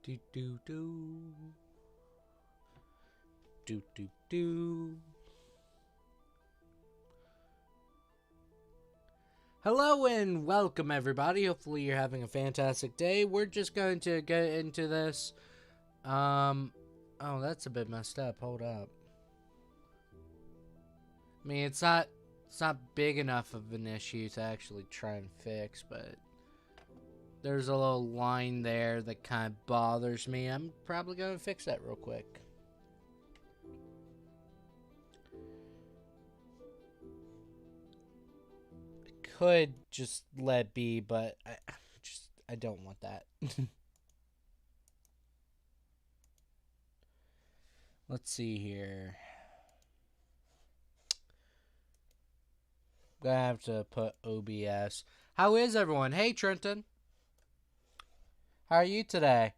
Do do do. Do do do. Hello and welcome everybody. Hopefully you're having a fantastic day. We're just going to get into this. Oh, that's a bit messed up. Hold up. I mean, it's not big enough of an issue to actually try and fix, but there's a little line there that kind of bothers me. I'm probably going to fix that real quick. Could just let be, but I don't want that. Let's see here. I'm gonna have to put OBS. How is everyone? Hey Trenton. How are you today?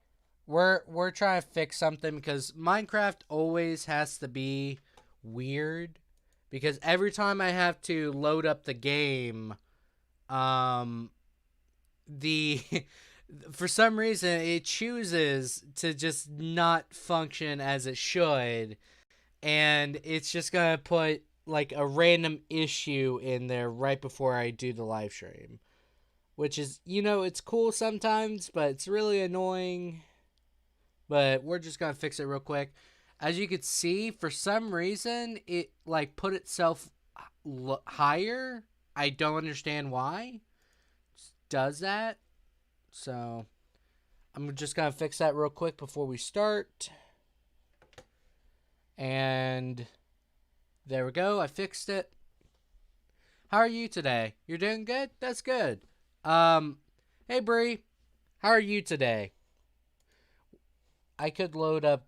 We're trying to fix something because Minecraft always has to be weird. Because every time I have to load up the game, the for some reason it chooses to just not function as it should, and it's just gonna put like a random issue in there right before I do the live stream, which is, it's cool sometimes, but it's really annoying. But we're just gonna fix it real quick. As you can see, for some reason it like put itself higher. I don't understand why it does that. So I'm just gonna fix that real quick before we start. And there we go. I fixed it. How are you today? You're doing good? That's good. Hey Bree, how are you today? I could load up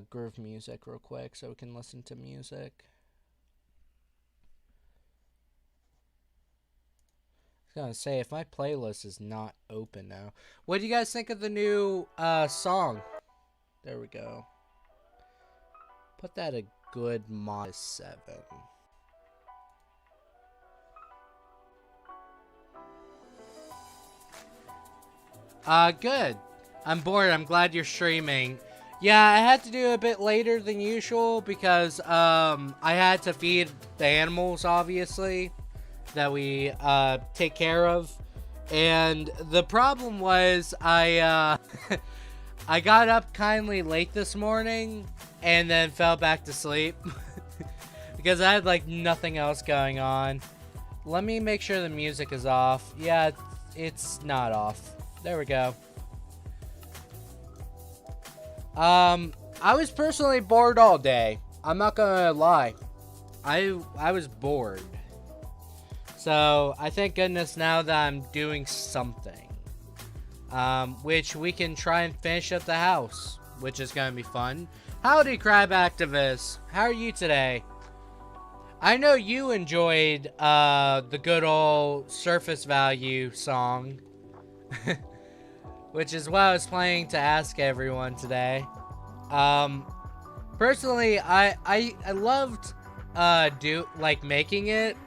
Groove Music real quick so we can listen to music. I was gonna say, if my playlist is not open now. What do you guys think of the new song? There we go. Put that a good -7. Good. I'm bored. I'm glad you're streaming. Yeah, I had to do it a bit later than usual because I had to feed the animals, obviously, that we take care of. And the problem was I I got up kindly late this morning and then fell back to sleep because I had like nothing else going on. Let me make sure the music is off. Yeah, it's not off. There we go. I was personally bored all day. I'm not gonna lie. I was bored. So, I thank goodness now that I'm doing something. Which we can try and finish up the house, which is gonna be fun. Howdy, Crab Activist. How are you today? I know you enjoyed, the good old Surface Value song. Which is what I was planning to ask everyone today. Personally, I loved, making it.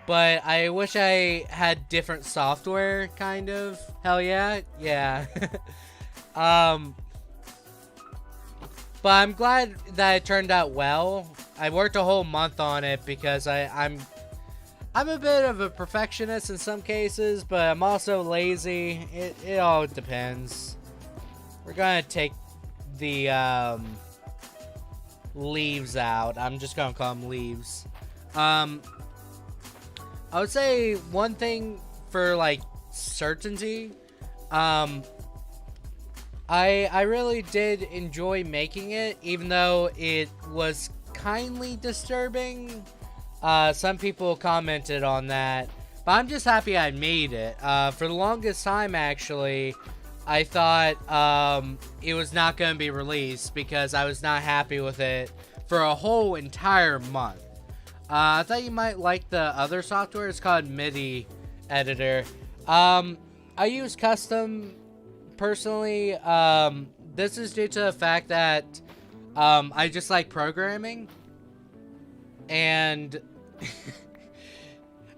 But I wish I had different software, kind of. Hell yeah. Yeah. But I'm glad that it turned out well. I worked a whole month on it because I'm a bit of a perfectionist in some cases, but I'm also lazy. It all depends. We're gonna take the leaves out. I'm just gonna call them leaves. I would say one thing for like certainty, I really did enjoy making it, even though it was kindly disturbing. Some people commented on that, but I'm just happy I made it. For the longest time, actually, I thought it was not going to be released because I was not happy with it for a whole entire month. I thought you might like the other software. It's called MIDI Editor. I use custom personally. This is due to the fact that I just like programming. And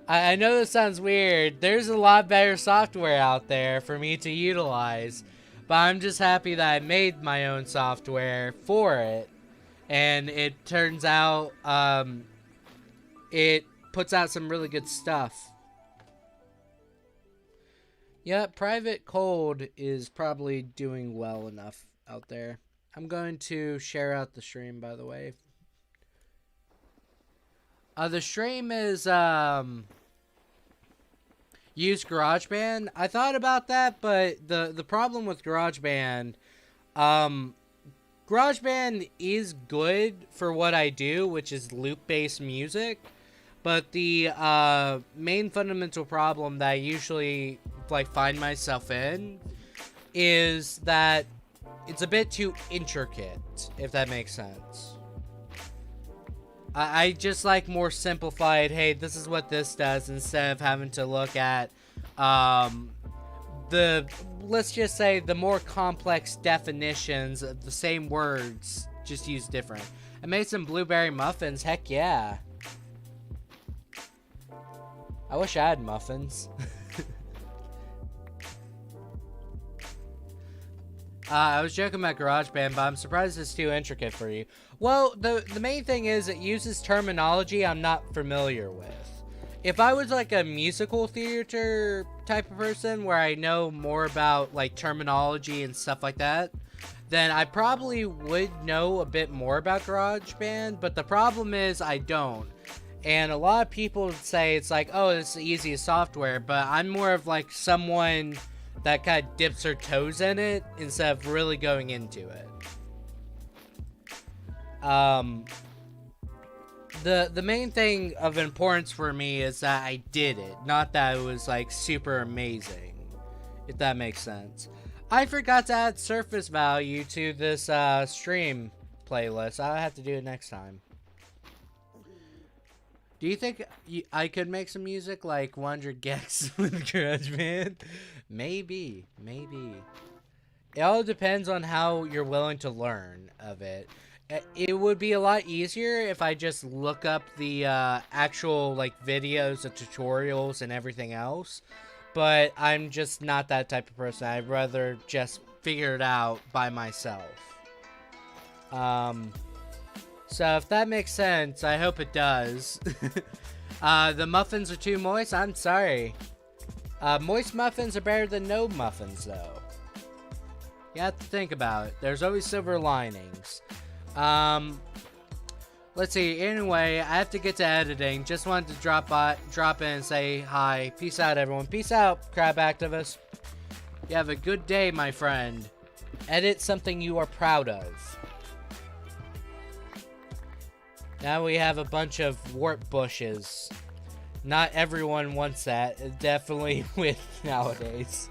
I know this sounds weird. There's a lot better software out there for me to utilize. But I'm just happy that I made my own software for it. And it turns out, it puts out some really good stuff. Yeah, Private Cold is probably doing well enough out there. I'm going to share out the stream, by the way. The stream is, use GarageBand. I thought about that, but the problem with GarageBand, GarageBand is good for what I do, which is loop-based music. But the main fundamental problem that I usually find myself in is that it's a bit too intricate, if that makes sense. I just like more simplified, hey, this is what this does, instead of having to look at let's just say the more complex definitions of the same words, just used different. I made some blueberry muffins, heck yeah. I wish I had muffins. I was joking about GarageBand, but I'm surprised it's too intricate for you. Well, the main thing is it uses terminology I'm not familiar with. If I was like a musical theater type of person where I know more about like terminology and stuff like that, then I probably would know a bit more about GarageBand, but the problem is I don't. And a lot of people say it's like, oh, it's the easiest software, but I'm more of like someone that kind of dips her toes in it instead of really going into it. The main thing of importance for me is that I did it, not that it was like super amazing, if that makes sense. I forgot to add surface value to this stream playlist. I'll have to do it next time. Do you think I could make some music like 100 gecs with GarageBand? Maybe. It all depends on how you're willing to learn of it. It would be a lot easier if I just look up the actual like videos, the tutorials, and everything else. But I'm just not that type of person. I'd rather just figure it out by myself. So if that makes sense, I hope it does. The muffins are too moist? I'm sorry. Moist muffins are better than no muffins, though. You have to think about it. There's always silver linings. Let's see. Anyway, I have to get to editing. Just wanted to drop in and say hi. Peace out, everyone. Peace out, crab activists. You have a good day, my friend. Edit something you are proud of. Now we have a bunch of wart bushes. Not everyone wants that. Definitely with nowadays.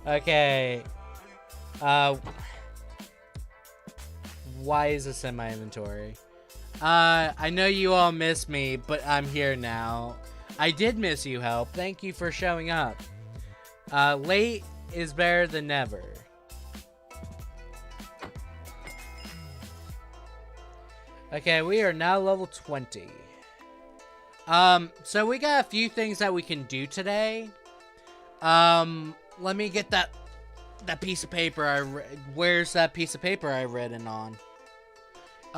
Okay. Why is this in my inventory? I know you all miss me, but I'm here now. I did miss you, Help. Thank you for showing up. Late is better than never. Okay, we are now level 20. So we got a few things that we can do today. Let me get that piece of paper where's that piece of paper I read it on?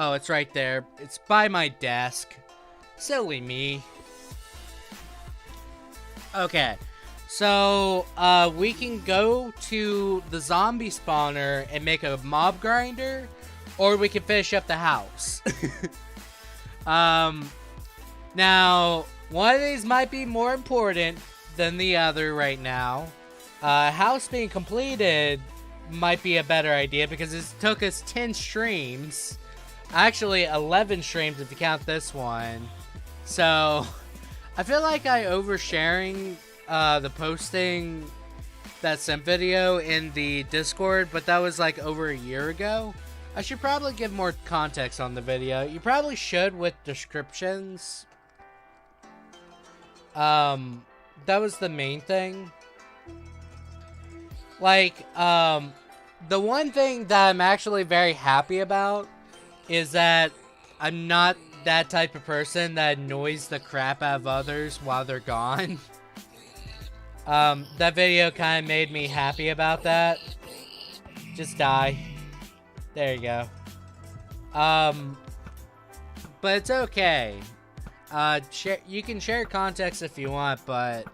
Oh, it's right there. It's by my desk. Silly me. Okay. So, we can go to the zombie spawner and make a mob grinder, or we can finish up the house. Now, one of these might be more important than the other right now. House being completed might be a better idea because it took us 10 streams. Actually, 11 streams if you count this one. So, I feel like I oversharing the posting that Simp video in the Discord, but that was like over a year ago. I should probably give more context on the video. You probably should with descriptions. That was the main thing. Like, the one thing that I'm actually very happy about is that I'm not that type of person that annoys the crap out of others while they're gone. That video kind of made me happy about that. Just die. There you go. But it's okay. You can share context if you want, but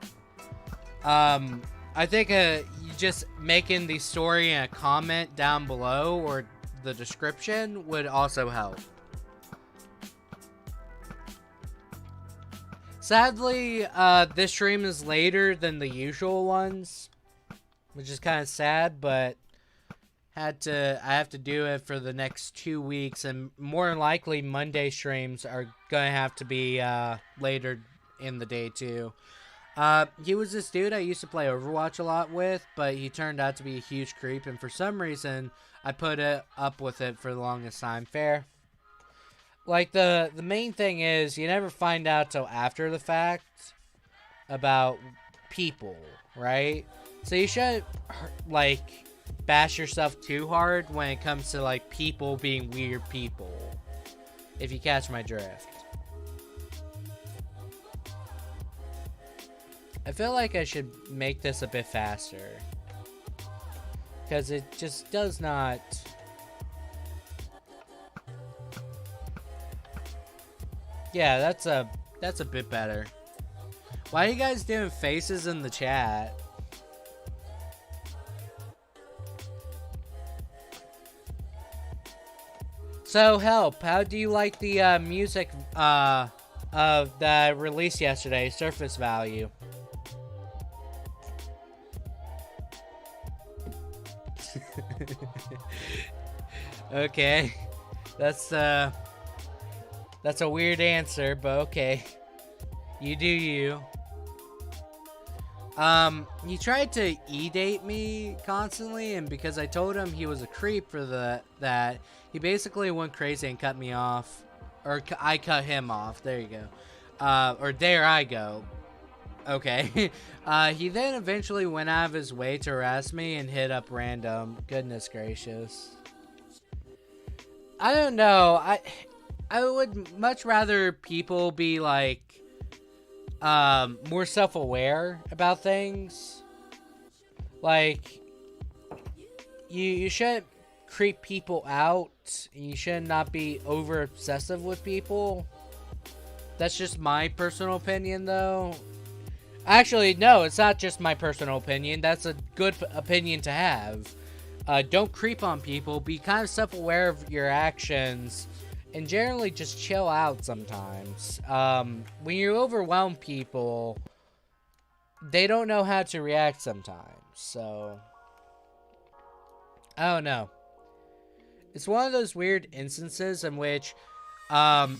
I think you just making the story in a comment down below or the description would also help. Sadly, this stream is later than the usual ones, which is kind of sad, but I have to do it for the next 2 weeks, and more than likely Monday streams are gonna have to be later in the day too. He was this dude I used to play Overwatch a lot with, but he turned out to be a huge creep, and for some reason I put up with it for the longest time. Fair. Like, the main thing is, you never find out till after the fact about people, right? So you shouldn't, like, bash yourself too hard when it comes to, like, people being weird people. If you catch my drift. I feel like I should make this a bit faster. Because it just does not... Yeah, that's a bit better. Why are you guys doing faces in the chat? So, Help, how do you like the music of the release yesterday, Surface Value? Okay. That's a weird answer, but okay. You do you. He tried to e-date me constantly, and because I told him he was a creep for that, he basically went crazy and cut me off. Or I cut him off. There you go. Or there I go. Okay. He then eventually went out of his way to harass me and hit up random. Goodness gracious. I don't know. I would much rather people be like more self-aware about things. Like, you shouldn't creep people out. You should not be over obsessive with people. That's just my personal opinion, though. Actually, no, it's not just my personal opinion. That's a good opinion to have. Don't creep on people. Be kind of self-aware of your actions. And generally just chill out sometimes. When you overwhelm people, they don't know how to react sometimes. So, I don't know. It's one of those weird instances in which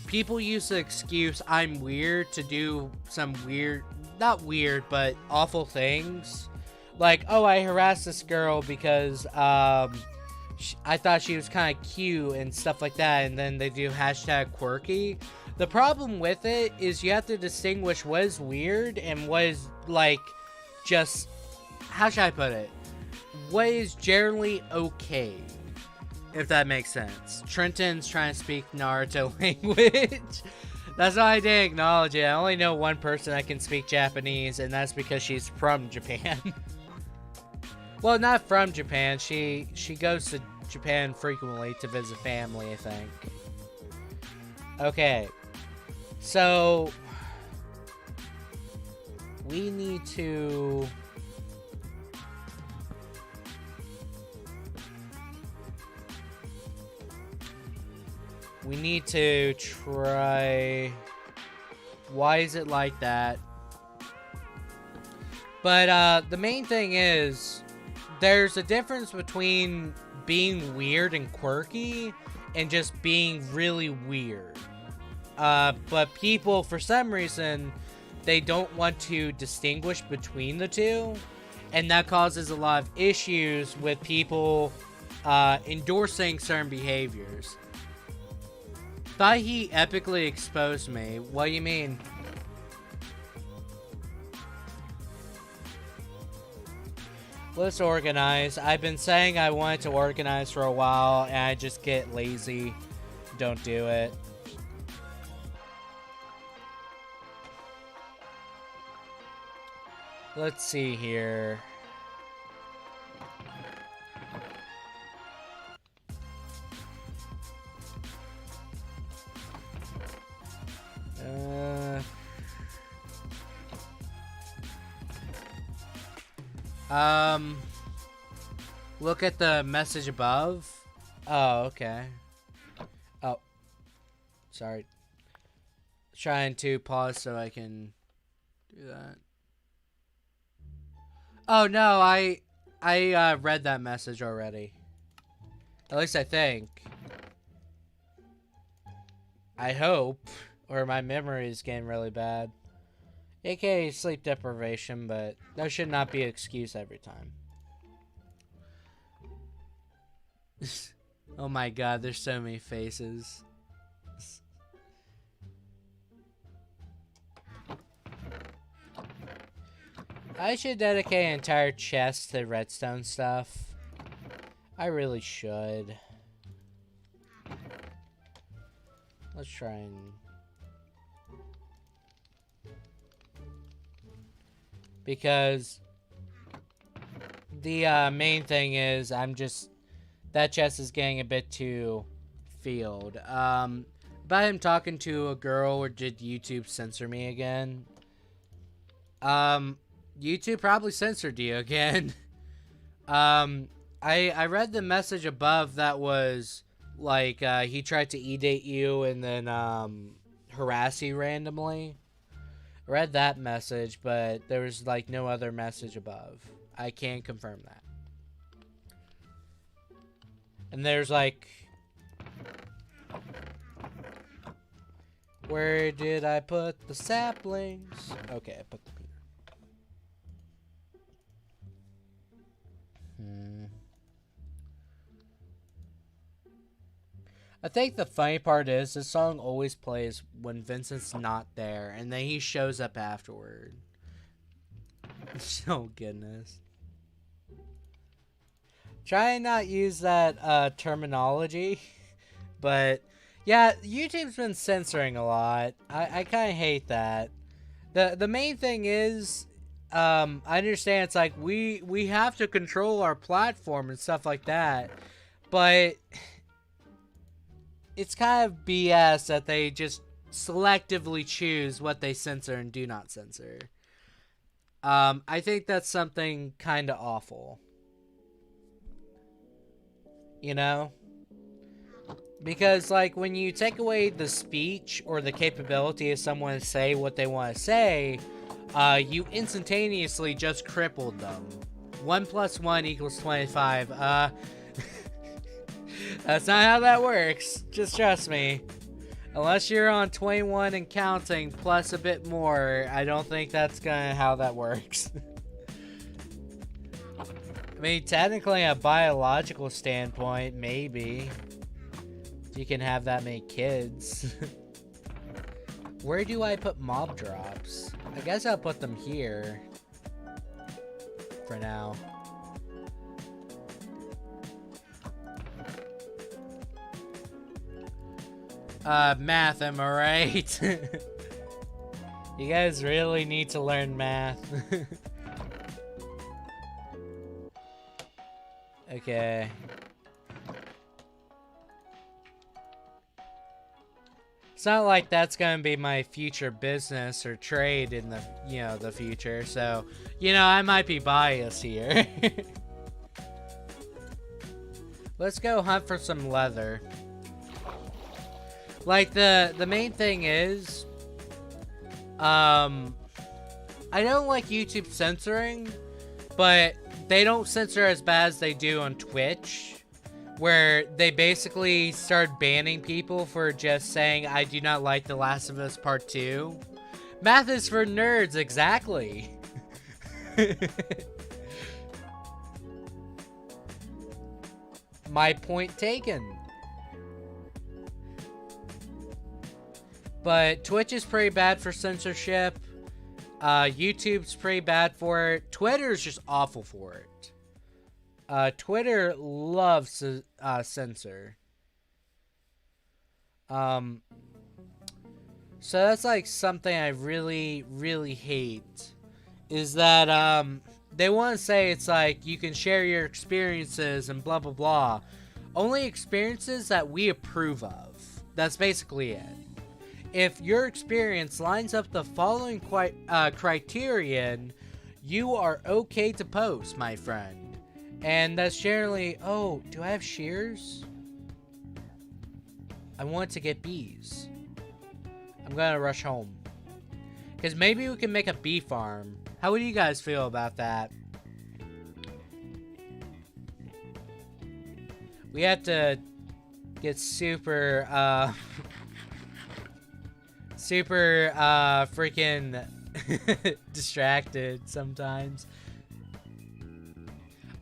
people use the excuse, I'm weird, to do some weird, not weird, but awful things. Like, oh, I harassed this girl because I thought she was kind of cute and stuff like that, and then they do hashtag quirky. The problem with it is you have to distinguish what is weird and what is, like, just, how should I put it? What is generally okay, if that makes sense. Trenton's trying to speak Naruto language. That's why I didn't acknowledge it. I only know one person that can speak Japanese, and that's because she's from Japan. Well, not from Japan. She goes to Japan frequently to visit family, I think. Okay. So, we need to... We need to try... Why is it like that? But, the main thing is... There's a difference between being weird and quirky and just being really weird. But people, for some reason, they don't want to distinguish between the two. And that causes a lot of issues with people endorsing certain behaviors. Thought he epically exposed me. What do you mean? Let's organize. I've been saying I wanted to organize for a while, and I just get lazy. Don't do it. Let's see here. Um, look at the message above. Oh, okay. Oh, sorry. Trying to pause so I can do that. Oh no, I read that message already. At least I think. I hope, or my memory is getting really bad. AKA sleep deprivation, but that should not be an excuse every time. Oh my god, there's so many faces. I should dedicate an entire chest to redstone stuff. I really should. Let's try and... Because the main thing is that chest is getting a bit too filled. About him talking to a girl, or did YouTube censor me again? YouTube probably censored you again. I read the message above that was like he tried to e-date you and then harass you randomly. I read that message, but there was like no other message above. I can't confirm that. And there's like, where did I put the saplings? Okay, I put them here. I think the funny part is this song always plays when Vincent's not there, and then he shows up afterward. Oh goodness. Try and not use that terminology, but yeah, YouTube's been censoring a lot. I kind of hate that. The main thing is, I understand it's like we have to control our platform and stuff like that, but it's kind of BS that they just selectively choose what they censor and do not censor. I think that's something kind of awful. You know? Because, like, when you take away the speech or the capability of someone to say what they want to say, you instantaneously just crippled them. 1 + 1 = 25. That's not how that works. Just trust me. Unless you're on 21 and counting plus a bit more, I don't think that's how that works. I mean, technically, a biological standpoint, maybe. You can have that many kids. Where do I put mob drops? I guess I'll put them here. For now. Math, am I right? You guys really need to learn math. Okay. It's not like that's gonna be my future business or trade in the, the future, so, I might be biased here. Let's go hunt for some leather. Like, the main thing is, I don't like YouTube censoring, but they don't censor as bad as they do on Twitch, where they basically start banning people for just saying, I do not like The Last of Us Part 2. Math is for nerds, exactly. My point taken. But Twitch is pretty bad for censorship. YouTube's pretty bad for it. Twitter's just awful for it. Twitter loves to censor. So that's like something I really, really hate. Is that they want to say it's like you can share your experiences and blah blah blah. Only experiences that we approve of. That's basically it. If your experience lines up the following criterion, You are okay to post, my friend. And that's generally, oh, do I have shears? I want to get bees. I'm gonna rush home. Because maybe we can make a bee farm. How would you guys feel about that? We have to get super, freaking distracted sometimes.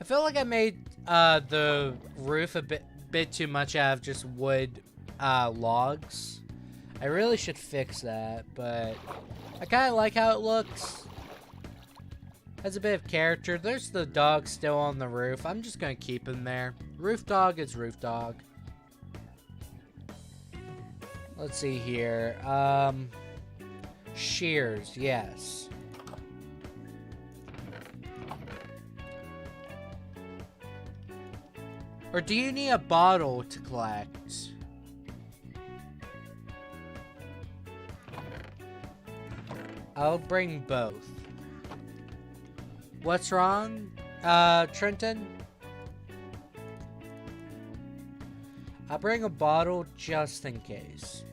I feel like I made, the roof a bit too much out of just wood, logs. I really should fix that, but I kind of like how it looks. Has a bit of character. There's the dog still on the roof. I'm just gonna keep him there. Roof dog is roof dog. Let's see here. Shears, yes. Or do you need a bottle to collect? I'll bring both. What's wrong, Trenton? I'll bring a bottle just in case.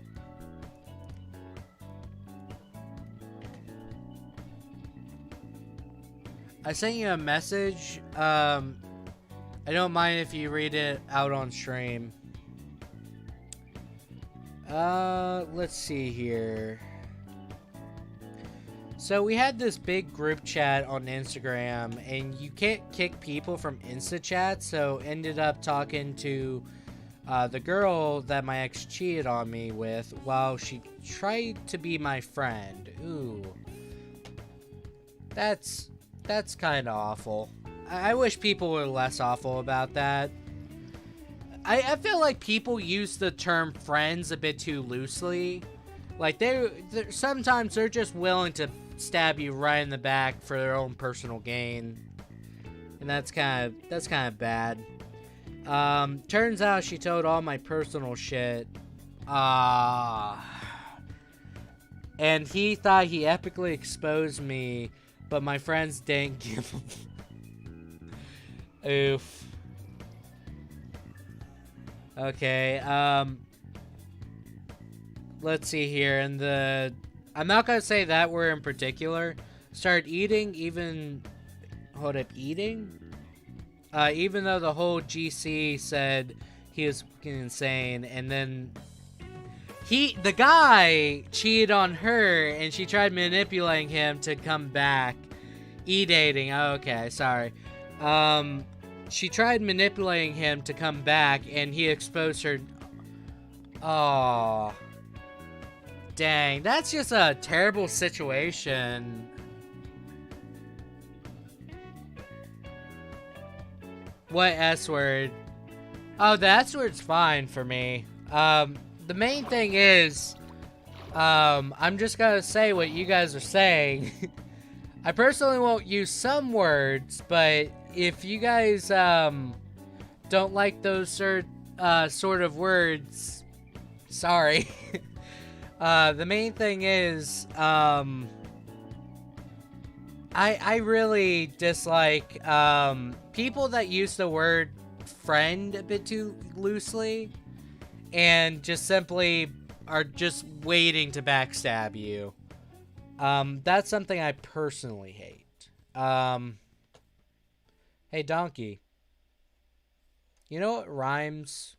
I sent you a message. I don't mind if you read it out on stream. Let's see here. So we had this big group chat on Instagram, and you can't kick people from InstaChat, so ended up talking to the girl that my ex cheated on me with while she tried to be my friend. Ooh. That's kind of awful. I wish people were less awful about that. I feel like people use the term friends a bit too loosely. Like, sometimes they're just willing to stab you right in the back for their own personal gain. And that's kind of bad. Turns out she told all my personal shit. And he thought he epically exposed me, but my friends didn't give him. Oof. Okay, let's see here. I'm not gonna say that word in particular. Start eating, even though the whole GC said he was fucking insane, and then the guy cheated on her, and she tried manipulating him to come back. E-dating, okay, sorry. She tried manipulating him to come back, and he exposed her. Oh, dang, that's just a terrible situation. What S word? Oh, the S word's fine for me. The main thing is, I'm just gonna say what you guys are saying. I personally won't use some words, but if you guys, don't like those sort of words, sorry. The main thing is, I really dislike, people that use the word friend a bit too loosely and just simply are just waiting to backstab you. That's something I personally hate. Hey, Donkey. You know what rhymes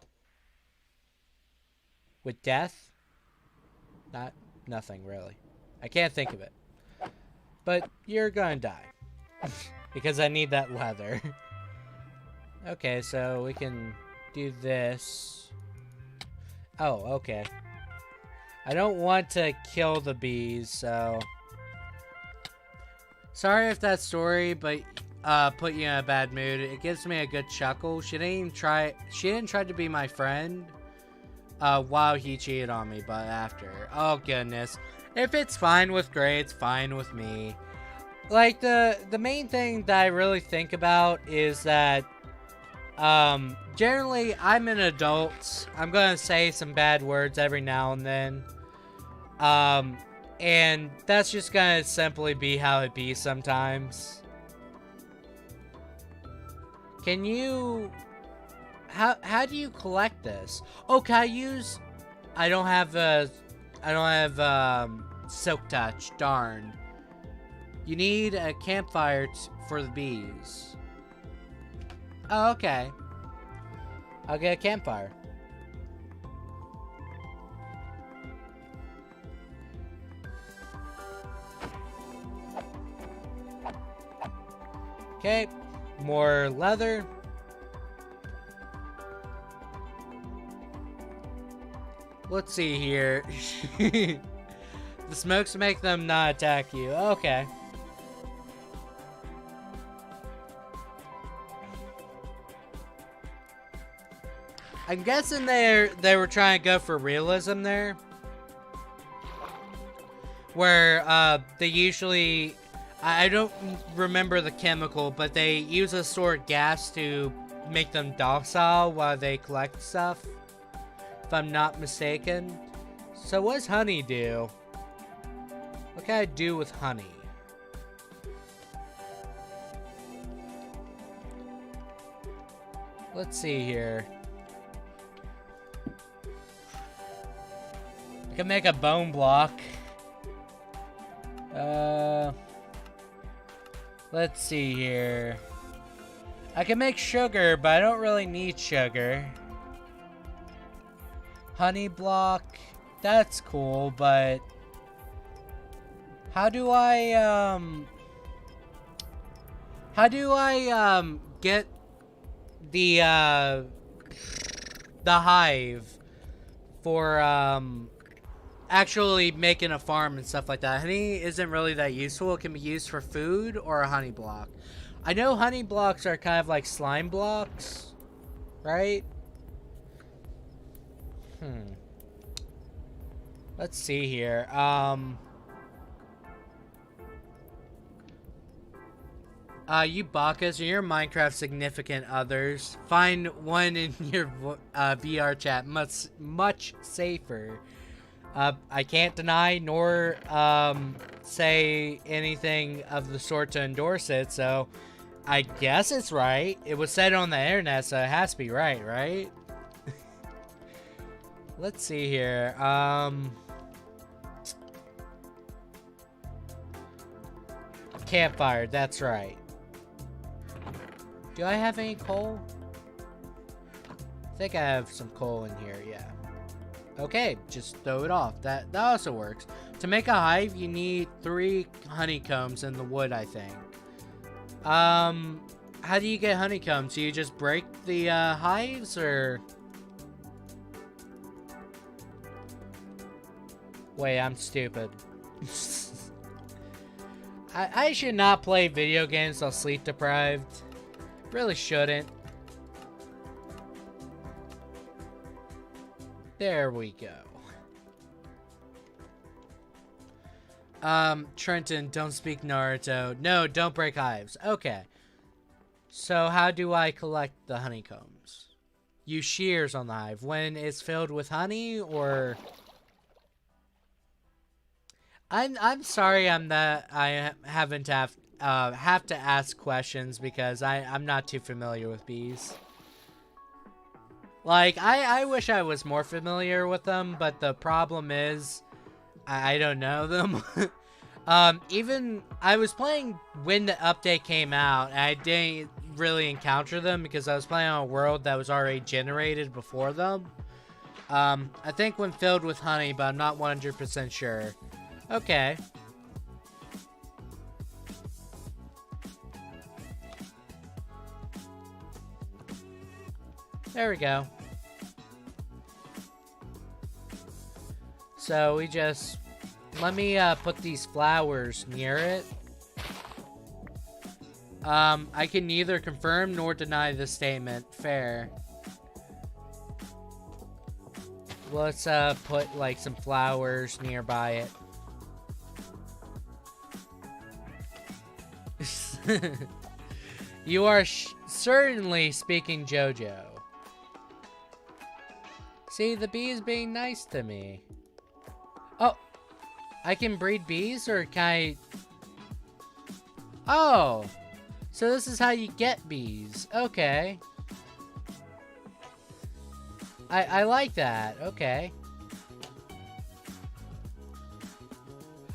with death? Nothing, really. I can't think of it. But you're gonna die. Because I need that leather. Okay, so we can do this. Oh, okay. I don't want to kill the bees, so... Sorry if that story, but put you in a bad mood. It gives me a good chuckle. She didn't try to be my friend while he cheated on me, but after. Oh goodness. If it's fine with Gray, it's fine with me. Like, the main thing that I really think about is that generally I'm an adult. I'm gonna say some bad words every now and then. And that's just gonna simply be how it be sometimes. Can you... How do you collect this? Oh, can I use... I don't have Silk Touch. Darn. You need a campfire for the bees. Oh, okay. I'll get a campfire. Okay, more leather. Let's see here. The smokes make them not attack you. Okay. I'm guessing they were trying to go for realism there. Where they usually... I don't remember the chemical, but they use a sort of gas to make them docile while they collect stuff. If I'm not mistaken. So what does honey do? What can I do with honey? Let's see here. I can make a bone block. Let's see here. I can make sugar, but I don't really need sugar. Honey block. That's cool, but... How do I get the hive for, actually making a farm and stuff like that? Honey isn't really that useful. It can be used for food or a honey block. I know honey blocks are kind of like slime blocks, right? Let's see here. You Bakas and your Minecraft significant others, find one in your VR chat. Much safer. I can't deny nor say anything of the sort to endorse it, so I guess it's right. It was said on the internet, so it has to be right, right? Let's see here. Campfire, that's right. Do I have any coal? I think I have some coal in here, yeah. Okay, just throw it off. That also works. To make a hive, you need 3 honeycombs in the wood, I think. How do you get honeycombs? Do you just break the hives, or... Wait, I'm stupid. I should not play video games while sleep deprived. Really shouldn't. There we go. Trenton, don't speak Naruto. No, don't break hives. Okay. So how do I collect the honeycombs? Use shears on the hive when it's filled with honey, or... I'm sorry I haven't have to ask questions because I'm not too familiar with bees. Like, I wish I was more familiar with them, but the problem is I don't know them. Even I was playing when the update came out, and I didn't really encounter them because I was playing on a world that was already generated before them. I think when filled with honey, but I'm not 100% sure. Okay. There we go. So we just... Let me put these flowers near it. I can neither confirm nor deny this statement. Fair. Let's put like some flowers nearby it. You are certainly speaking JoJo. See, the bee is being nice to me. Oh, I can breed bees, or can I... Oh, So this is how you get bees. Okay. I like that. Okay.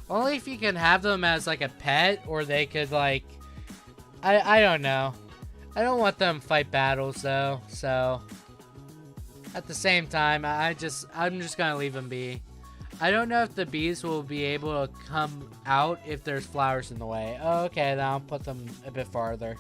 Only if you can have them as like a pet, or they could like... I don't know. I don't want them to fight battles though, so... At the same time, I'm just gonna leave them be. I don't know if the bees will be able to come out if there's flowers in the way. Oh, okay, then I'll put them a bit farther.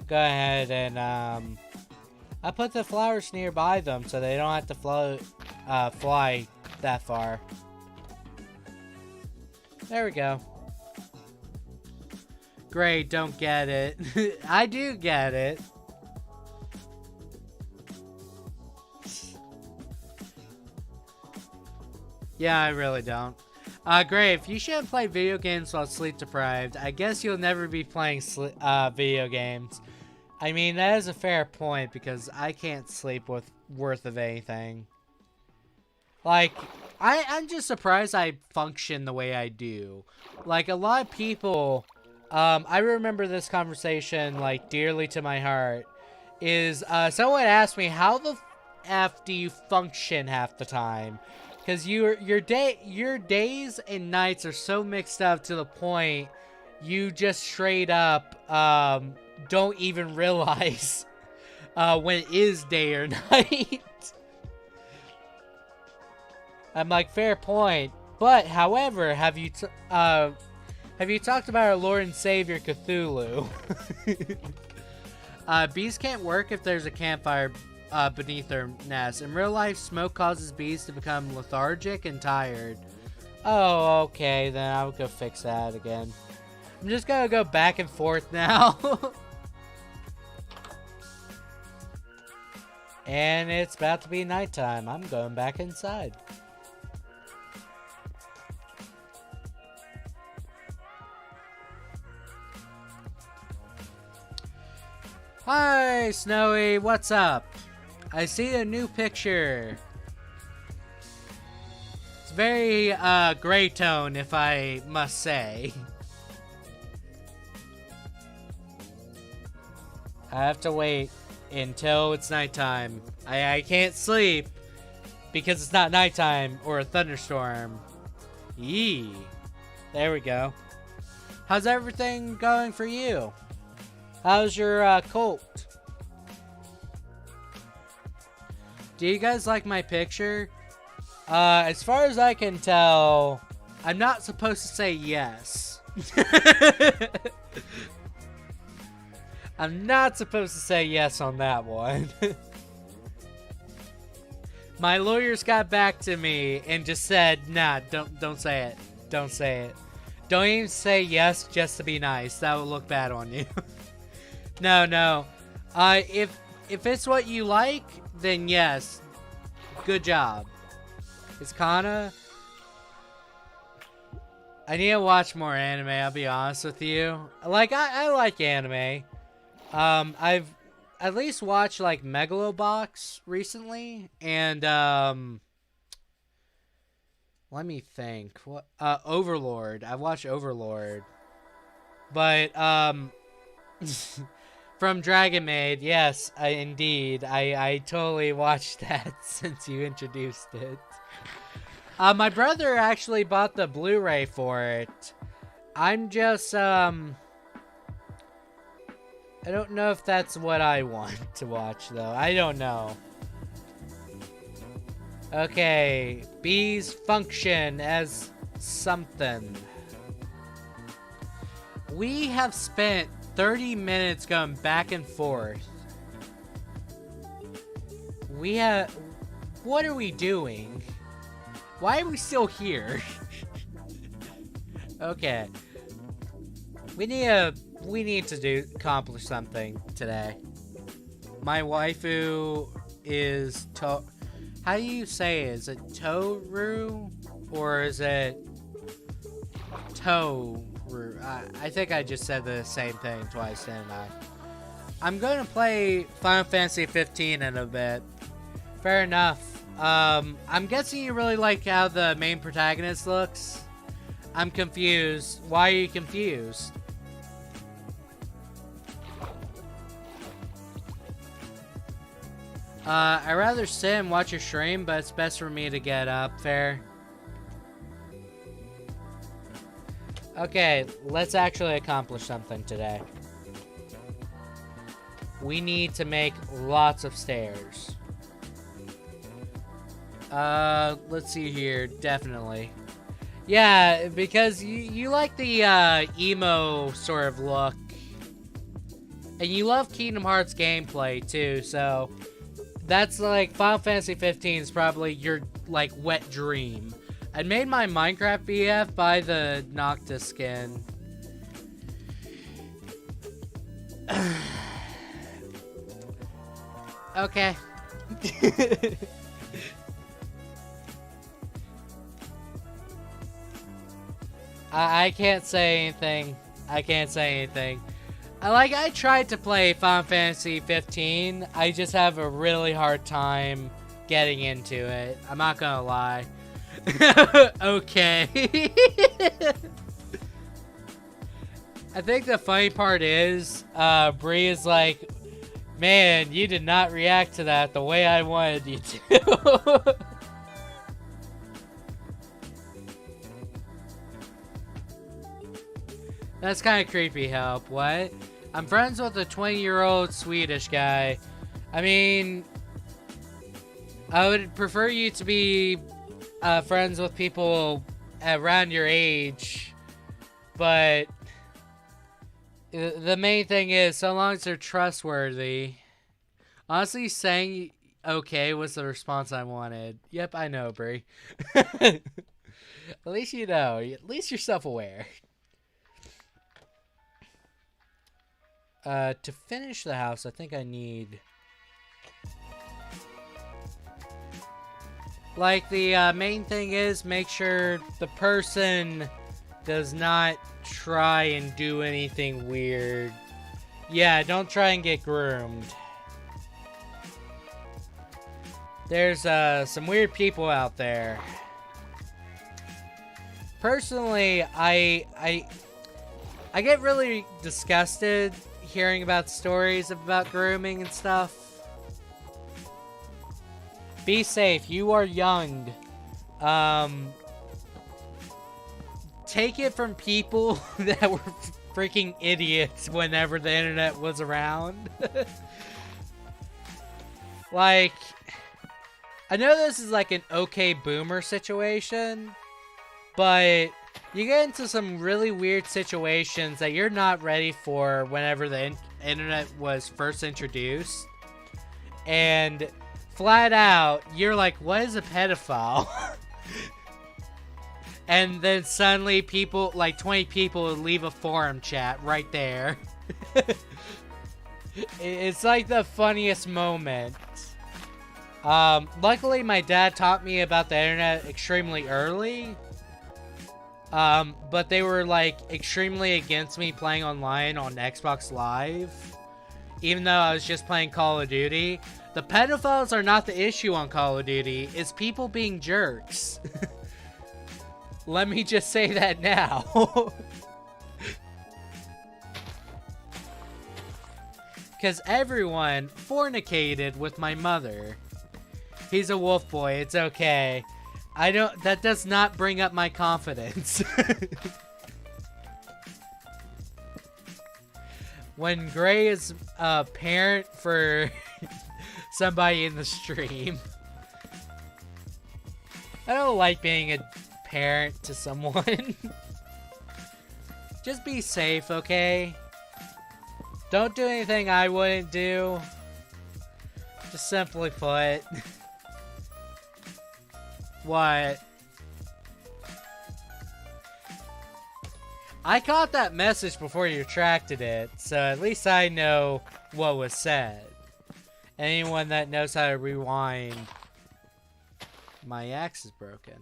Go ahead and I put the flowers nearby them so they don't have to fly that far. There we go. Great, don't get it. I do get it. Yeah, I really don't. Great, if you shouldn't play video games while sleep deprived, I guess you'll never be playing video games. I mean, that is a fair point, because I can't sleep with worth of anything. Like, I'm just surprised I function the way I do. Like, a lot of people, I remember this conversation, like, dearly to my heart, is, someone asked me, how the F do you function half the time? Because your days and nights are so mixed up to the point you just straight up, don't even realize, when it is day or night. I'm like, fair point. But, however, have you talked about our Lord and Savior Cthulhu? Bees can't work if there's a campfire beneath their nest. In real life, smoke causes bees to become lethargic and tired. Oh, okay, then I'll go fix that again. I'm just gonna go back and forth now. And it's about to be nighttime. I'm going back inside. Hi, Snowy, what's up? I see a new picture. It's very, gray tone, if I must say. I have to wait until it's nighttime. I can't sleep because it's not nighttime or a thunderstorm. Yee. There we go. How's everything going for you? How's your cult? Do you guys like my picture? As far as I can tell, I'm not supposed to say yes. I'm not supposed to say yes on that one. My lawyers got back to me and just said, nah, don't say it. Don't say it. Don't even say yes just to be nice. That would look bad on you. No. If it's what you like, then yes. Good job. It's kinda... I need to watch more anime, I'll be honest with you. Like, I like anime. I've at least watched, like, Megalobox recently. And, let me think. What? Overlord. I watched Overlord. But, from Dragon Maid, yes, indeed. I totally watched that since you introduced it. My brother actually bought the Blu-ray for it. I'm just, I don't know if that's what I want to watch, though. I don't know. Okay, bees function as something. We have spent 30 minutes going back and forth. What are we doing? Why are we still here? Okay. We need to accomplish something today. My waifu is how do you say it? Is it Toru? Or is it Toru? I think I just said the same thing twice, didn't I? I'm going to play Final Fantasy 15 in a bit. Fair enough. I'm guessing you really like how the main protagonist looks. I'm confused. Why are you confused? I'd rather sit and watch your stream, but it's best for me to get up. Fair. Okay, let's actually accomplish something today. We need to make lots of stairs. Let's see here. Definitely. Yeah, because you like the, emo sort of look. And you love Kingdom Hearts gameplay, too, so... That's like, Final Fantasy 15 is probably your, like, wet dream. I made my Minecraft BF by the Noctis skin. Okay. I can't say anything. I can't say anything. I tried to play Final Fantasy 15. I just have a really hard time getting into it. I'm not gonna lie. Okay. I think the funny part is, Bree is like, man, you did not react to that the way I wanted you to. That's kind of creepy, Help. What? I'm friends with a 20-year-old Swedish guy. I mean, I would prefer you to be friends with people around your age, but the main thing is, so long as they're trustworthy. Honestly, saying okay was the response I wanted. Yep, I know, Brie. At least you know. At least you're self-aware. To finish the house, I think I need... Like, the main thing is, make sure the person does not try and do anything weird. Yeah, don't try and get groomed. There's, some weird people out there. Personally, I get really disgusted hearing about stories about grooming and stuff. Be safe. You are young. Take it from people that were freaking idiots whenever the internet was around. Like, I know this is like an okay boomer situation, but you get into some really weird situations that you're not ready for whenever the internet was first introduced. And flat out, you're like, what is a pedophile? And then suddenly people, like 20 people will leave a forum chat right there. It's like the funniest moment. Luckily my dad taught me about the internet extremely early. But they were like extremely against me playing online on Xbox Live. Even though I was just playing Call of Duty. The pedophiles are not the issue on Call of Duty. It's people being jerks. Let me just say that now. Because everyone fornicated with my mother. He's a wolf boy. It's okay. That does not bring up my confidence. When Gray is a parent for somebody in the stream. I don't like being a parent to someone. Just be safe, okay? Don't do anything I wouldn't do. Just simply put. What? I caught that message before you retracted it, so at least I know what was said. Anyone that knows how to rewind... My axe is broken.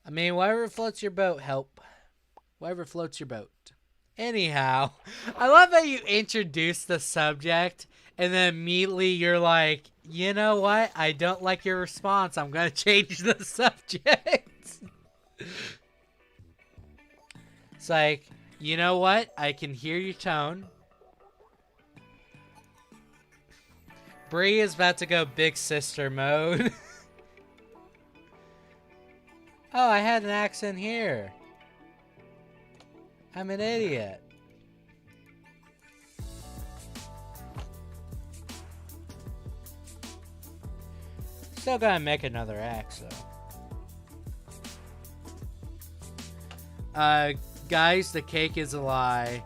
I mean, whatever floats your boat, Help. Whatever floats your boat. Anyhow, I love how you introduce the subject and then immediately you're like, you know what? I don't like your response. I'm going to change the subject. It's like, you know what? I can hear your tone. Bree is about to go big sister mode. Oh, I had an accent here. I'm an idiot. Still gotta make another axe, though. Guys, the cake is a lie.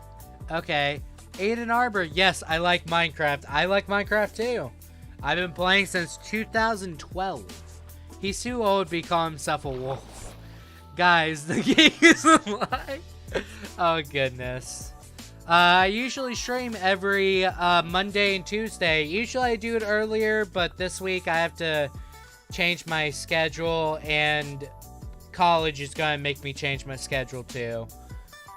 Okay. Aiden Arbor, yes, I like Minecraft. I like Minecraft, too. I've been playing since 2012. He's too old to be calling himself a wolf. Guys, the cake is a lie. Oh, goodness. I usually stream every Monday and Tuesday. Usually I do it earlier, but this week I have to change my schedule, and college is going to make me change my schedule, too.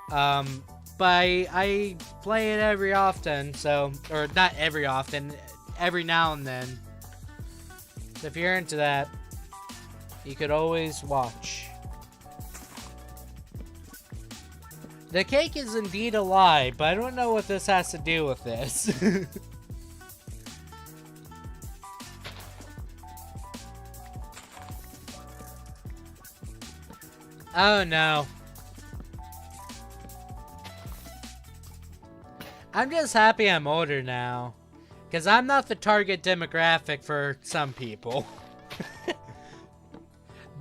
But I play it every often, so, or not every often, every now and then. So if you're into that, you could always watch. The cake is indeed a lie, but I don't know what this has to do with this. Oh no. I'm just happy I'm older now, because I'm not the target demographic for some people.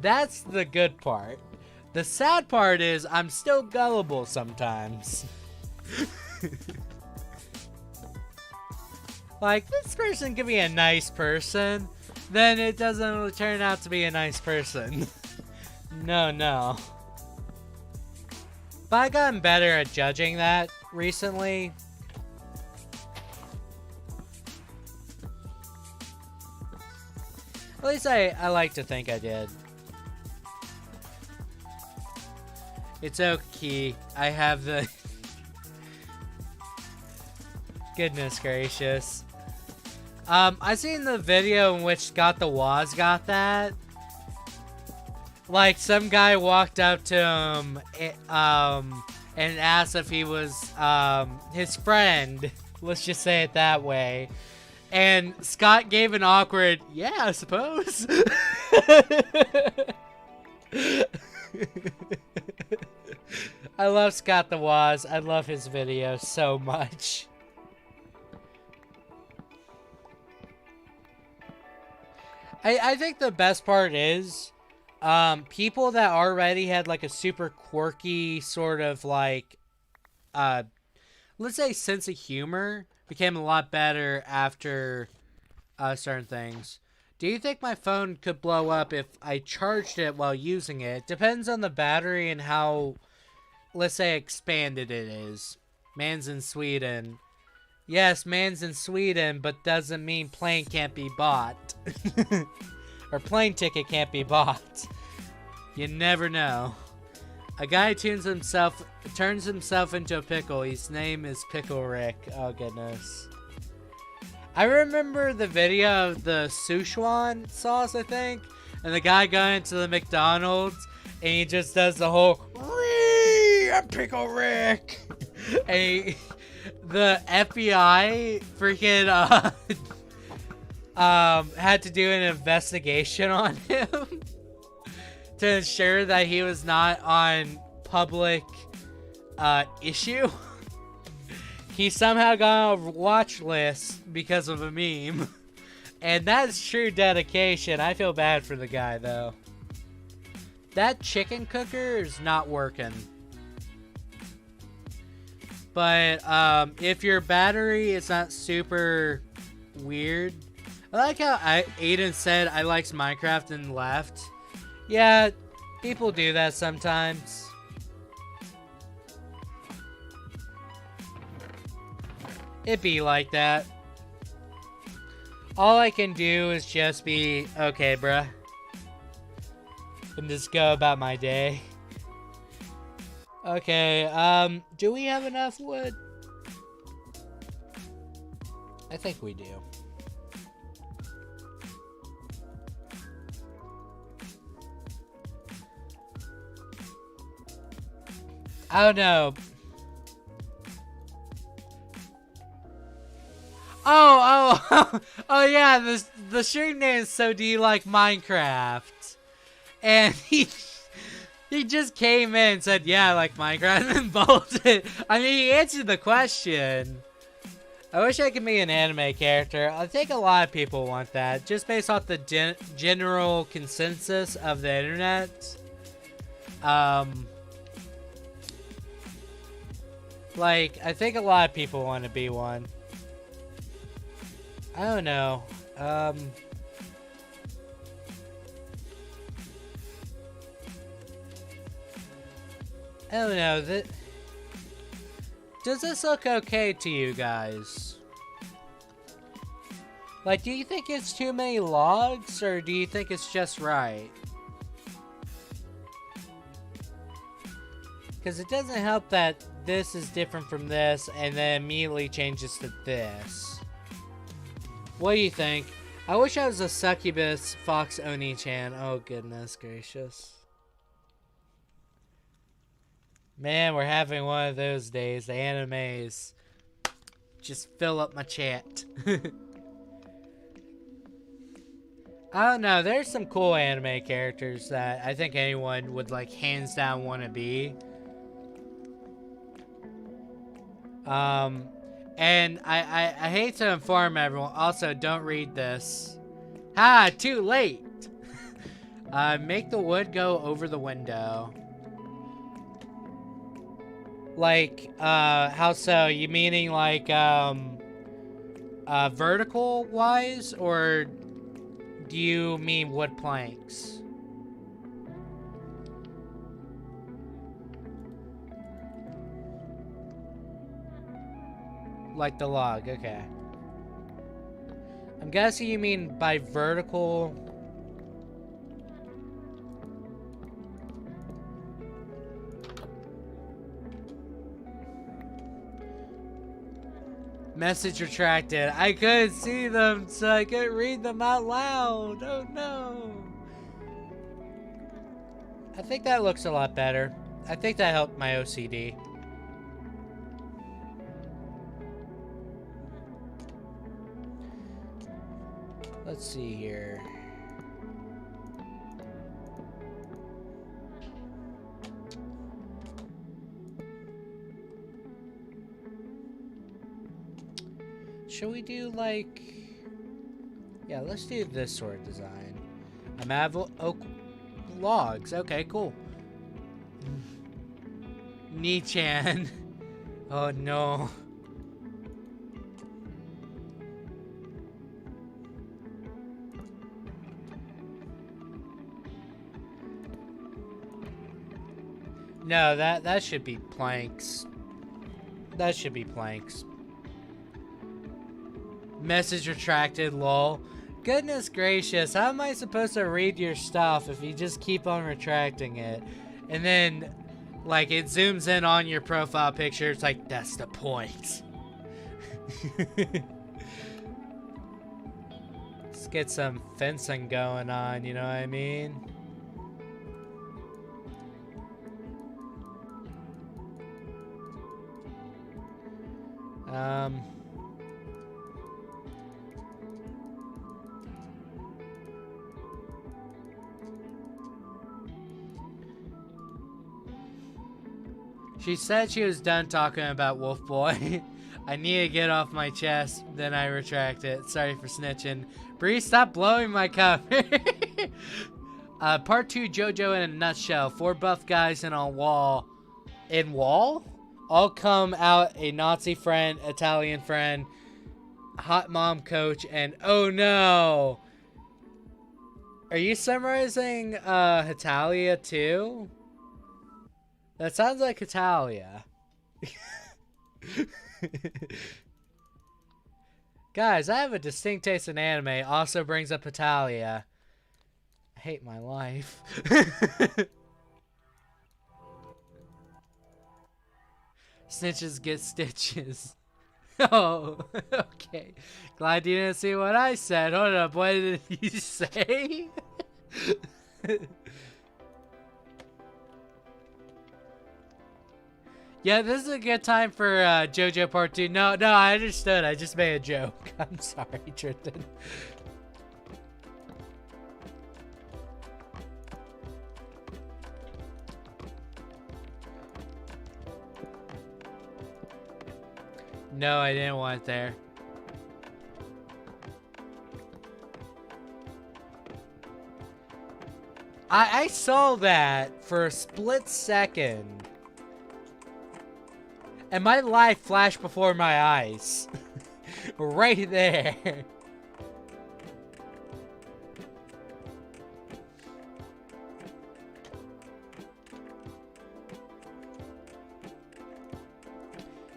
That's the good part. The sad part is I'm still gullible sometimes. Like, this person could be a nice person, then it doesn't turn out to be a nice person. No. But I've gotten better at judging that recently. At least I like to think I did. It's okay. I have the... Goodness gracious. I seen the video in which Scott the Woz got that. Like, some guy walked up to him and asked if he was his friend. Let's just say it that way. And Scott gave an awkward, yeah, I suppose. I love Scott the Woz. I love his videos so much. I think the best part is people that already had like a super quirky sort of like let's say sense of humor became a lot better after certain things. Do you think my phone could blow up if I charged it while using it? Depends on the battery and how, let's say, expanded it is. Man's in Sweden. Yes, man's in Sweden, but doesn't mean plane can't be bought. Or plane ticket can't be bought. You never know. A guy turns himself into a pickle. His name is Pickle Rick. Oh, goodness. I remember the video of the Szechuan sauce, I think. And the guy going to the McDonald's, and he just does the whole, I'm Pickle Rick. And the FBI freaking had to do an investigation on him to ensure that he was not on public issue. He somehow got on a watch list because of a meme. And that's true dedication. I feel bad for the guy, though. That chicken cooker is not working. But if your battery is not super weird... I like how Aiden said I likes Minecraft and left. Yeah, people do that sometimes. It be like that. All I can do is just be, okay, bruh. And just go about my day. Okay, do we have enough wood? I think we do. I don't know. Oh, oh yeah, the stream name is So Do You Like Minecraft? And he just came in and said, yeah, I like Minecraft, and then bolted. I mean, he answered the question. I wish I could be an anime character. I think a lot of people want that, just based off the general consensus of the internet. Like, I think a lot of people want to be one. I don't know. I don't know. Does this look okay to you guys? Like, do you think it's too many logs, or do you think it's just right? Because it doesn't help that this is different from this, and then immediately changes to this. What do you think? I wish I was a succubus Fox Oni-chan. Oh, goodness gracious. Man, we're having one of those days. The animes just fill up my chat. I don't know. There's some cool anime characters that I think anyone would, like, hands down want to be. And I hate to inform everyone. Also, don't read this. Ha! Too late! Make the wood go over the window. Like, how so? You meaning like, vertical wise, or do you mean wood planks? Like the log, okay. I'm guessing you mean by vertical. Message retracted. I couldn't see them, so I couldn't read them out loud. Oh no. I think that looks a lot better. I think that helped my OCD. Let's see here. Should we do like... Yeah, let's do this sort of design. I'm out of oak logs. Okay, cool. Nichan. Oh no. No, that should be planks. That should be planks. Message retracted, lol. Goodness gracious, how am I supposed to read your stuff if you just keep on retracting it? And then, like, it zooms in on your profile picture, it's like, that's the point. Let's get some fencing going on, you know what I mean? She said she was done talking about Wolf Boy. I need to get off my chest, then I retract it. Sorry for snitching. Bree, stop blowing my cover. Part 2 JoJo in a nutshell. 4 buff guys in a wall. In wall? All come out a Nazi friend, Italian friend, hot mom coach, and oh no! Are you summarizing Hetalia too? That sounds like Hetalia. Guys, I have a distinct taste in anime. Also brings up Hetalia. I hate my life. Snitches get stitches. Oh, okay. Glad you didn't see what I said. Hold up, what did you say? Yeah, this is a good time for JoJo Part 2. No, I understood. I just made a joke. I'm sorry, Tristan. No, I didn't want it there. I saw that for a split second. And my life flashed before my eyes. Right there.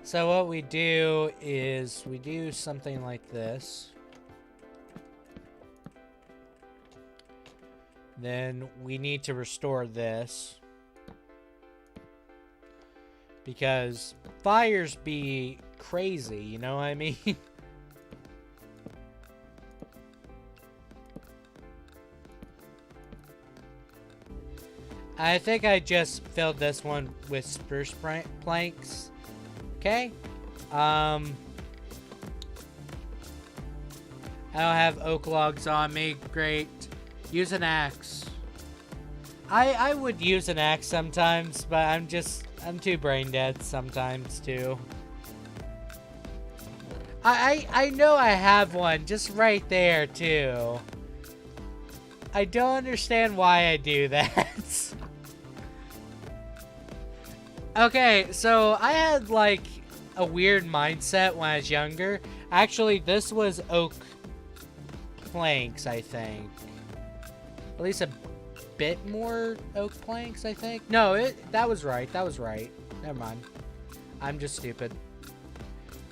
So what we do is we do something like this. Then we need to restore this. Because fires be crazy, you know what I mean? I think I just filled this one with spruce planks. Okay. I don't have oak logs on me. Great. Use an axe. I would use an axe sometimes, but I'm too brain dead sometimes too. I know I have one just right there too. I don't understand why I do that. Okay, so I had like a weird mindset when I was younger. Actually, this was oak planks, I think. At least a bit more oak planks, I think. No, that was right. That was right. Never mind. I'm just stupid.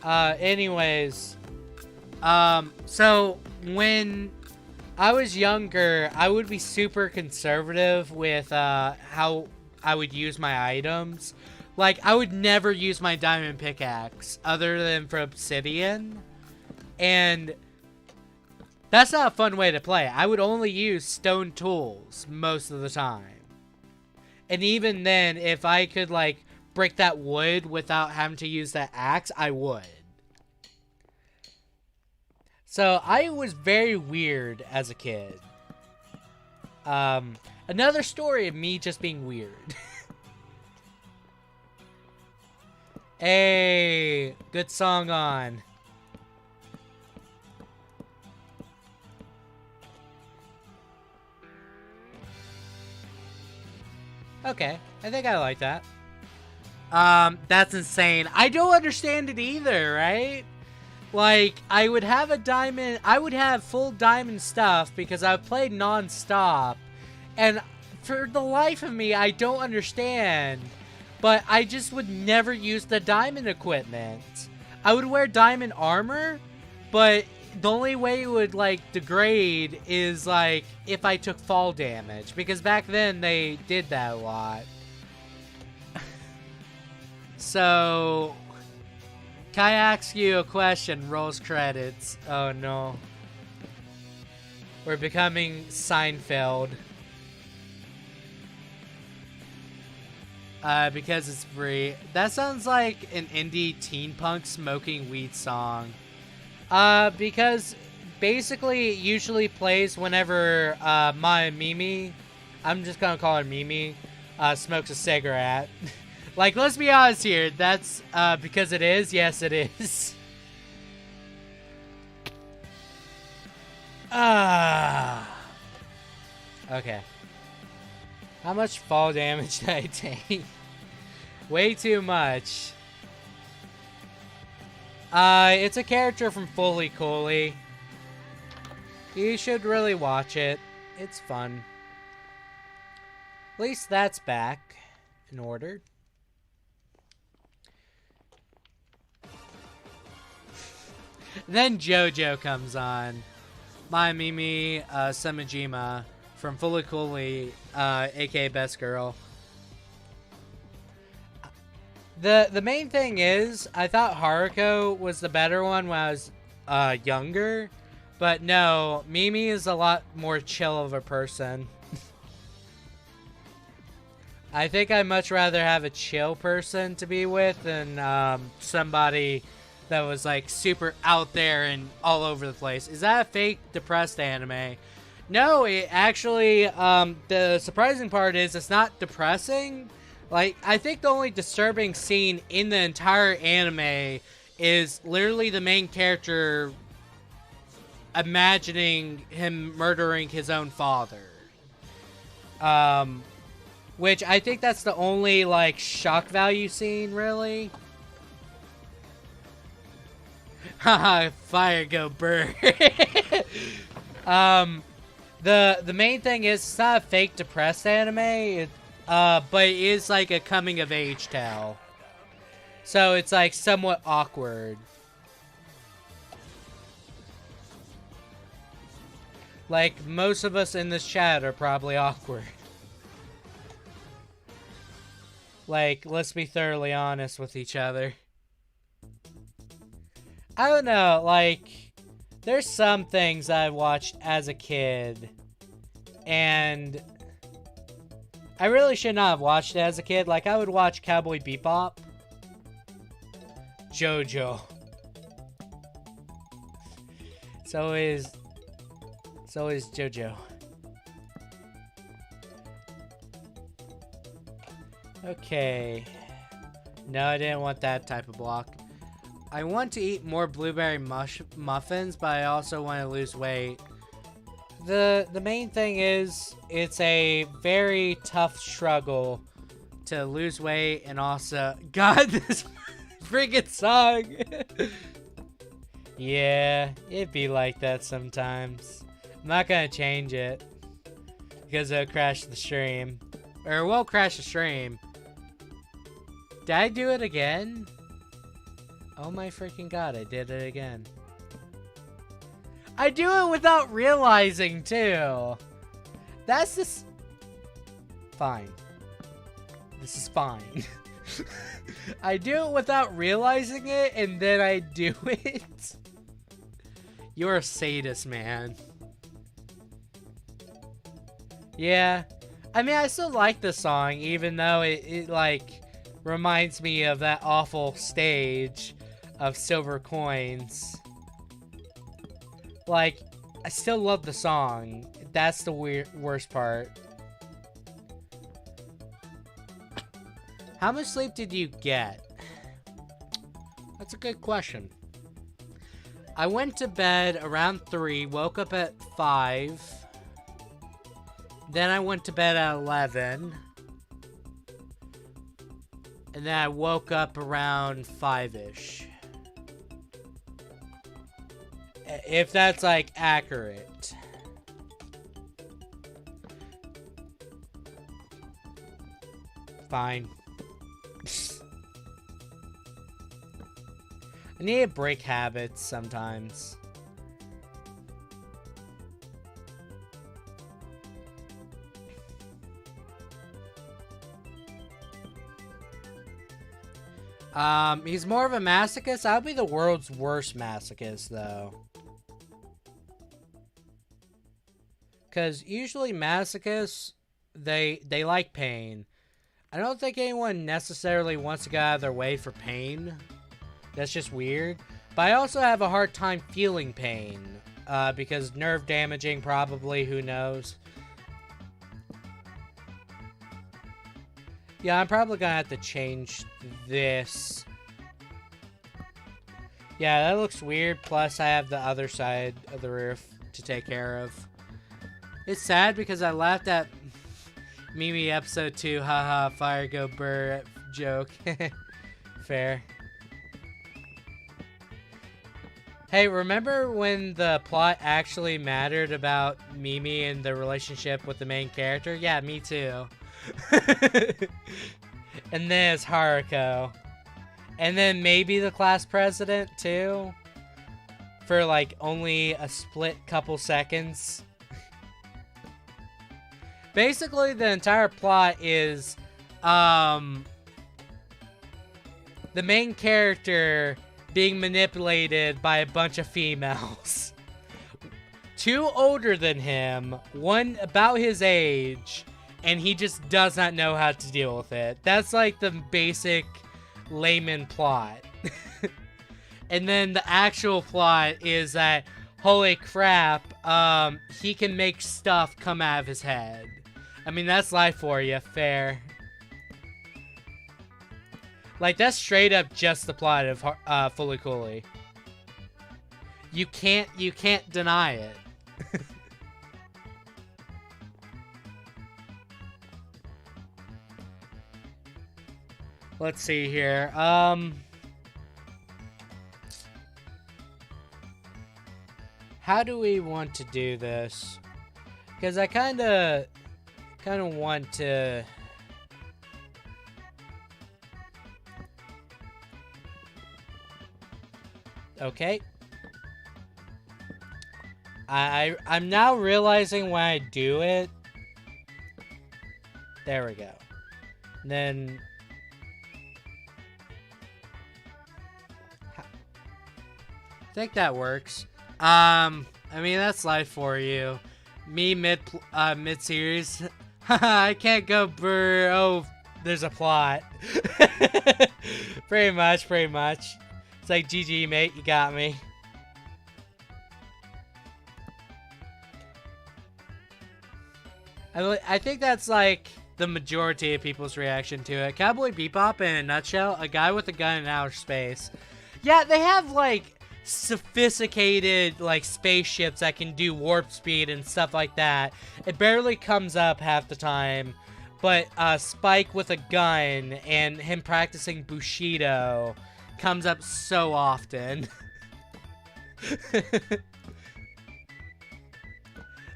Anyways. So when I was younger, I would be super conservative with how I would use my items. Like, I would never use my diamond pickaxe other than for obsidian. And that's not a fun way to play. I would only use stone tools most of the time. And even then, if I could, like, break that wood without having to use that axe, I would. So, I was very weird as a kid. Another story of me just being weird. Hey, good song on. Okay, I think I like that. That's insane. I don't understand it either, right? Like, I would have a diamond, I would have full diamond stuff because I've played non-stop. And for the life of me, I don't understand. But I just would never use the diamond equipment. I would wear diamond armor, but the only way it would, like, degrade is, like, if I took fall damage. Because back then, they did that a lot. So, can I ask you a question? Rolls credits. Oh, no. We're becoming Seinfeld. Because it's free. That sounds like an indie teen punk smoking weed song. Because basically it usually plays whenever my Mimi, I'm just gonna call her Mimi, smokes a cigarette. Like, let's be honest here, that's because it is. Yes, it is. Okay. How much fall damage did I take? Way too much. It's a character from Fully Cooley. You should really watch it. It's fun. At least that's back in order. Then JoJo comes on. My Mimi Samajima from Fully Cooley, aka Best Girl. The main thing is, I thought Haruko was the better one when I was younger, but no, Mimi is a lot more chill of a person. I think I'd much rather have a chill person to be with than somebody that was like super out there and all over the place. Is that a fake depressed anime? No, it actually, the surprising part is it's not depressing. Like, I think the only disturbing scene in the entire anime is literally the main character imagining him murdering his own father. Which I think that's the only, like, shock value scene, really. Haha, fire go burn. The main thing is it's not a fake depressed anime, but it is like a coming of age tale. So it's like somewhat awkward. Like most of us in this chat are probably awkward. Like, let's be thoroughly honest with each other. I don't know, like, there's some things I watched as a kid, and I really should not have watched it as a kid. Like, I would watch Cowboy Bebop, JoJo. So is JoJo. Okay. No, I didn't want that type of block. I want to eat more blueberry muffins, but I also want to lose weight. The main thing is, it's a very tough struggle to lose weight and also... God, this friggin' song! Yeah, it'd be like that sometimes. I'm not gonna change it, because it'll crash the stream. Or it will crash the stream. Did I do it again? Oh my freaking god, I did it again. I do it without realizing, too. That's just... Fine. This is fine. I do it without realizing it, and then I do it. You're a sadist, man. Yeah. I mean, I still like the song, even though it like, reminds me of that awful stage of Silver Coins. Like, I still love the song. That's the worst part. How much sleep did you get? That's a good question. I went to bed around 3, woke up at 5. Then I went to bed at 11. And then I woke up around 5-ish. If that's, like, accurate. Fine. I need to break habits sometimes. He's more of a masochist. I'll be the world's worst masochist, though. Because usually masochists, they like pain. I don't think anyone necessarily wants to get out of their way for pain. That's just weird. But I also have a hard time feeling pain. Because nerve damaging, probably, who knows. Yeah, I'm probably gonna have to change this. Yeah, that looks weird. Plus, I have the other side of the roof to take care of. It's sad because I laughed at Mimi episode 2, haha, fire go burr joke. Fair. Hey, remember when the plot actually mattered about Mimi and the relationship with the main character? Yeah, me too. And then it's Haruko. And then maybe the class president too. For like only a split couple seconds. Basically, the entire plot is, the main character being manipulated by a bunch of females. Two older than him, one about his age, and he just does not know how to deal with it. That's like the basic layman plot. And then the actual plot is that, holy crap, he can make stuff come out of his head. I mean, that's life for you, fair. Like, that's straight up just the plot of Fooly Cooly. You can't deny it. Let's see here. How do we want to do this? Because I kind of want to... Okay. I'm now realizing when I do it. There we go. And then... I think that works. I mean, that's life for you. Me mid-series. I can't go brr. Oh, there's a plot. Pretty much. It's like, GG, mate, you got me. I think that's like the majority of people's reaction to it. Cowboy Bebop, in a nutshell, a guy with a gun in outer space. Yeah, they have like sophisticated like spaceships that can do warp speed and stuff like that. It barely comes up half the time, but Spike with a gun and him practicing Bushido comes up so often.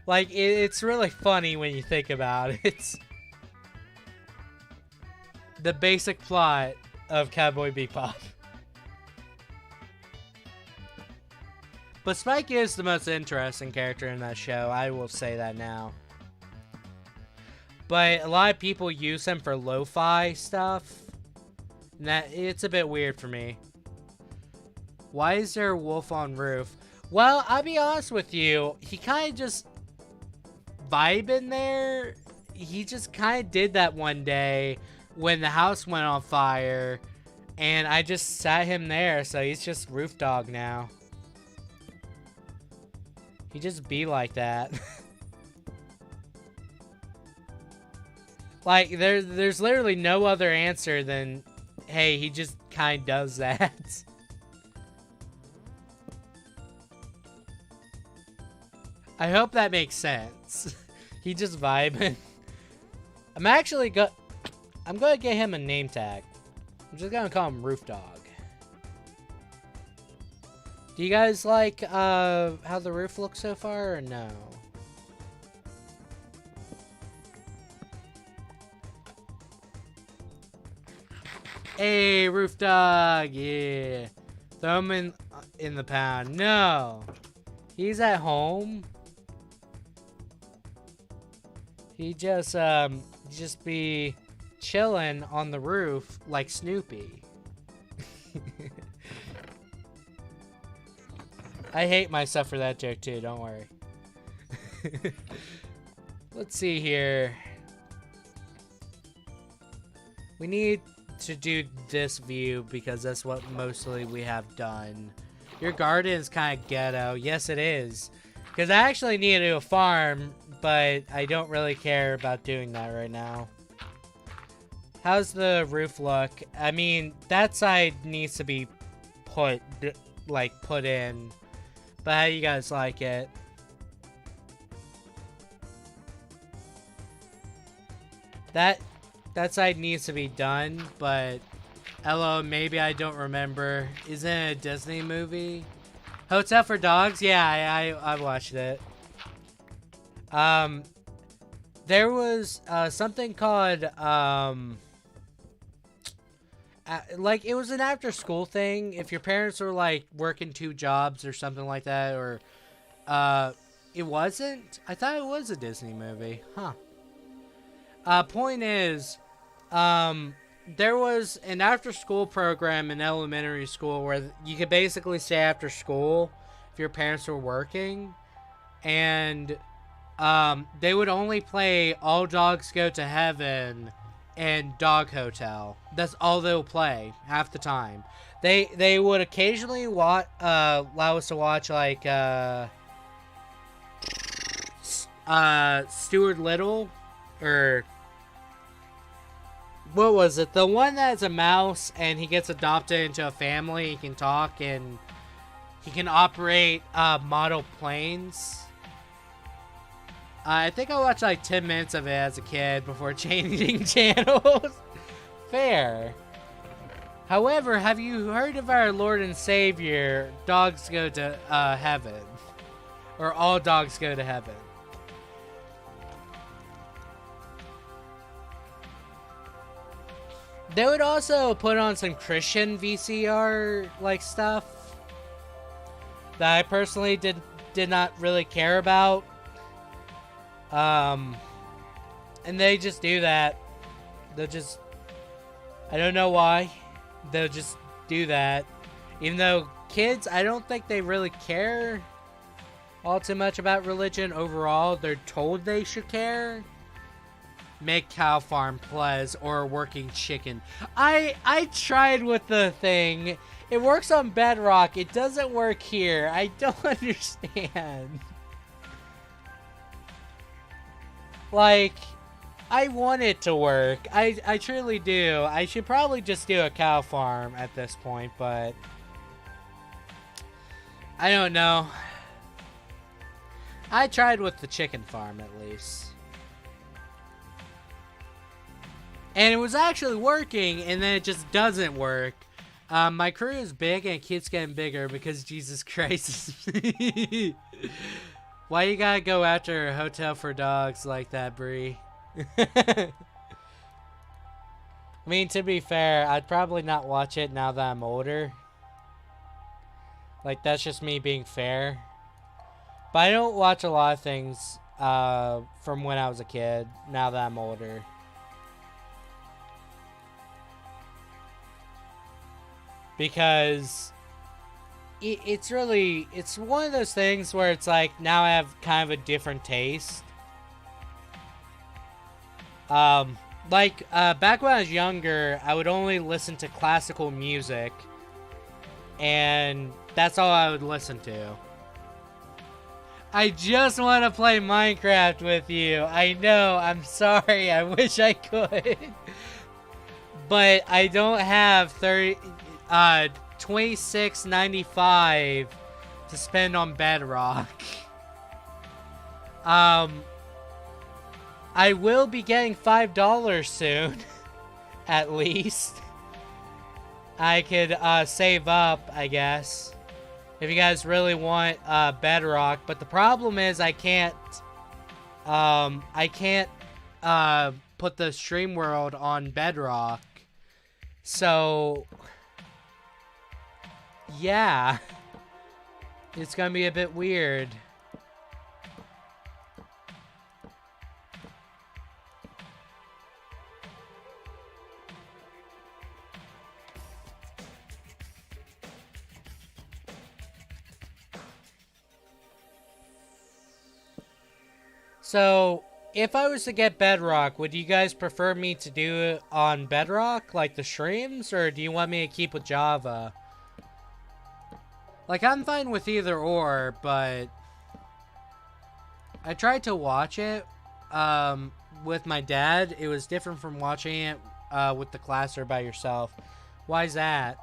Like, it's really funny when you think about it. It's the basic plot of Cowboy Bebop. But Spike is the most interesting character in that show. I will say that now. But a lot of people use him for lo-fi stuff. And that, it's a bit weird for me. Why is there a wolf on roof? Well, I'll be honest with you. He kind of just vibing there. He just kind of did that one day when the house went on fire. And I just sat him there. So he's just roof dog now. He just be like that. Like, there's literally no other answer than, hey, he just kind of does that. I hope that makes sense. He just vibing. I'm gonna get him a name tag. I'm just gonna call him Roof Dog. Do you guys like how the roof looks so far, or no? Hey, Roof Dog, yeah. Throw him in the pound. No, he's at home. He just be chilling on the roof like Snoopy. I hate myself for that joke too, don't worry. Let's see here. We need to do this view because that's what mostly we have done. Your garden is kind of ghetto. Yes, it is. Because I actually need to do a farm, but I don't really care about doing that right now. How's the roof look? I mean, that side needs to be put in. But how you guys like it? That side needs to be done, but hello, maybe I don't remember. Isn't it a Disney movie? Hotel for Dogs? Yeah, I watched it. There was something called like, it was an after school thing. If your parents were like working 2 jobs or something like that, or it wasn't. I thought it was a Disney movie. Huh. Point is, there was an after-school program in elementary school where you could basically stay after school if your parents were working, and they would only play All Dogs Go to Heaven and Dog Hotel. That's all they'll play half the time. They would occasionally allow us to watch like Stuart Little, or what was it? The one that's a mouse and he gets adopted into a family. He can talk and he can operate model planes. I think I watched like 10 minutes of it as a kid before changing channels. Fair. However, have you heard of our Lord and Savior, Dogs Go to Heaven? Or All Dogs Go to Heaven? They would also put on some Christian VCR like stuff that I personally did not really care about. And they just do that. They'll just, I don't know why, they'll just do that. Even though kids, I don't think they really care all too much about religion overall. They're told they should care. Make cow farm plays or a working chicken. I tried with the thing. It works on Bedrock. It doesn't work here. I don't understand. Like, I want it to work. I truly do. I should probably just do a cow farm at this point, but I don't know. I tried with the chicken farm at least. And it was actually working, and then it just doesn't work. My crew is big, and it keeps getting bigger because Jesus Christ. Why you gotta go after a hotel for dogs like that, Bree? I mean, to be fair, I'd probably not watch it now that I'm older. Like, that's just me being fair. But I don't watch a lot of things from when I was a kid, now that I'm older. Because it's one of those things where it's like, now I have kind of a different taste. Like, back when I was younger, I would only listen to classical music. And that's all I would listen to. I just want to play Minecraft with you. I know, I'm sorry, I wish I could. But I don't have $26.95 to spend on Bedrock. I will be getting $5 soon, at least. I could save up, I guess, if you guys really want Bedrock. But the problem is I can't put the Stream World on Bedrock. So yeah, it's gonna be a bit weird. So, if I was to get Bedrock, would you guys prefer me to do it on Bedrock, like the streams, or do you want me to keep with Java? Like, I'm fine with either or, but I tried to watch it with my dad. It was different from watching it with the class or by yourself. Why is that?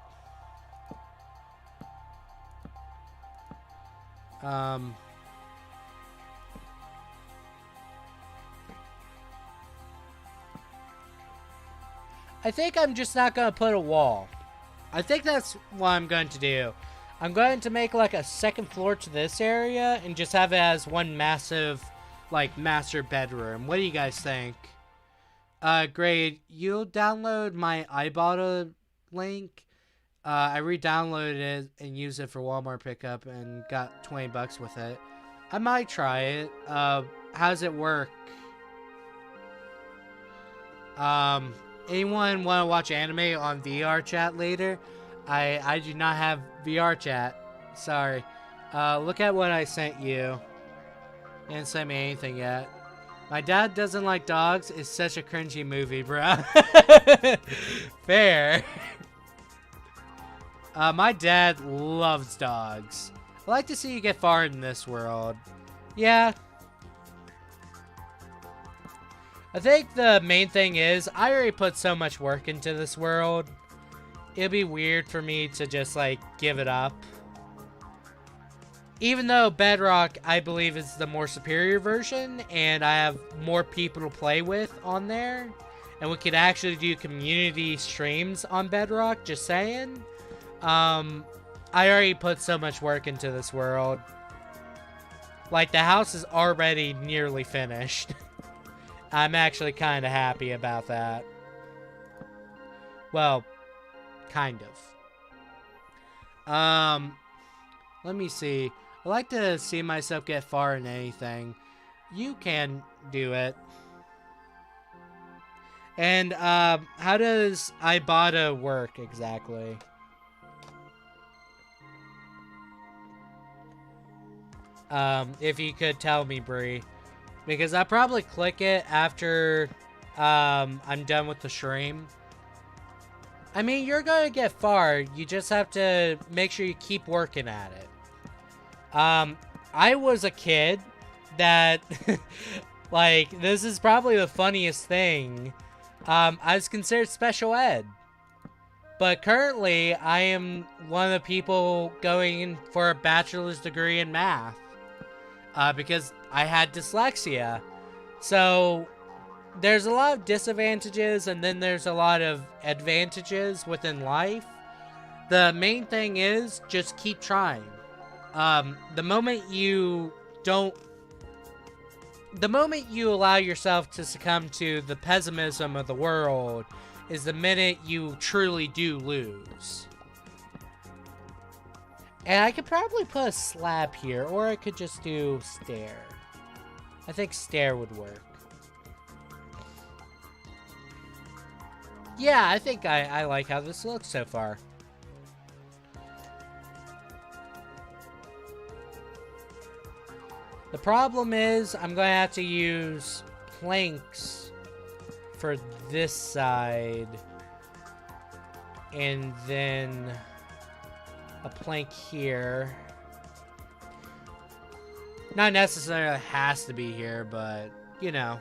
I think I'm just not going to put a wall. I think that's what I'm going to do. I'm going to make like a second floor to this area and just have it as one massive, like, master bedroom. What do you guys think? Grade, you'll download my Ibotta link. I re-downloaded it and used it for Walmart pickup and got $20 with it. I might try it. How does it work? anyone want to watch anime on VR chat later? I do not have VR chat. Sorry. Look at what I sent you. You didn't send me anything yet. My dad doesn't like dogs. It's such a cringy movie, bruh. Fair. My dad loves dogs. I like to see you get far in this world. Yeah. I think the main thing is, I already put so much work into this world. It'd be weird for me to just, like, give it up. Even though Bedrock, I believe, is the more superior version, and I have more people to play with on there, and we could actually do community streams on Bedrock, just saying. I already put so much work into this world. Like, the house is already nearly finished. I'm actually kind of happy about that. Well, kind of. Let me see. I like to see myself get far in anything. You can do it. And, how does Ibotta work exactly? If you could tell me, Bree. Because I'll probably click it after, I'm done with the stream. I mean, you're gonna get far. You just have to make sure you keep working at it. I was a kid that, like, this is probably the funniest thing. I was considered special ed. But currently, I am one of the people going in for a bachelor's degree in math. Because I had dyslexia. So, there's a lot of disadvantages, and then there's a lot of advantages within life. The main thing is, just keep trying. The moment you allow yourself to succumb to the pessimism of the world is the minute you truly do lose. And I could probably put a slab here, or I could just do stair. I think stair would work. Yeah, I think I like how this looks so far. The problem is, I'm going to have to use planks for this side. And then a plank here. Not necessarily has to be here, but, you know.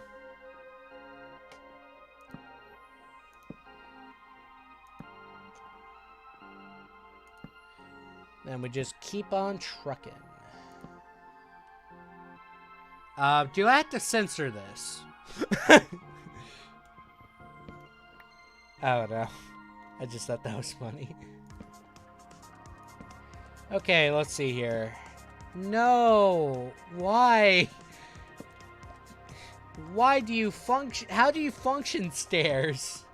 Then we just keep on trucking. Do I have to censor this? I don't know. I just thought that was funny. Okay, let's see here. No! Why? Why do you function? How do you function stairs?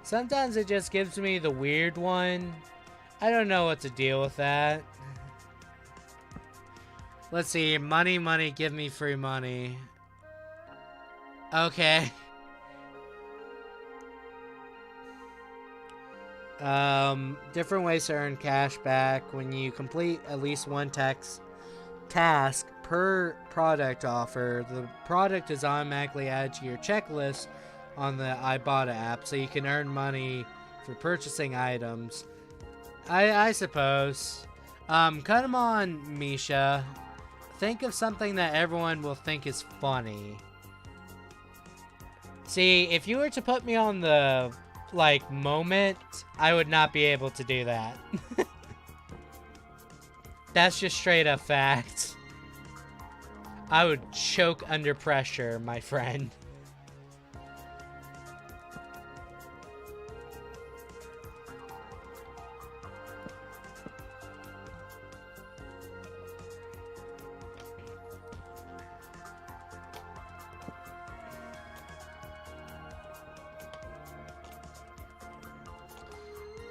Sometimes it just gives me the weird one. I don't know what to deal with that. Let's see. Money, money, give me free money. Okay. Different ways to earn cash back. When you complete at least one task per product offer, the product is automatically added to your checklist on the Ibotta app, so you can earn money for purchasing items. I suppose. Come on, Misha. Think of something that everyone will think is funny. See, if you were to put me on the, like, moment, I would not be able to do that. That's just straight up fact. I would choke under pressure, my friend.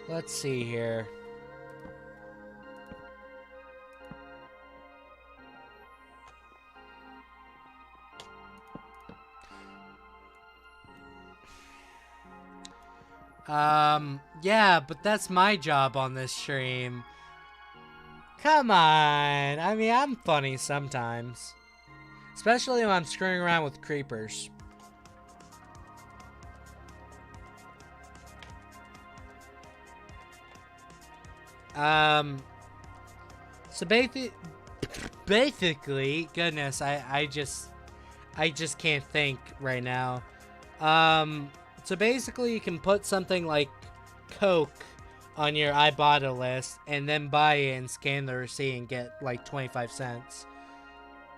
Let's see here. Yeah, but that's my job on this stream. Come on. I mean, I'm funny sometimes. Especially when I'm screwing around with creepers. So basically, goodness, I just can't think right now. So basically you can put something like Coke on your Ibotta list and then buy it and scan the receipt and get like 25 cents.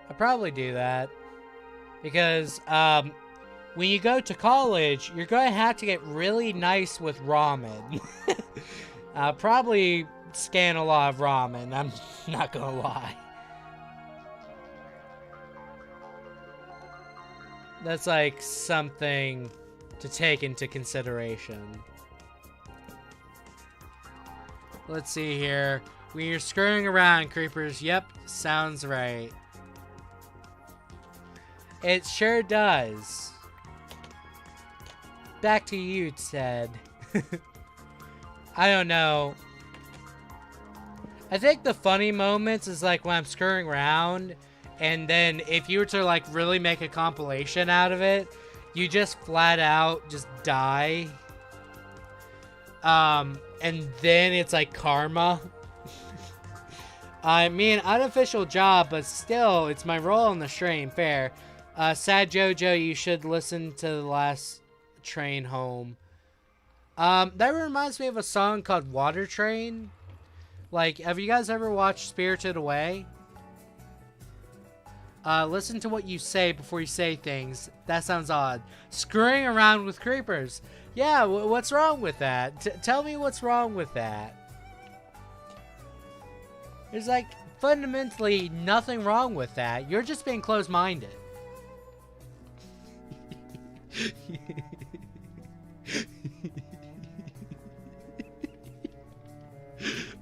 I'll probably do that. Because, when you go to college, you're going to have to get really nice with ramen. Probably scan a lot of ramen, I'm not gonna lie. That's like something to take into consideration. Let's see here. When you're screwing around, creepers, yep, sounds right. It sure does. Back to you, Ted. I don't know. I think the funny moments is like when I'm screwing around, and then if you were to like really make a compilation out of it, you just flat out just die. And then it's like karma. I mean, unofficial job, but still, it's my role in the stream. Fair. Sad Jojo, you should listen to the last train home. That reminds me of a song called Water Train. Like, have you guys ever watched Spirited Away? Listen to what you say before you say things. That sounds odd. Screwing around with creepers. Yeah, what's wrong with that? Tell me what's wrong with that. There's, like, fundamentally nothing wrong with that. You're just being closed-minded.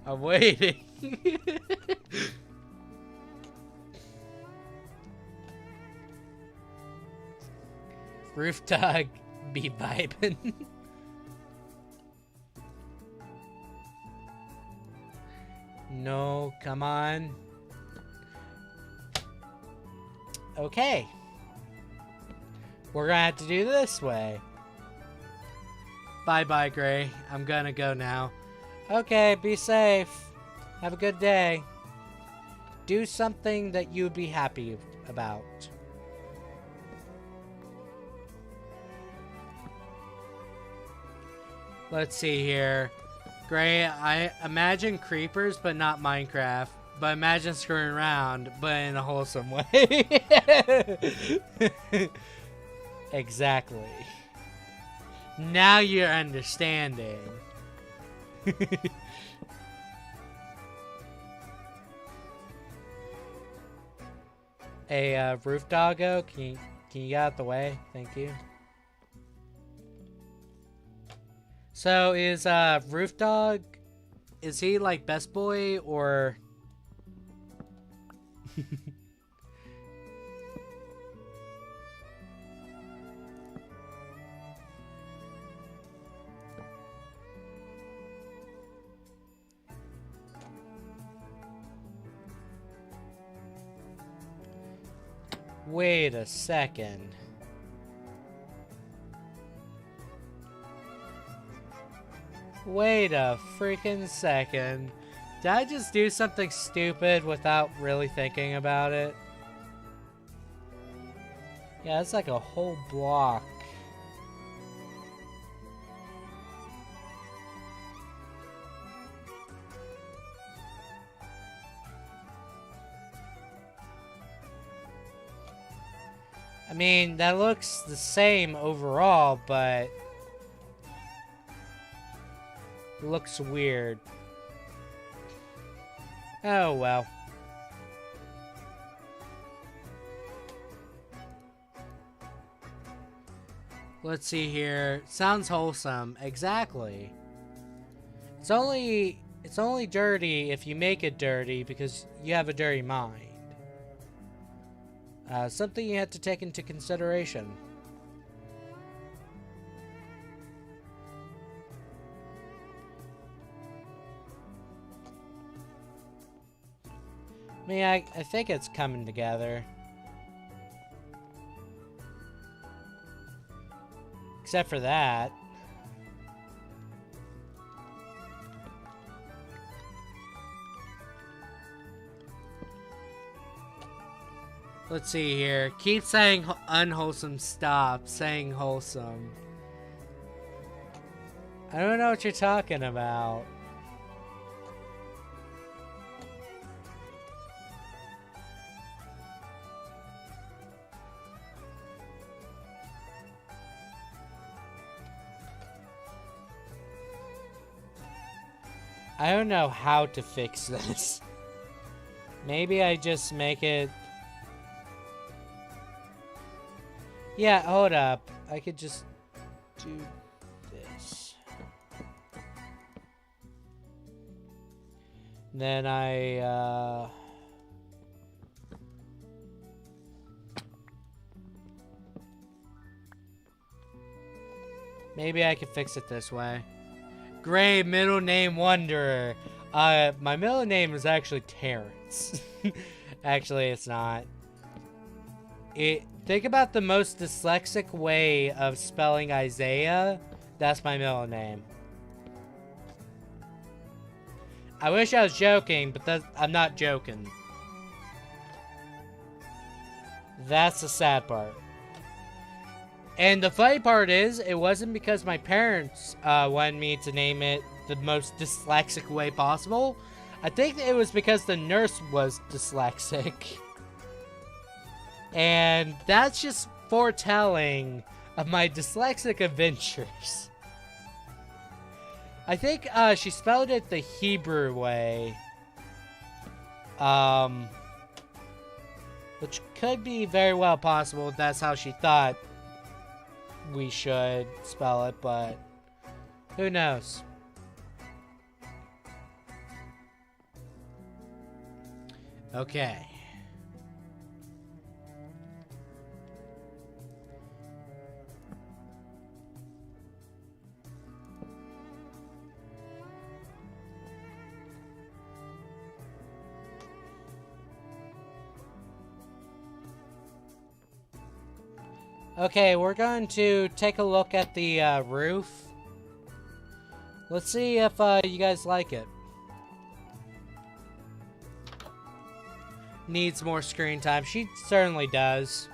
I'm waiting. Roof dog be vibing. No, come on. Okay. We're gonna have to do this way. Bye-bye, Gray. I'm gonna go now. Okay, be safe. Have a good day. Do something that you'd be happy about. Let's see here. Gray, I imagine creepers, but not Minecraft. But imagine screwing around, but in a wholesome way. Exactly. Now you're understanding. Hey, Roof Doggo, can you get out the way? Thank you. So is Roof Dog, is he like best boy or? Wait a second. Wait a freaking second. Did I just do something stupid without really thinking about it? Yeah, it's like a whole block. I mean, that looks the same overall, but it looks weird. Oh well. Let's see here. Sounds wholesome. Exactly. It's only dirty if you make it dirty because you have a dirty mind. Something you have to take into consideration. I mean, I think it's coming together. Except for that. Let's see here. Keep saying unwholesome. Stop saying wholesome. I don't know what you're talking about. I don't know how to fix this. Maybe I just make it... Yeah, hold up. I could just do this. Then I, maybe I could fix it this way. Gray, middle name Wanderer. My middle name is actually Terrence. Actually, it's not. Think about the most dyslexic way of spelling Isaiah. That's my middle name. I wish I was joking, but I'm not joking. That's the sad part. And the funny part is, it wasn't because my parents wanted me to name it the most dyslexic way possible. I think it was because the nurse was dyslexic. And that's just foretelling of my dyslexic adventures. I think she spelled it the Hebrew way. Which could be very well possible. That's how she thought we should spell it, but who knows? Okay. Okay, we're going to take a look at the roof. Let's see if you guys like it. Needs more screen time. She certainly does.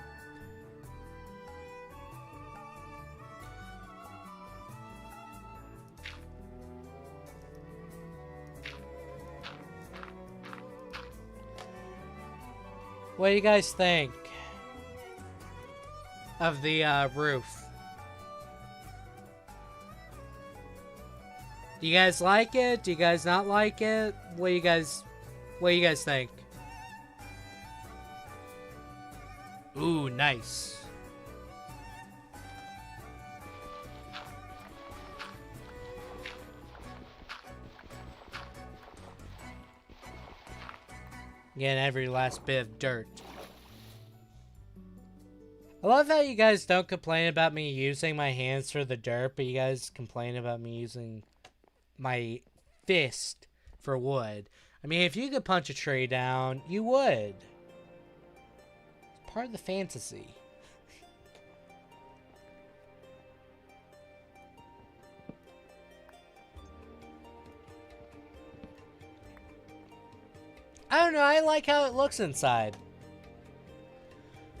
What do you guys think of the roof? Do you guys like it? Do you guys not like it? What do you guys think? Ooh, nice. Getting every last bit of dirt. I love how you guys don't complain about me using my hands for the dirt, but you guys complain about me using my fist for wood. I mean, if you could punch a tree down, you would. It's part of the fantasy. I don't know, I like how it looks inside.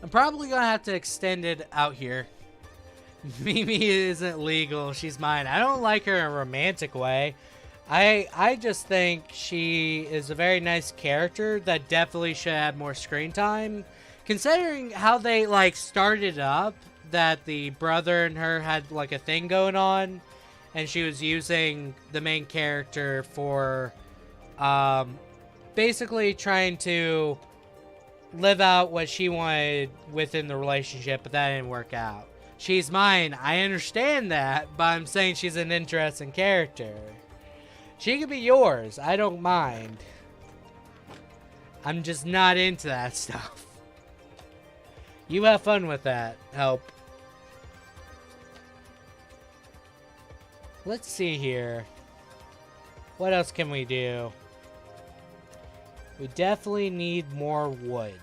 I'm probably gonna have to extend it out here. Mimi isn't legal, she's mine. I don't like her in a romantic way. I just think she is a very nice character that definitely should have more screen time. Considering how they, like, started up, that the brother and her had, like, a thing going on, and she was using the main character for, basically trying to live out what she wanted within the relationship, but that didn't work out. She's mine, I understand that, but I'm saying she's an interesting character. She could be yours, I don't mind. I'm just not into that stuff. You have fun with that, Help. Let's see here. What else can we do? We definitely need more wood.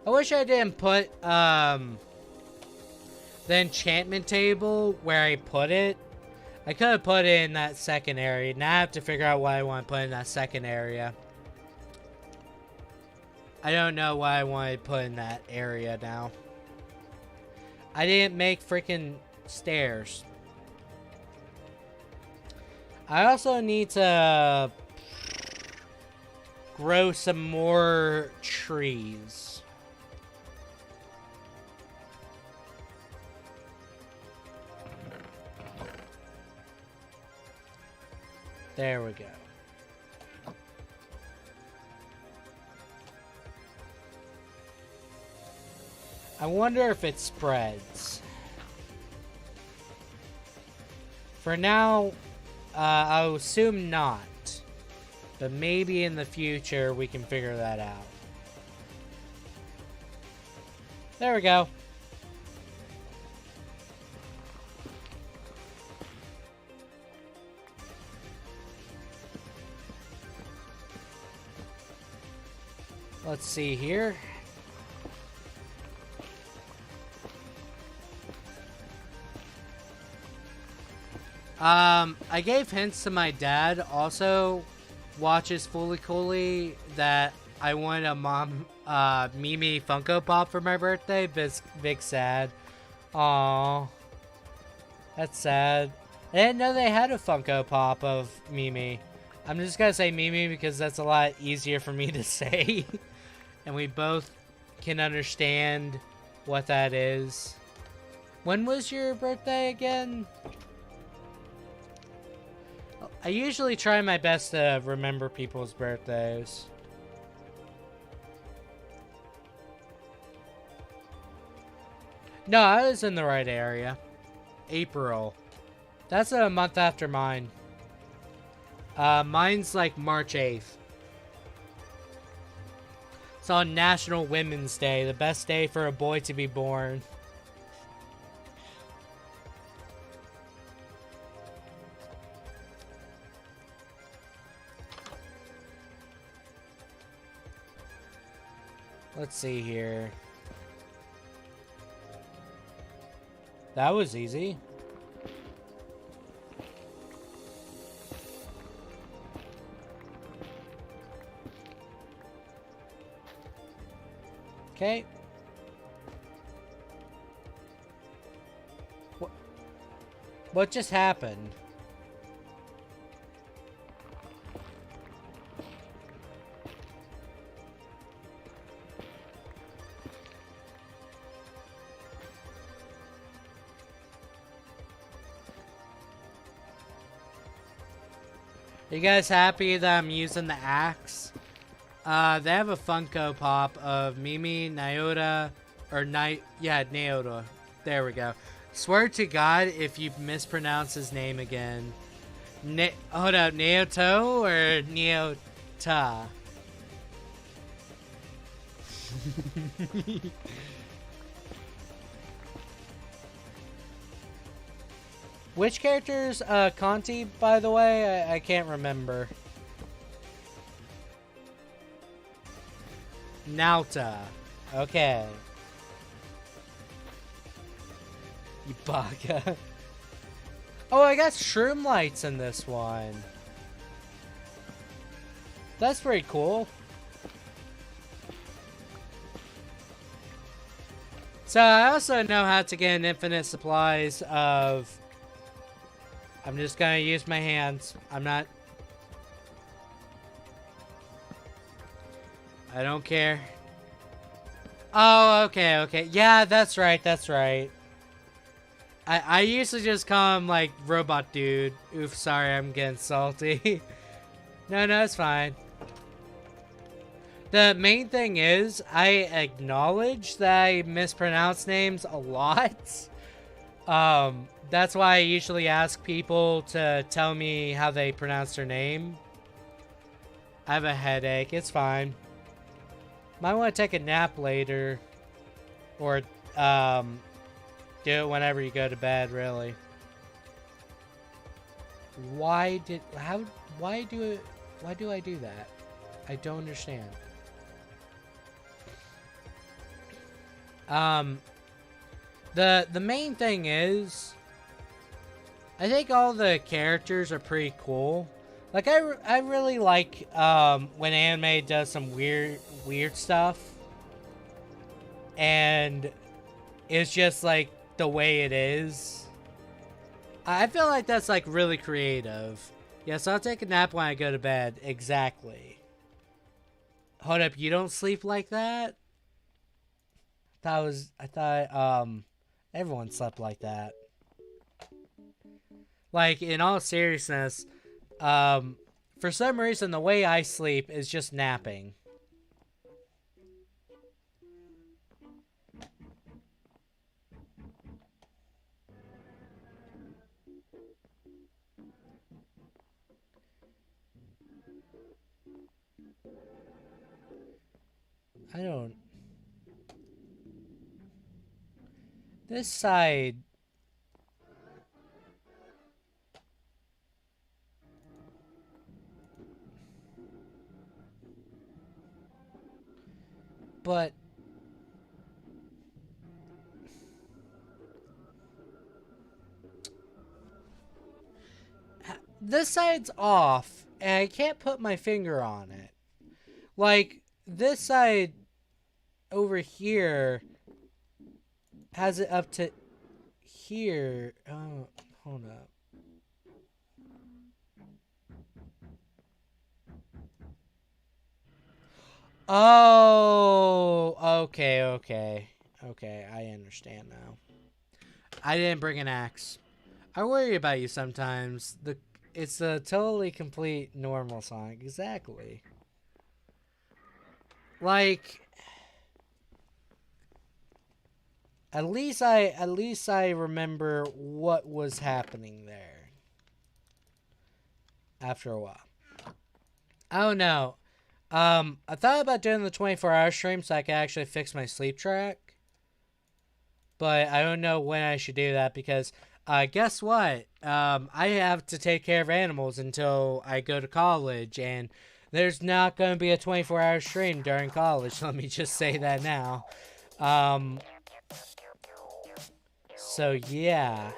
I wish I didn't put the enchantment table where I put it. I could have put it in that second area. Now I have to figure out what I want to put in that second area. I don't know what I want to put in that area now. I didn't make freaking stairs. I also need to grow some more trees. There we go. I wonder if it spreads. For now, I'll assume not. But maybe in the future we can figure that out. There we go. Let's see here. I gave hints to my dad, also watches Fully Cooley, that I wanted a Mimi Funko Pop for my birthday. Big sad. Aww. That's sad. I didn't know they had a Funko Pop of Mimi. I'm just gonna say Mimi because that's a lot easier for me to say. And we both can understand what that is. When was your birthday again? I usually try my best to remember people's birthdays. No, I was in the right area. April. That's a month after mine. Mine's like March 8th. It's on National Women's Day, the best day for a boy to be born. Let's see here. That was easy. Okay. What just happened? You guys happy that I'm using the axe? They have a Funko Pop of Mimi, Naota, or Naota. There we go. Swear to God if you mispronounce his name again. Hold up, Naoto or Neota? Which character's Conti, by the way? I can't remember. Nauta. Okay. You baka. Oh, I got shroom lights in this one. That's pretty cool. So I also know how to get an infinite supplies of... I'm just gonna use my hands. I'm not... I don't care. Oh, okay. Yeah, that's right. I usually just call him, like, Robot Dude. Oof, sorry, I'm getting salty. No, it's fine. The main thing is, I acknowledge that I mispronounce names a lot. That's why I usually ask people to tell me how they pronounce their name. I have a headache. It's fine. Might want to take a nap later. Or, do it whenever you go to bed, really. Why do I do that? I don't understand. The main thing is, I think all the characters are pretty cool. Like, I really like, when anime does some weird stuff. And it's just, like, the way it is. I feel like that's, like, really creative. Yes, I'll take a nap when I go to bed. Exactly. Hold up, you don't sleep like that? I thought, everyone slept like that. Like, in all seriousness, for some reason, the way I sleep is just napping. I don't... This side... But... This side's off, and I can't put my finger on it. Like, this side over here has it up to here. Oh, hold up. Oh, okay. Okay, I understand now. I didn't bring an axe. I worry about you sometimes. It's a totally complete normal song. Exactly. Like, at least I remember what was happening there. After a while. Oh no. I thought about doing the 24-hour stream so I could actually fix my sleep track. But I don't know when I should do that because, guess what? I have to take care of animals until I go to college, and there's not going to be a 24-hour stream during college. Let me just say that now. So yeah.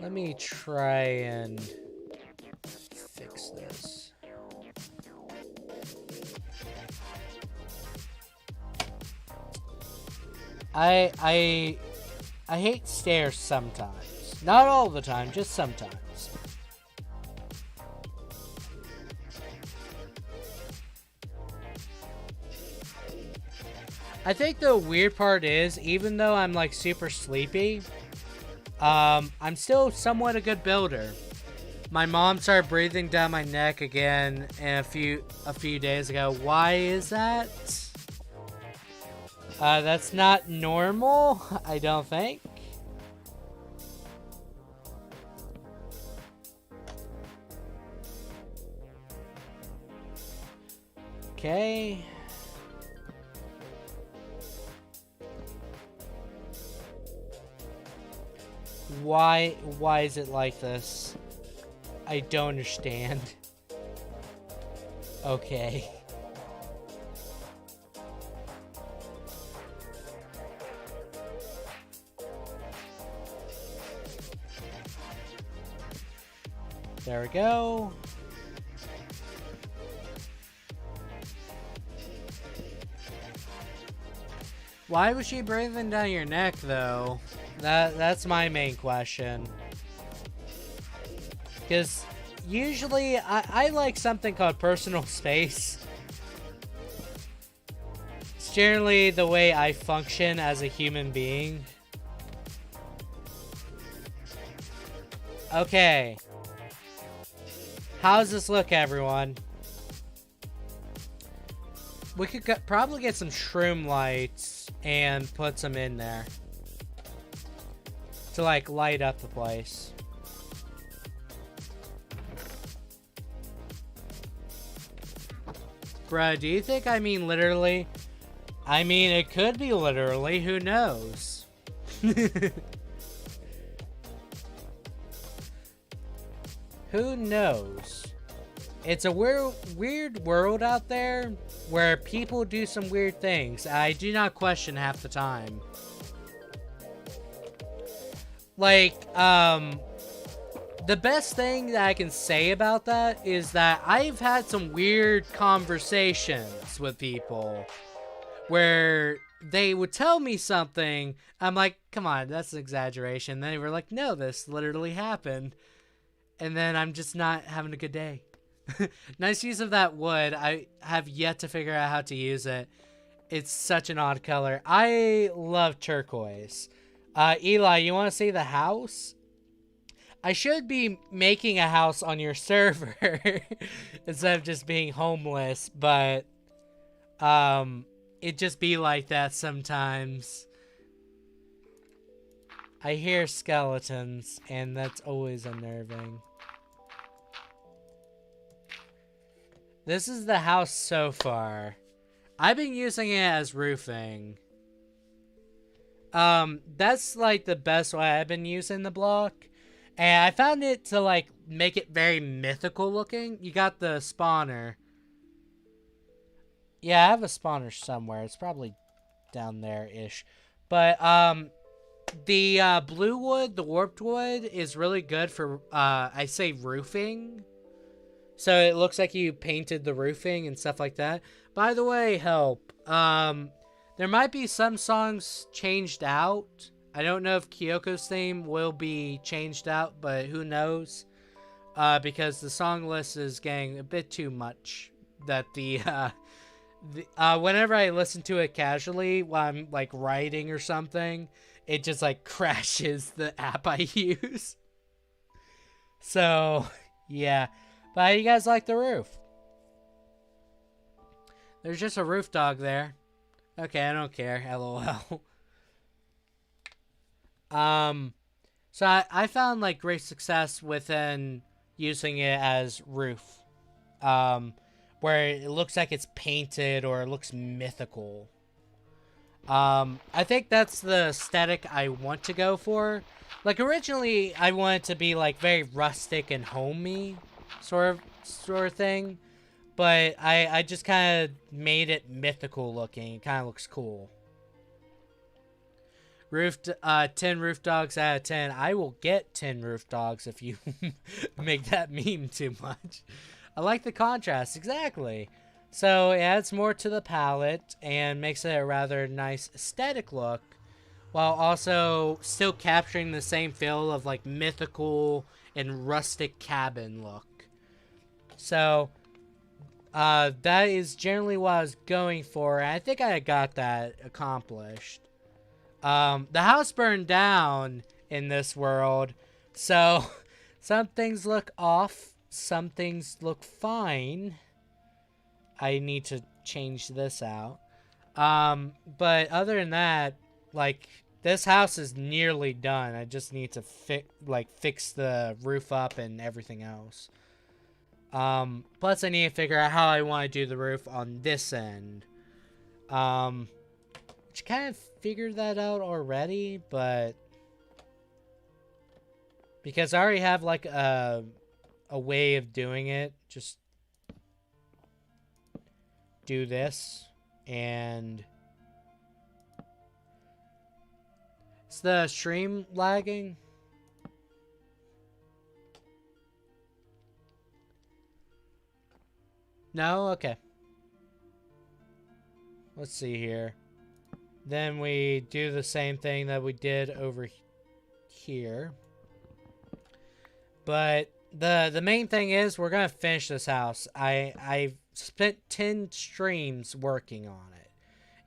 Let me try and fix this. I hate stairs sometimes. Not all the time, just sometimes. I think the weird part is, even though I'm like super sleepy, I'm still somewhat a good builder. My mom started breathing down my neck again a few days ago. Why is that? That's not normal, I don't think. Okay. Why is it like this? I don't understand. Okay. There we go. Why was she breathing down your neck, though? That's my main question. Because usually I like something called personal space. It's generally the way I function as a human being. Okay. How's this look, everyone? We could probably get some shroom lights and put some in there to like light up the place. Bruh, do you think I mean literally? I mean, it could be literally. Who knows? Who knows? It's a weird world out there where people do some weird things. I do not question half the time. Like, the best thing that I can say about that is that I've had some weird conversations with people where they would tell me something. I'm like, come on, that's an exaggeration. Then they were like, no, this literally happened. And then I'm just not having a good day. Nice use of that wood. I have yet to figure out how to use it. It's such an odd color. I love turquoise. Eli, you want to see the house? I should be making a house on your server instead of just being homeless, but it just be like that sometimes. I hear skeletons, and that's always unnerving. This is the house so far. I've been using it as roofing. That's like the best way I've been using the block. And I found it to like make it very mythical looking. You got the spawner. Yeah, I have a spawner somewhere. It's probably down there-ish. But, the blue wood, the warped wood, is really good for, I say roofing. So it looks like you painted the roofing and stuff like that. By the way, help. There might be some songs changed out. I don't know if Kyoko's theme will be changed out, but who knows? Because the song list is getting a bit too much. That whenever I listen to it casually while I'm like writing or something, it just like crashes the app I use. So, yeah. But how do you guys like the roof? There's just a roof dog there. Okay, I don't care. LOL. So I found like great success within using it as roof. Where it looks like it's painted or it looks mythical. I think that's the aesthetic I want to go for. Like originally I wanted to be like very rustic and homey sort of thing. But I just kind of made it mythical looking. It kind of looks cool. 10 roof dogs out of 10. I will get 10 roof dogs if you make that meme too much. I like the contrast, exactly. So it adds more to the palette and makes it a rather nice aesthetic look, while also still capturing the same feel of like mythical and rustic cabin look. So that is generally what I was going for. And I think I got that accomplished. The house burned down in this world, so some things look off, some things look fine. I need to change this out. But other than that, like, this house is nearly done. I just need to fix the roof up and everything else. Plus I need to figure out how I want to do the roof on this end. Which kind of figured that out already, but because I already have like a way of doing it, just do this and is the stream lagging? No? Okay. Let's see here. Then we do the same thing that we did over here. But the main thing is we're going to finish this house. I've spent 10 streams working on it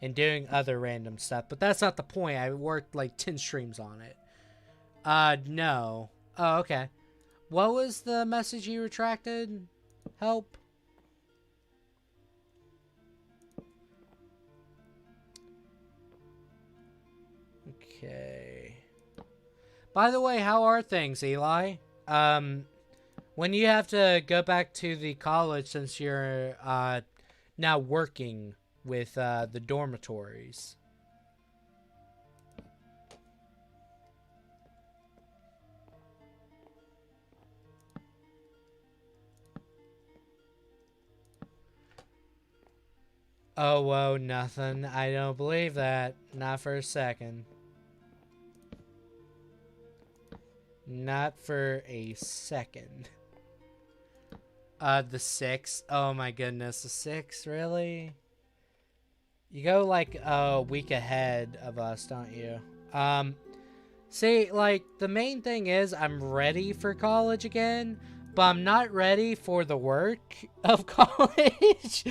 and doing other random stuff. But that's not the point. I worked like 10 streams on it. No. Oh, okay. What was the message you retracted? Help. Okay. By the way, how are things, Eli? When you have to go back to the college since you're now working, with the dormitories. Oh, whoa, nothing. I don't believe that. Not for a second. Not for a second. The 6. Oh my goodness, the 6, really? You go like a week ahead of us, don't you? See, like, the main thing is I'm ready for college again, but I'm not ready for the work of college.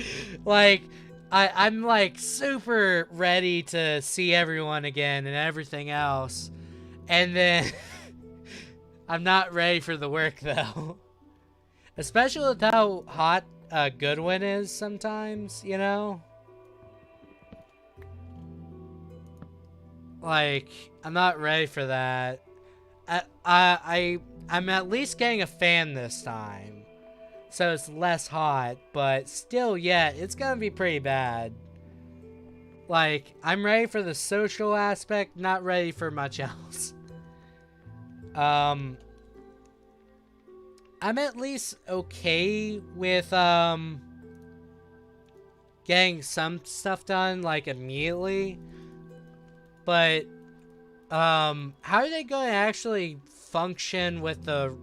Like, I'm like super ready to see everyone again and everything else. And then I'm not ready for the work though. Especially with how hot Goodwin is sometimes, you know? Like, I'm not ready for that. I'm at least getting a fan this time. So it's less hot, but still, yeah, it's gonna be pretty bad. Like, I'm ready for the social aspect, not ready for much else. I'm at least okay with, getting some stuff done, like, immediately. But, how are they going to actually function with the,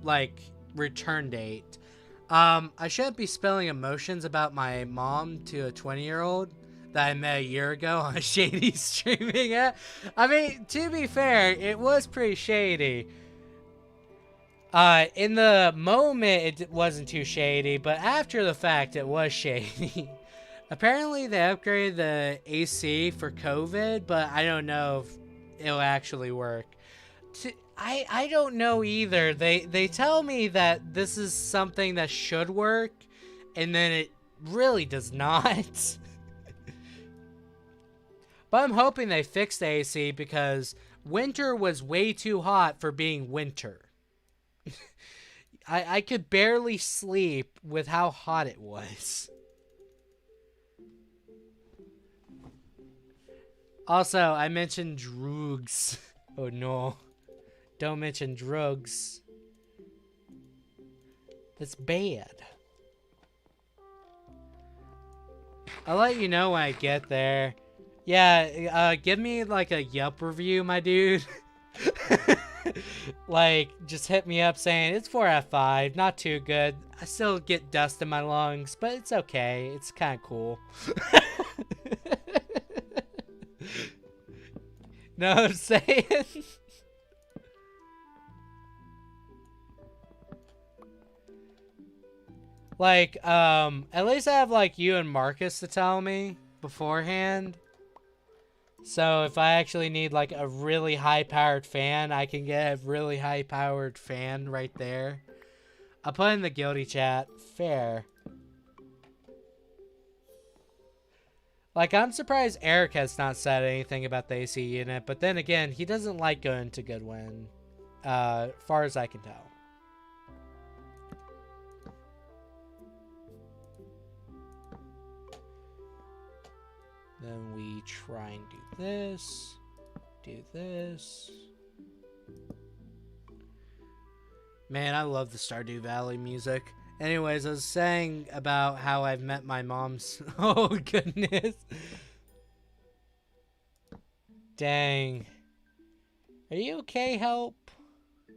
like, return date? I shouldn't be spilling emotions about my mom to a 20-year-old that I met a year ago on a shady streaming app. I mean, to be fair, it was pretty shady. In the moment, it wasn't too shady, but after the fact, it was shady. Apparently, they upgraded the AC for COVID, but I don't know if it'll actually work. I don't know either. They tell me that this is something that should work, and then it really does not. But I'm hoping they fix the AC because winter was way too hot for being winter. I could barely sleep with how hot it was. Also, I mentioned drugs. Oh no. Don't mention drugs. That's bad. I'll let you know when I get there. Yeah, give me like a Yelp review, my dude. Like, just hit me up saying it's 4 out of 5, not too good. I still get dust in my lungs, but it's okay. It's kind of cool. Know what I'm saying? Like, at least I have like you and Marcus to tell me beforehand. So if I actually need like a really high-powered fan, I can get a really high-powered fan right there. I'll put in the guilty chat. Fair. Like, I'm surprised Eric has not said anything about the AC unit, but then again, he doesn't like going to Goodwin, far as I can tell. Then we try and do this. Do this. Man, I love the Stardew Valley music. Anyways, I was saying about how I've met my mom's... Oh, goodness. Dang. Are you okay, Help? I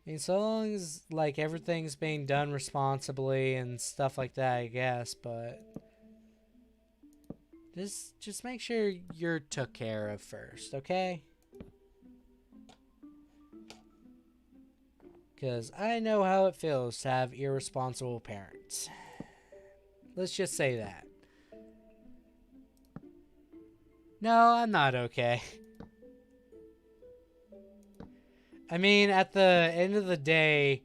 mean, so long as, like, everything's being done responsibly and stuff like that, I guess, but... Just make sure you're took care of first, okay? Because I know how it feels to have irresponsible parents. Let's just say that. No, I'm not okay. I mean, at the end of the day,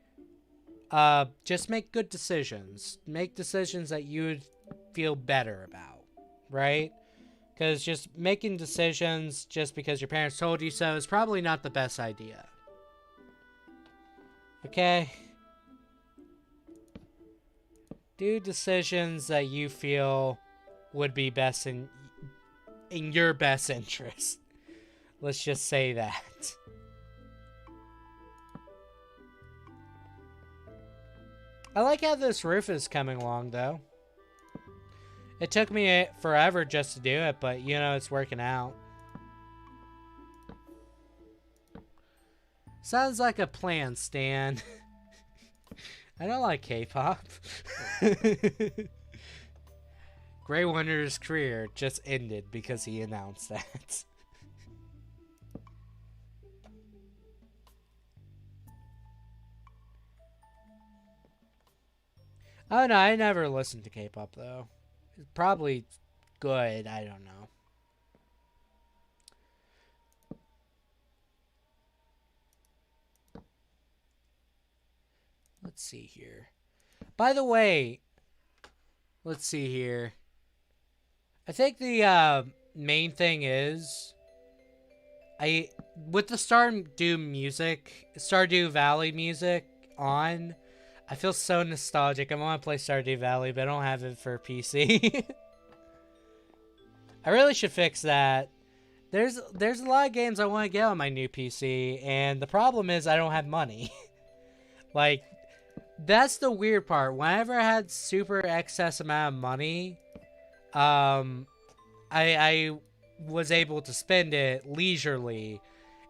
just make good decisions. Make decisions that you'd feel better about. Right? Because just making decisions just because your parents told you so is probably not the best idea. Okay? Do decisions that you feel would be best in your best interest. Let's just say that. I like how this roof is coming along, though. It took me forever just to do it, but, you know, it's working out. Sounds like a plan, Stan. I don't like K-pop. Grey Wonder's career just ended because he announced that. Oh no, I never listened to K-pop though. It's probably good, I don't know. Let's see here. By the way, let's see here. I think the main thing is with the Stardew Valley music on, I feel so nostalgic. I want to play Stardew Valley, but I don't have it for PC. I really should fix that. There's a lot of games I want to get on my new PC, and the problem is I don't have money. Like, that's the weird part. Whenever I had super excess amount of money, I was able to spend it leisurely,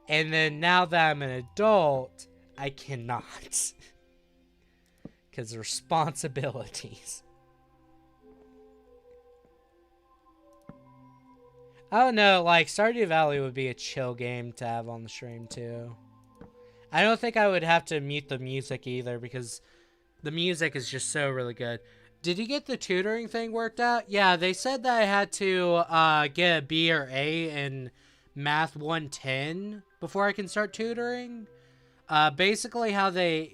and then now that I'm an adult, I cannot. Because responsibilities. I don't know, like, Stardew Valley would be a chill game to have on the stream, too. I don't think I would have to mute the music either, because the music is just so really good. Did you get the tutoring thing worked out? Yeah, they said that I had to get a B or A in Math 110 before I can start tutoring. Basically, how they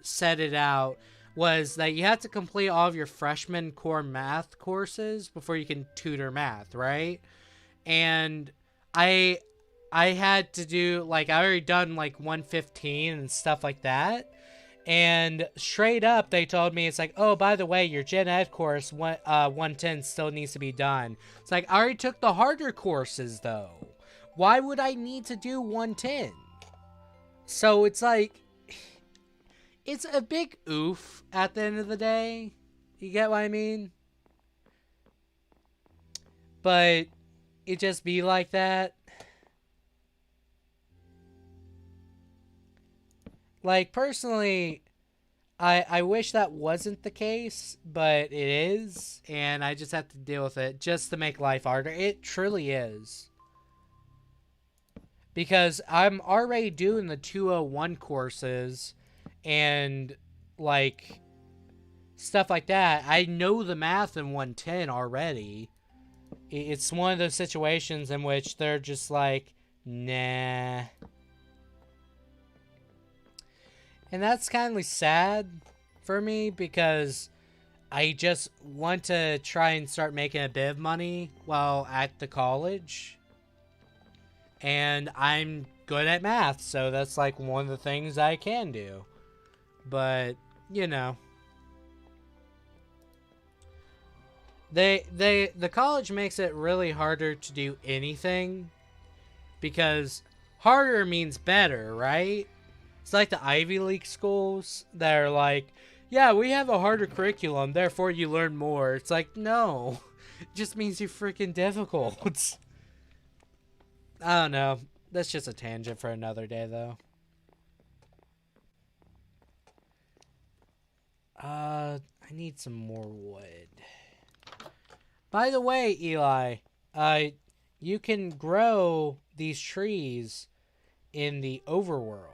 set it out was that you had to complete all of your freshman core math courses before you can tutor math, right? And I had to do, like, I already done like 115 and stuff like that. And straight up, they told me, it's like, oh, by the way, your Gen Ed course 110 still needs to be done. It's like, I already took the harder courses, though. Why would I need to do 110? So it's like, it's a big oof at the end of the day. You get what I mean? But it just be like that. Like, personally, I wish that wasn't the case, but it is, and I just have to deal with it just to make life harder. It truly is. Because I'm already doing the 201 courses and, like, stuff like that. I know the math in 110 already. It's one of those situations in which they're just like, nah. And that's kind of sad for me because I just want to try and start making a bit of money while at the college. And I'm good at math, so that's like one of the things I can do. But, you know. The college makes it really harder to do anything because harder means better, right? It's like the Ivy League schools that are like, yeah, we have a harder curriculum, therefore you learn more. It's like, no. It just means you're freaking difficult. I don't know. That's just a tangent for another day, though. I need some more wood. By the way, Eli, you can grow these trees in the overworld.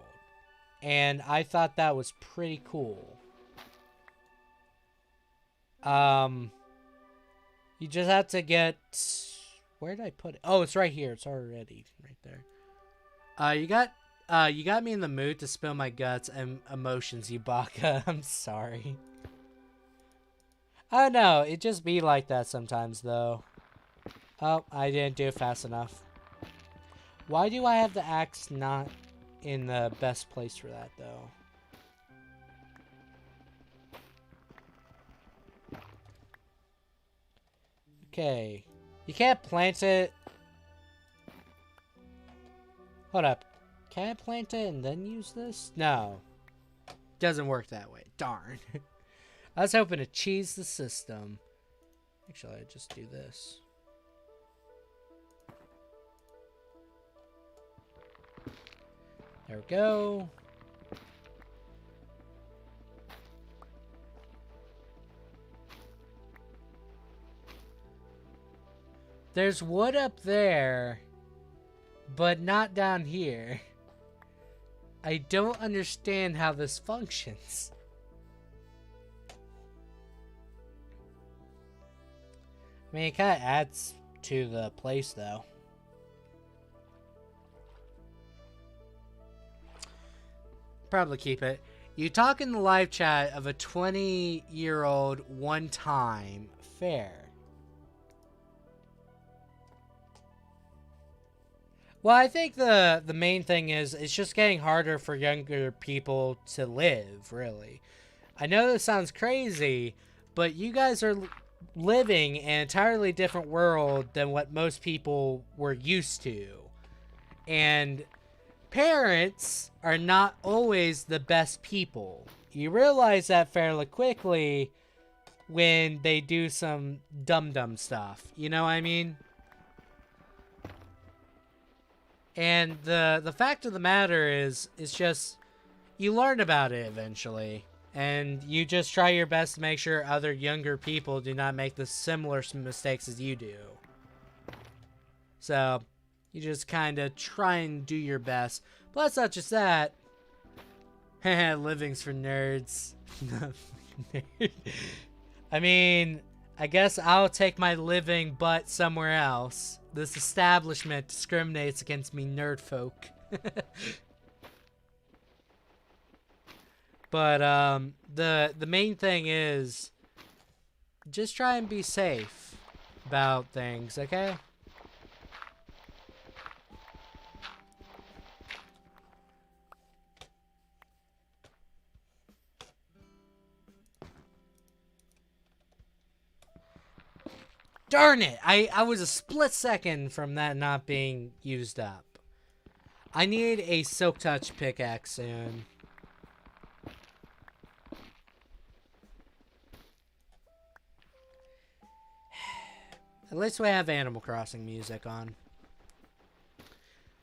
And I thought that was pretty cool. You just have to get... Where did I put it? Oh, it's right here. It's already right there. You got me in the mood to spill my guts and emotions, Yubaka. I'm sorry. I don't know. It just be like that sometimes, though. Oh, I didn't do it fast enough. Why do I have the axe not in the best place for that, though? Okay. You can't plant it. Hold up. Can I plant it and then use this? No. Doesn't work that way. Darn. I was hoping to cheese the system. Actually, I just do this. There we go. There's wood up there, but not down here. I don't understand how this functions. I mean, it kind of adds to the place, though. Probably keep it. You talk in the live chat of a 20-year-old one time. Fair. Well, I think the main thing is it's just getting harder for younger people to live, really. I know this sounds crazy, but you guys are living in an entirely different world than what most people were used to. And parents are not always the best people. You realize that fairly quickly when they do some dumb stuff. You know what I mean? And the fact of the matter is, it's just, you learn about it eventually. And you just try your best to make sure other younger people do not make the similar mistakes as you do. So, you just kind of try and do your best. But it's not just that. Living's for nerds. I mean, I guess I'll take my living butt somewhere else. This establishment discriminates against me nerd folk. But the main thing is just try and be safe about things, okay? Darn it! I was a split second from that not being used up. I need a Silk Touch pickaxe soon. At least we have Animal Crossing music on.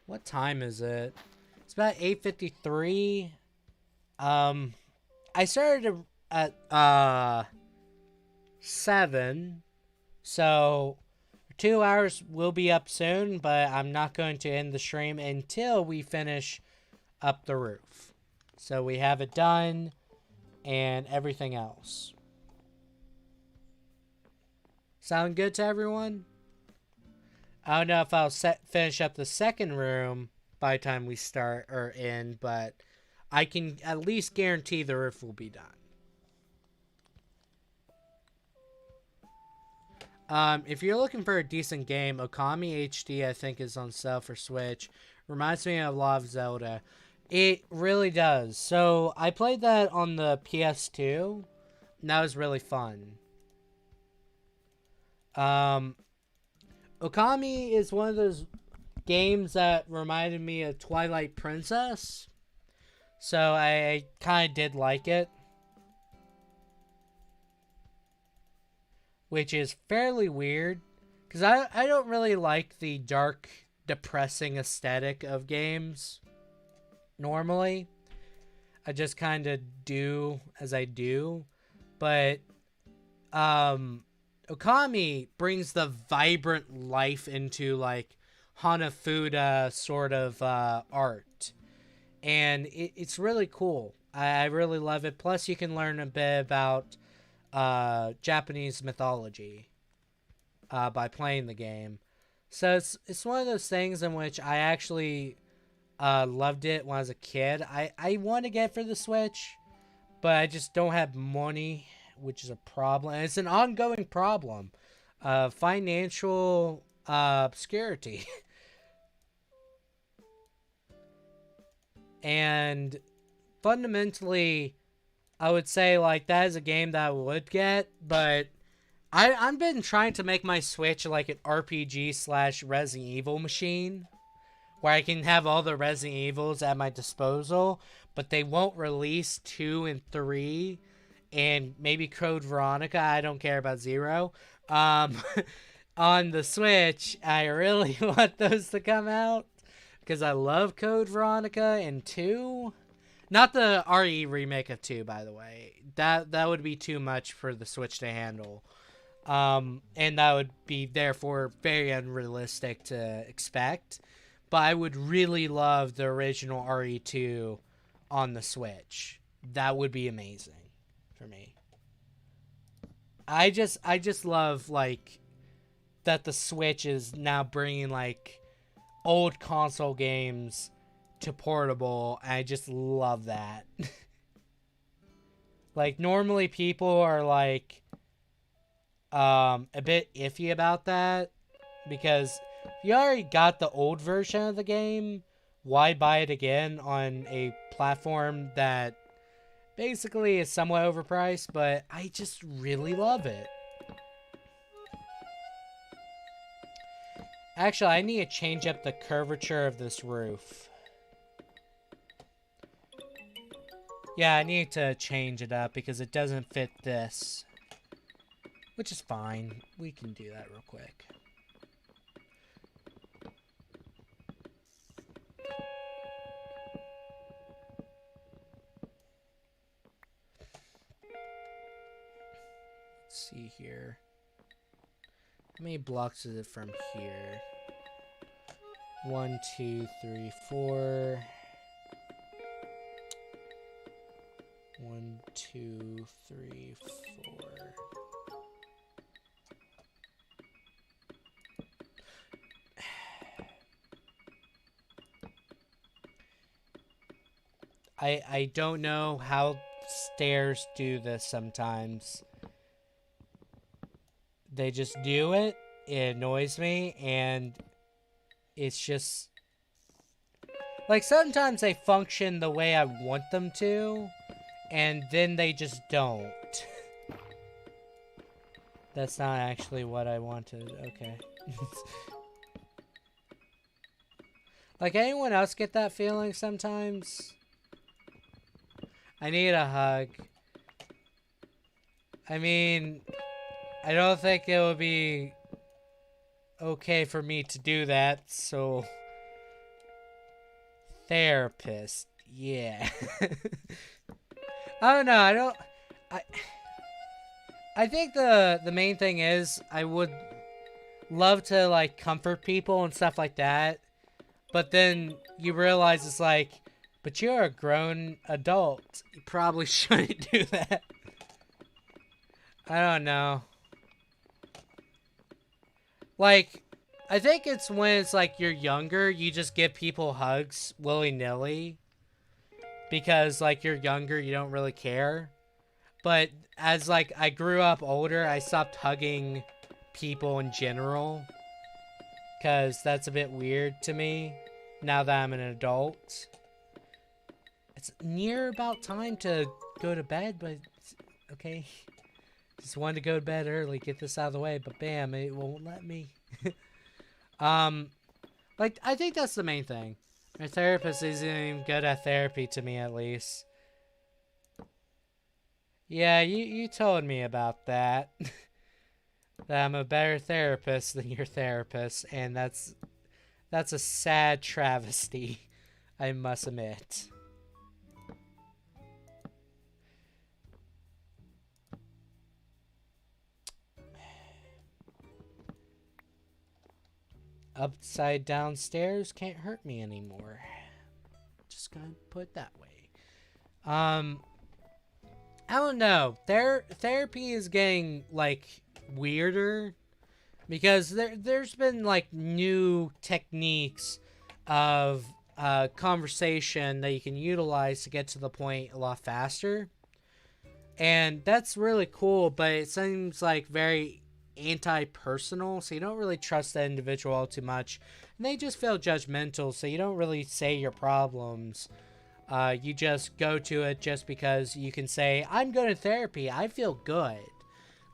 What time is it? It's about 8:53. I started at 7. So 2 hours will be up soon, but I'm not going to end the stream until we finish up the roof. So we have it done and everything else. Sound good to everyone? I don't know if I'll finish up the second room by the time we start or end, but I can at least guarantee the roof will be done. If you're looking for a decent game, Okami HD I think is on sale for Switch. Reminds me of a lot of Zelda. It really does. So I played that on the PS2. And that was really fun. Okami is one of those games that reminded me of Twilight Princess. So I kind of did like it. Which is fairly weird. Because I don't really like the dark, depressing aesthetic of games. Normally. I just kind of do as I do. But, Okami brings the vibrant life into, like, Hanafuda sort of art. And it's really cool. I really love it. Plus, you can learn a bit about Japanese mythology by playing the game. So it's one of those things in which I actually loved it when I was a kid. I want to get it for the Switch, but I just don't have money, which is a problem. And it's an ongoing problem. Financial obscurity. And fundamentally, I would say, like, that is a game that I would get, but I've been trying to make my Switch like an RPG slash Resident Evil machine, where I can have all the Resident Evils at my disposal, but they won't release 2 and 3, and maybe Code Veronica. I don't care about 0. Um, on the Switch, I really want those to come out because I love Code Veronica and 2. Not the RE remake of 2, by the way. That would be too much for the Switch to handle. And that would be therefore very unrealistic to expect. But I would really love the original RE2 on the Switch. That would be amazing for me. I just love like that the Switch is now bringing like old console games to portable. I just love that. Like normally people are like a bit iffy about that because you already got the old version of the game. Why buy it again on a platform that basically is somewhat overpriced? But I just really love it. Actually, I need to change up the curvature of this roof. Yeah, I need to change it up because it doesn't fit this. Which is fine. We can do that real quick. Let's see here. How many blocks is it from here? 1, 2, 3, 4. 1, 2, 3, 4. I don't know how stairs do this sometimes. They just do it. It annoys me, and it's just like sometimes they function the way I want them to, and then they just don't. That's not actually what I wanted. Okay. Like, anyone else get that feeling sometimes? I need a hug. I mean, I don't think it would be okay for me to do that, so... Therapist. Yeah. I don't know, I think the main thing is I would love to like comfort people and stuff like that, but then you realize it's like, but you're a grown adult. You probably shouldn't do that. I don't know. Like, I think it's when it's like you're younger, you just give people hugs willy-nilly. Because like you're younger, you don't really care. But as like I grew up older, I stopped hugging people in general. Because that's a bit weird to me now that I'm an adult. It's near about time to go to bed, but okay. Just wanted to go to bed early, get this out of the way, but bam, it won't let me. Like, I think that's the main thing. My therapist isn't even good at therapy to me, at least. Yeah, you told me about that. That I'm a better therapist than your therapist, and that's a sad travesty, I must admit. Upside down stairs can't hurt me anymore. Just gonna put it that way. I don't know. Therapy is getting like weirder because there's been like new techniques of conversation that you can utilize to get to the point a lot faster. And that's really cool, but it seems like very anti-personal, so you don't really trust that individual all too much. And they just feel judgmental, so you don't really say your problems. You just go to it just because you can say, I'm going to therapy, I feel good.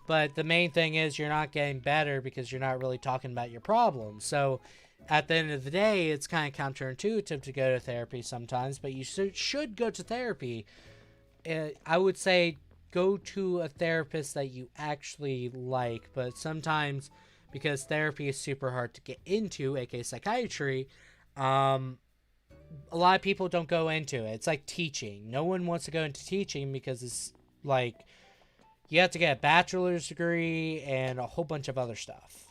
But the main thing is you're not getting better because you're not really talking about your problems. So at the end of the day, it's kind of counterintuitive to go to therapy sometimes, but you should go to therapy. I would say go to a therapist that you actually like, but sometimes because therapy is super hard to get into, aka psychiatry, a lot of people don't go into it. It's like teaching. No one wants to go into teaching because it's like you have to get a bachelor's degree and a whole bunch of other stuff.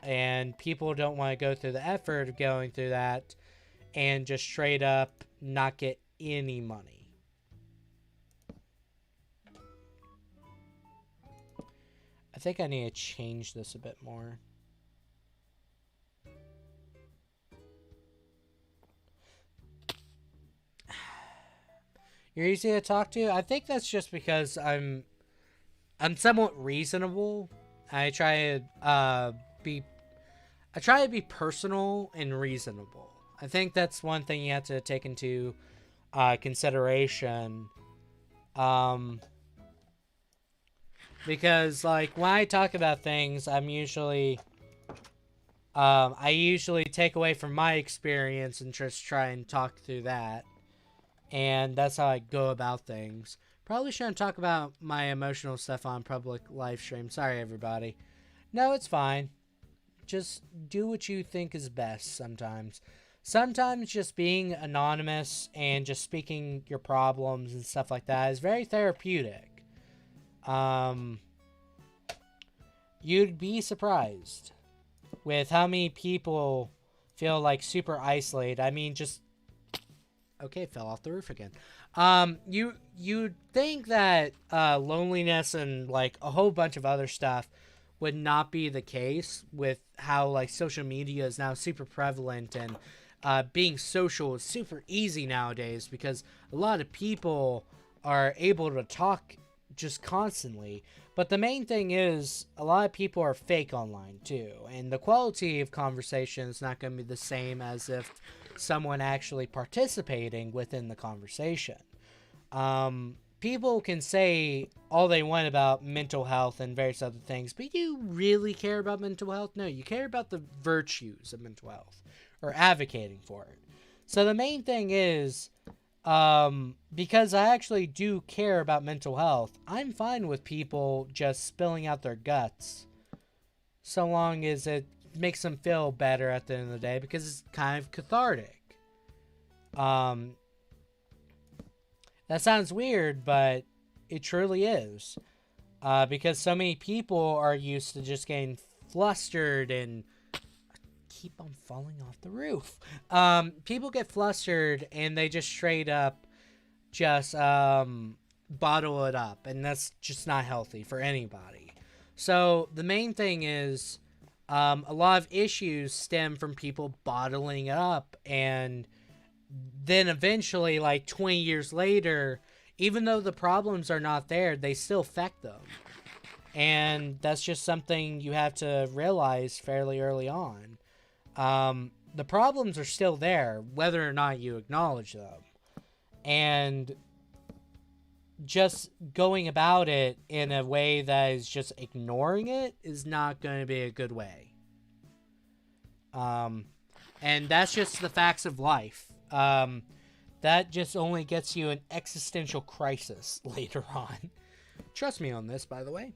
And people don't want to go through the effort of going through that and just straight up not get any money. I think I need to change this a bit more. You're easy to talk to? I think that's just because I'm somewhat reasonable. I try to be personal and reasonable. I think that's one thing you have to take into consideration. Because like when I talk about things, I usually take away from my experience and just try and talk through that. And that's how I go about things. Probably shouldn't talk about my emotional stuff on public live stream. Sorry, everybody. No, it's fine. Just do what you think is best sometimes. Sometimes just being anonymous and just speaking your problems and stuff like that is very therapeutic. You'd be surprised with how many people feel like super isolated. I mean, just... Okay, fell off the roof again. You'd think that loneliness and like a whole bunch of other stuff would not be the case with how like social media is now super prevalent and being social is super easy nowadays because a lot of people are able to talk just constantly. But the main thing is a lot of people are fake online too, and the quality of conversation is not going to be the same as if someone actually participating within the conversation. People can say all they want about mental health and various other things, but do you really care about mental health? No, you care about the virtues of mental health or advocating for it. So the main thing is, because I actually do care about mental health, I'm fine with people just spilling out their guts so long as it makes them feel better at the end of the day because it's kind of cathartic. That sounds weird, but it truly is. Because so many people are used to just getting flustered and keep on falling off the roof. People get flustered and they just straight up just bottle it up, and that's just not healthy for anybody. So the main thing is a lot of issues stem from people bottling it up, and then eventually, like 20 years later, even though the problems are not there, they still affect them. And that's just something you have to realize fairly early on. The problems are still there, whether or not you acknowledge them. And just going about it in a way that is just ignoring it is not going to be a good way. And that's just the facts of life. That just only gets you an existential crisis later on. Trust me on this, by the way.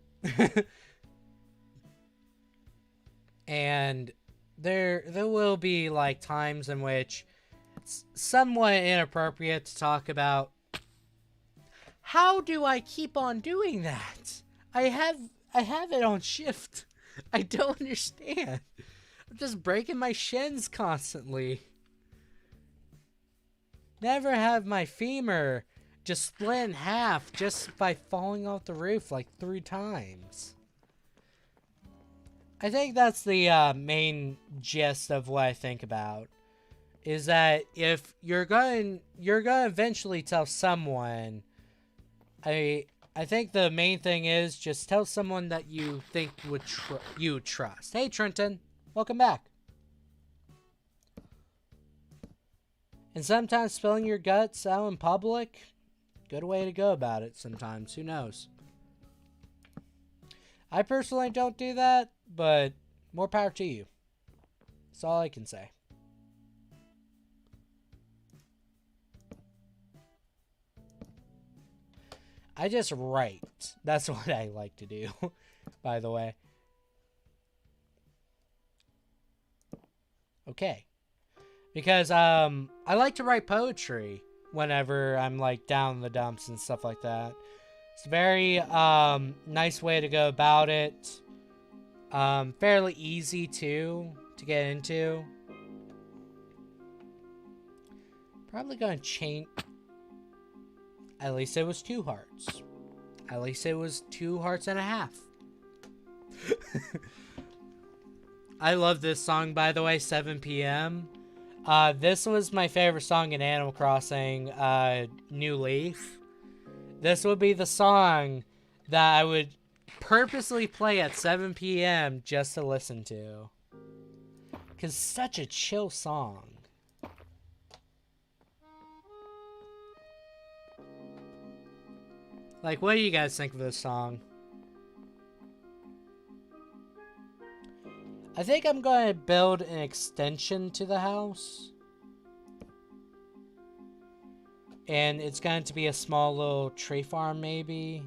And there will be like times in which it's somewhat inappropriate to talk about. How do I keep on doing that? I have it on shift. I don't understand. I'm just breaking my shins constantly. Never have my femur just split in half just by falling off the roof like 3 times. I think that's the main gist of what I think about. Is that if you're going to eventually tell someone, I think the main thing is just tell someone that you think you trust. Hey Trenton, welcome back. And sometimes spilling your guts out in public, good way to go about it sometimes. Who knows? I personally don't do that, but more power to you. That's all I can say. I just write. That's what I like to do, by the way. Okay. Because I like to write poetry whenever I'm like down in the dumps and stuff like that. It's a very nice way to go about it. Fairly easy too to get into. Probably gonna change. At least it was 2 hearts. At least it was 2 hearts and a half. I love this song, by the way, 7 p.m. This was my favorite song in Animal Crossing, New Leaf. This would be the song that I would purposely play at 7 p.m. just to listen to. Because such a chill song. Like, what do you guys think of this song? I think I'm going to build an extension to the house. And it's going to be a small little tree farm, maybe.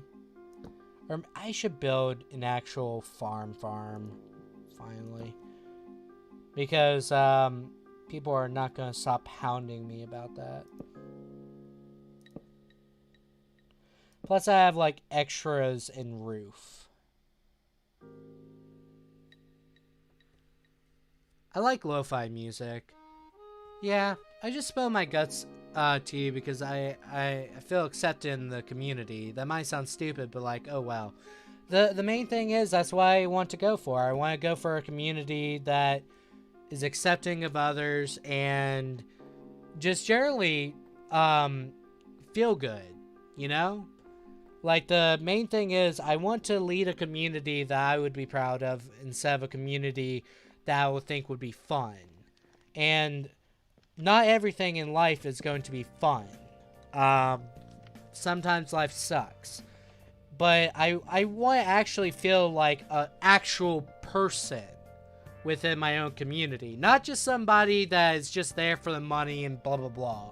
Or I should build an actual farm, finally. Because people are not going to stop hounding me about that. Plus I have like extras in roof. I like lo-fi music. Yeah, I just spill my guts to you because I feel accepted in the community. That might sound stupid, but like, oh well. The main thing is that's what I want to go for. I want to go for a community that is accepting of others and just generally feel good, you know? Like, the main thing is I want to lead a community that I would be proud of instead of a community that I would think would be fun. And not everything in life is going to be fun. Sometimes life sucks. But I want to actually feel like an actual person within my own community. Not just somebody that is just there for the money and blah, blah, blah.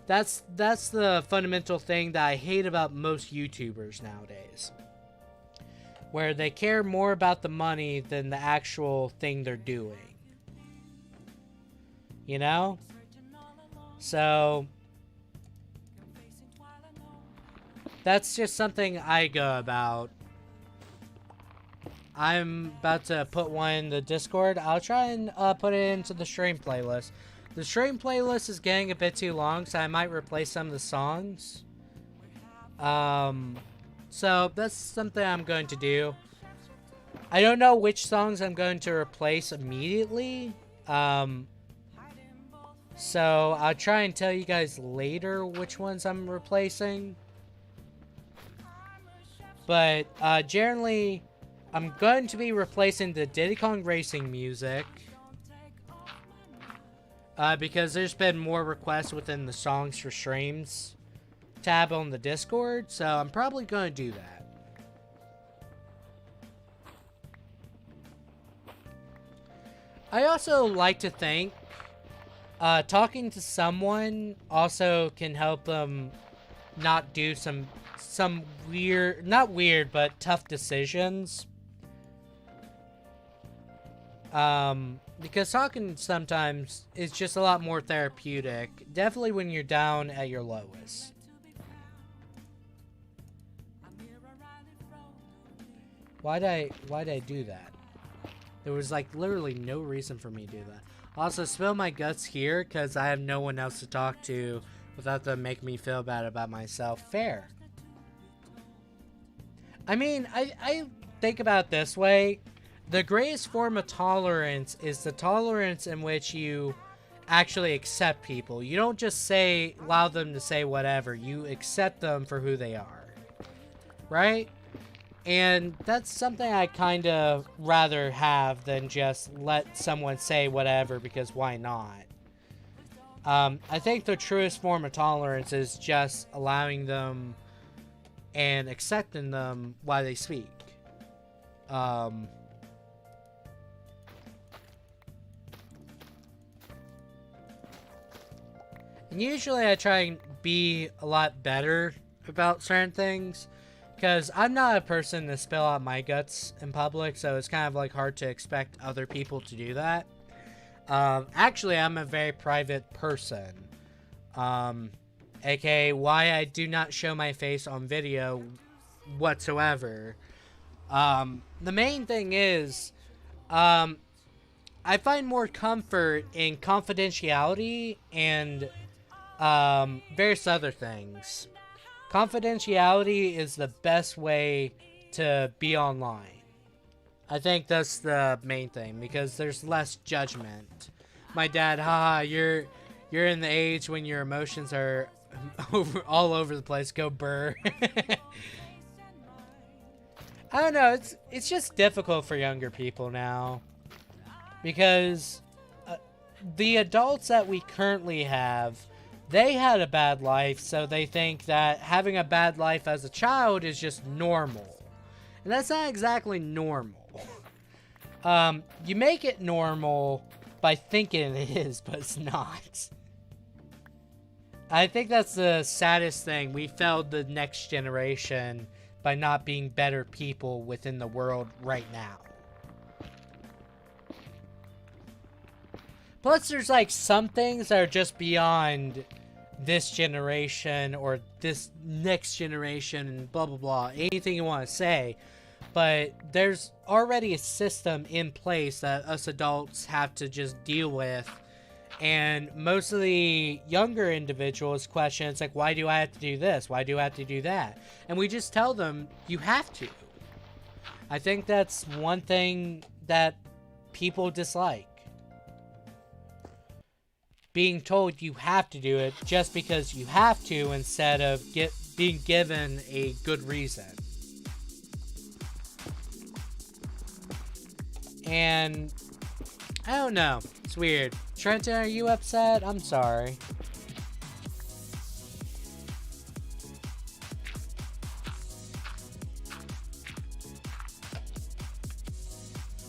That's the fundamental thing that I hate about most YouTubers nowadays. Where they care more about the money than the actual thing they're doing. You know? So that's just something I go about. I'm about to put one in the Discord. I'll try and put it into the stream playlist. The stream playlist is getting a bit too long, so I might replace some of the songs. So that's something I'm going to do. I don't know which songs I'm going to replace immediately. So I'll try and tell you guys later which ones I'm replacing. But generally, I'm going to be replacing the Diddy Kong Racing music. Because there's been more requests within the songs for streams tab on the Discord, so I'm probably going to do that. I also like to think talking to someone also can help them not do some weird, not weird, but tough decisions. Because talking sometimes is just a lot more therapeutic. Definitely when you're down at your lowest. Why'd I do that? There was like literally no reason for me to do that. Also, spill my guts here because I have no one else to talk to without them making me feel bad about myself. Fair. I mean, I think about it this way. The greatest form of tolerance is the tolerance in which you actually accept people. You don't just allow them to say whatever. You accept them for who they are. Right? And that's something I kind of rather have than just let someone say whatever because why not? I think the truest form of tolerance is just allowing them and accepting them while they speak. And usually I try and be a lot better about certain things, because I'm not a person to spill out my guts in public, so it's kind of like hard to expect other people to do that. Actually, I'm a very private person. AKA why I do not show my face on video whatsoever. The main thing is, I find more comfort in confidentiality and various other things. Confidentiality is the best way to be online. I think that's the main thing, because there's less judgment. My dad, haha, you're in the age when your emotions are all over the place. Go burr. I don't know. It's just difficult for younger people now, because the adults that we currently have, they had a bad life, so they think that having a bad life as a child is just normal. And that's not exactly normal. You make it normal by thinking it is, but it's not. I think that's the saddest thing. We failed the next generation by not being better people within the world right now. Plus, there's like some things that are just beyond this generation or this next generation and blah blah blah, anything you want to say, but there's already a system in place that us adults have to just deal with. And most of the younger individuals question, it's like, why do I have to do this? Why do I have to do that? And we just tell them, you have to. I think that's one thing that people dislike. Being told you have to do it just because you have to, instead of being given a good reason. And I don't know. It's weird. Trenton, are you upset? I'm sorry.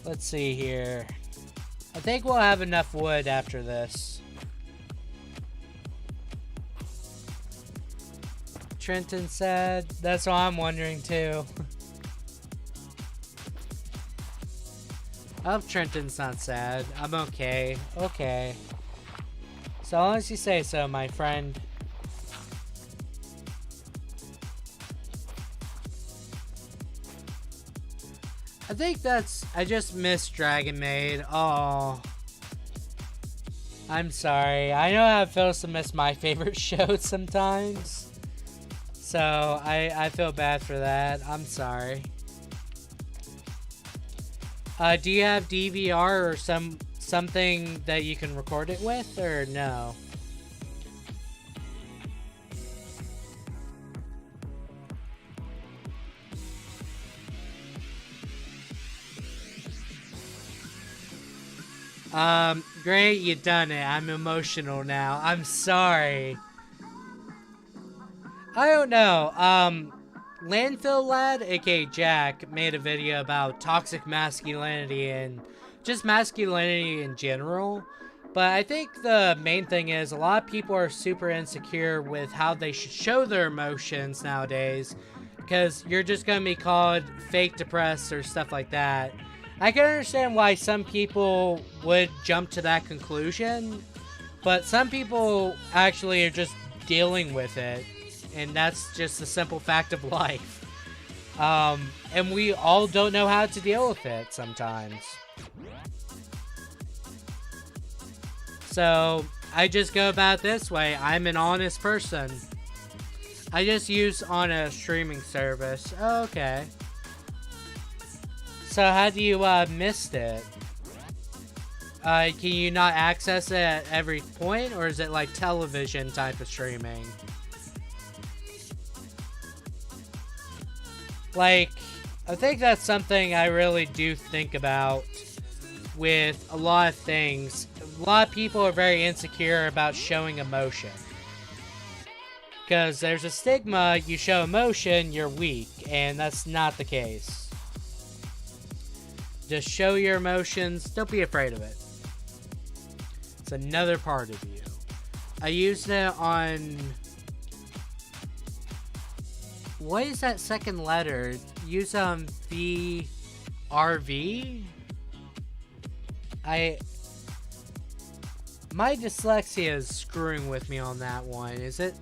Let's see here. I think we'll have enough wood after this. Trenton said. That's what I'm wondering too. I hope Trenton's not sad. I'm okay. Okay. So long as you say so, my friend. I think that's... I just missed Dragon Maid. Oh. I'm sorry. I know how it feels to miss my favorite show sometimes. So, I feel bad for that. I'm sorry. Do you have DVR or something that you can record it with, or no? Great, you done it. I'm emotional now. I'm sorry. I don't know. Landfill Lad, aka Jack, made a video about toxic masculinity and just masculinity in general. But I think the main thing is a lot of people are super insecure with how they should show their emotions nowadays, because you're just going to be called fake depressed or stuff like that. I can understand why some people would jump to that conclusion, but some people actually are just dealing with it. And that's just a simple fact of life. And we all don't know how to deal with it sometimes. So, I just go about it this way. I'm an honest person. I just use on a streaming service. Oh, okay. So, how do you missed it? Can you not access it at every point? Or is it like television type of streaming? Like, I think that's something I really do think about with a lot of things. A lot of people are very insecure about showing emotion. Because there's a stigma, you show emotion, you're weak. And that's not the case. Just show your emotions. Don't be afraid of it. It's another part of you. I used it on... What is that second letter? Use VRV? My dyslexia is screwing with me on that one. Is that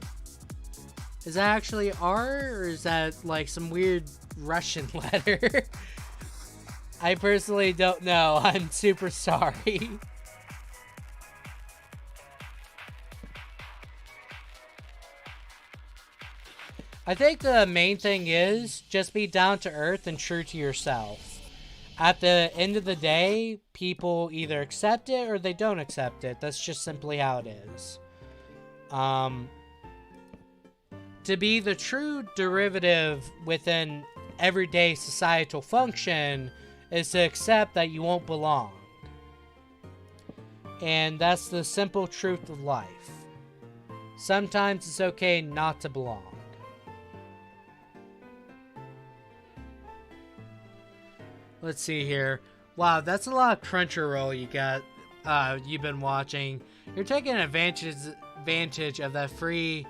actually R, or is that like some weird Russian letter? I personally don't know. I'm super sorry. I think the main thing is just be down to earth and true to yourself. At the end of the day, people either accept it or they don't accept it. That's just simply how it is. To be the true derivative within everyday societal function is to accept that you won't belong. And that's the simple truth of life. Sometimes it's okay not to belong. Let's see here. Wow, that's a lot of Crunchyroll you've been watching. You're taking advantage of that free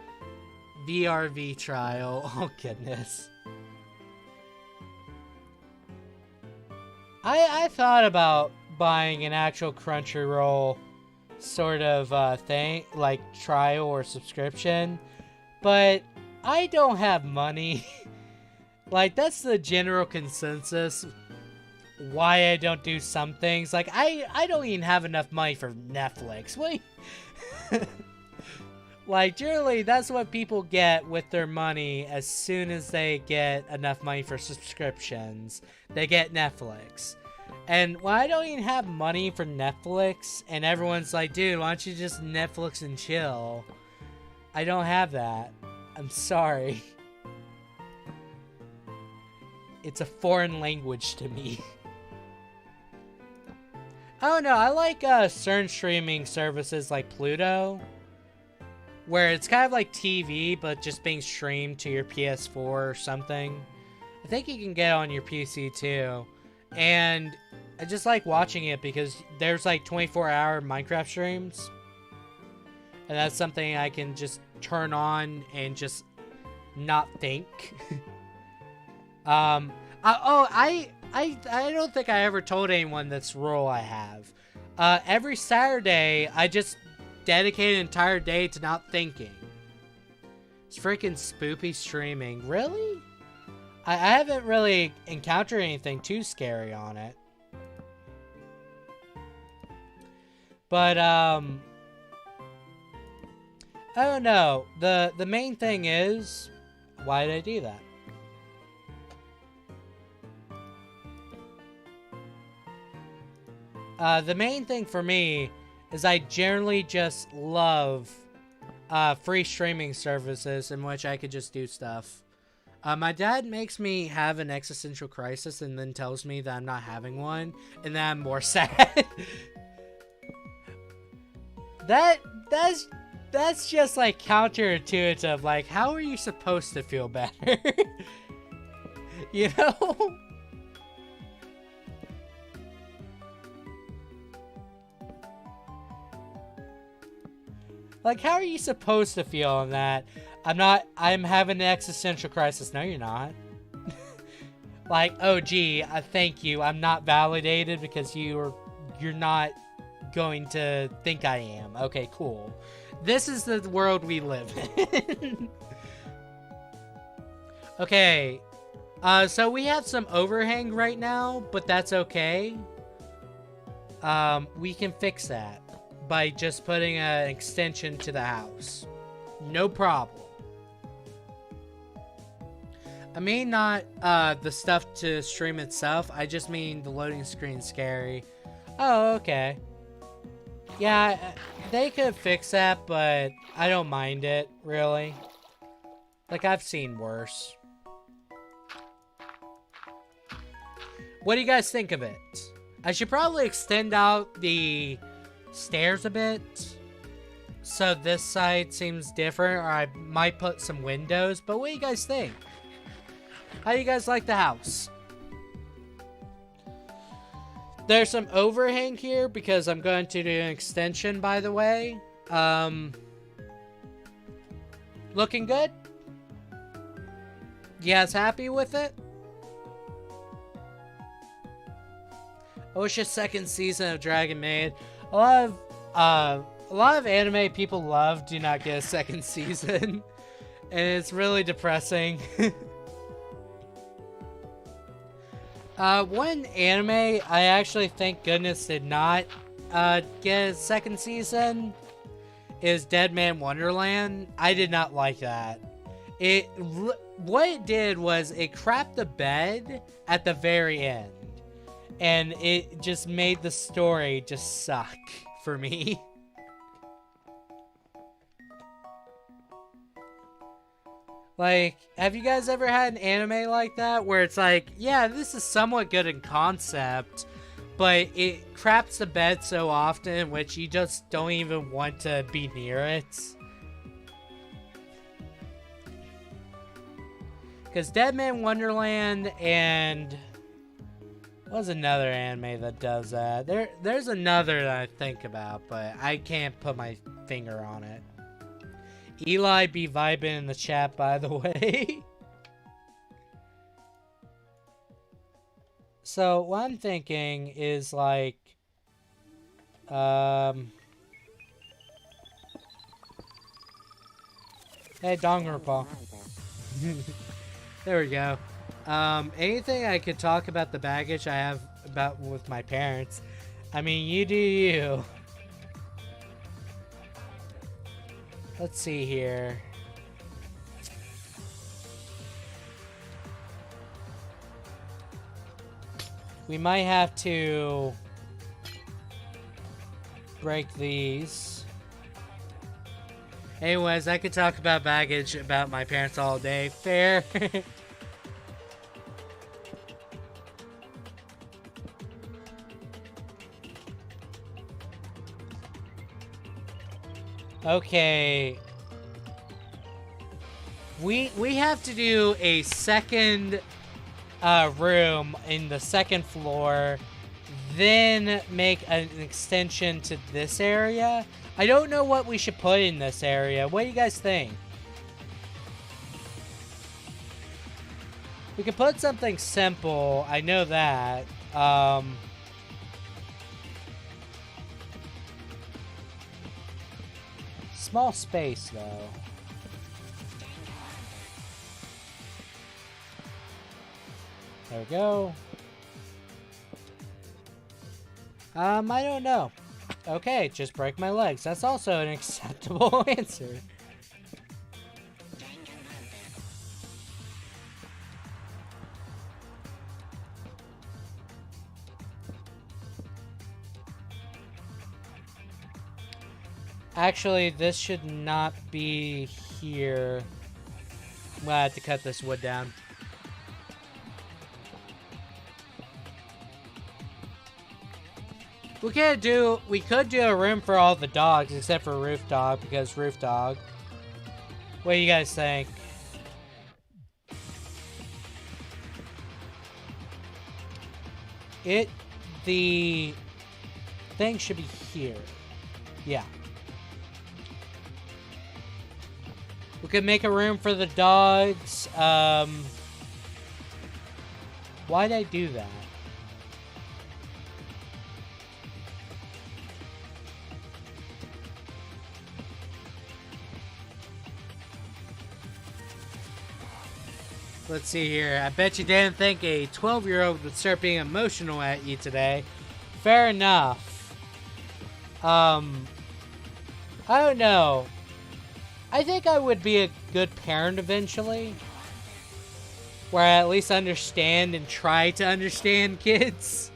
VRV trial. Oh goodness. I thought about buying an actual Crunchyroll sort of thing, like trial or subscription, but I don't have money. Like, that's the general consensus why I don't do some things. Like, I don't even have enough money for Netflix. Wait. Like, generally, that's what people get with their money as soon as they get enough money for subscriptions. They get Netflix. And when I don't even have money for Netflix, and everyone's like, dude, why don't you just Netflix and chill? I don't have that. I'm sorry. It's a foreign language to me. I don't know, I like certain streaming services like Pluto, where it's kind of like TV, but just being streamed to your PS4 or something. I think you can get it on your PC too. And I just like watching it because there's like 24-hour Minecraft streams. And that's something I can just turn on and just not think. I don't think I ever told anyone this rule I have. Every Saturday, I just dedicate an entire day to not thinking. It's freaking spoopy streaming. Really? I haven't really encountered anything too scary on it. But, I don't know. The main thing is, why did I do that? The main thing for me is I generally just love free streaming services in which I could just do stuff. My dad makes me have an existential crisis and then tells me that I'm not having one, and then I'm more sad. That's just like counterintuitive. Like, how are you supposed to feel better? You know? Like, how are you supposed to feel on that? I'm having an existential crisis. No, you're not. Like, oh, gee, thank you. I'm not validated because you're not going to think I am. Okay, cool. This is the world we live in. Okay. So we have some overhang right now, but that's okay. We can fix that by just putting an extension to the house. No problem. I mean not the stuff to stream itself. I just mean the loading screen's scary. Oh, okay. Yeah, they could fix that, but I don't mind it, really. Like, I've seen worse. What do you guys think of it? I should probably extend out the stairs a bit, so this side seems different, or I might put some windows, but what do you guys think? How do you guys like the house? There's some overhang here because I'm going to do an extension, by the way. Looking good? You guys happy with it? OSHA second season of Dragon Maid. A lot of anime people love do not get a second season. And it's really depressing. One anime I actually thank goodness did not get a second season is Dead Man Wonderland. I did not like that. What it did was it crapped the bed at the very end. And it just made the story just suck for me. Like, have you guys ever had an anime like that? Where it's like, yeah, this is somewhat good in concept, but it craps the bed so often, which you just don't even want to be near it. Because Dead Man Wonderland and... What's another anime that does that? There's another that I think about, but I can't put my finger on it. Eli be vibing in the chat, by the way. So, what I'm thinking is, like... Hey, Dongrupa. There we go. Anything I could talk about the baggage I have about with my parents. I mean, you do you. Let's see here. We might have to break these. Anyways, I could talk about baggage about my parents all day. Fair. Okay. We have to do a second room in the second floor, then make an extension to this area. I don't know what we should put in this area. What do you guys think? We could put something simple. I know that. Small space, though. There we go. I don't know. Okay, just break my legs. That's also an acceptable answer. Actually, this should not be here. I'm gonna have to cut this wood down. We could do a room for all the dogs except for Roof Dog, because Roof Dog. What do you guys think? The thing should be here. Yeah. We could make a room for the dogs. Why'd I do that? Let's see here. I bet you didn't think a 12-year-old would start being emotional at you today. Fair enough. I don't know. I think I would be a good parent eventually. Where I at least understand and try to understand kids.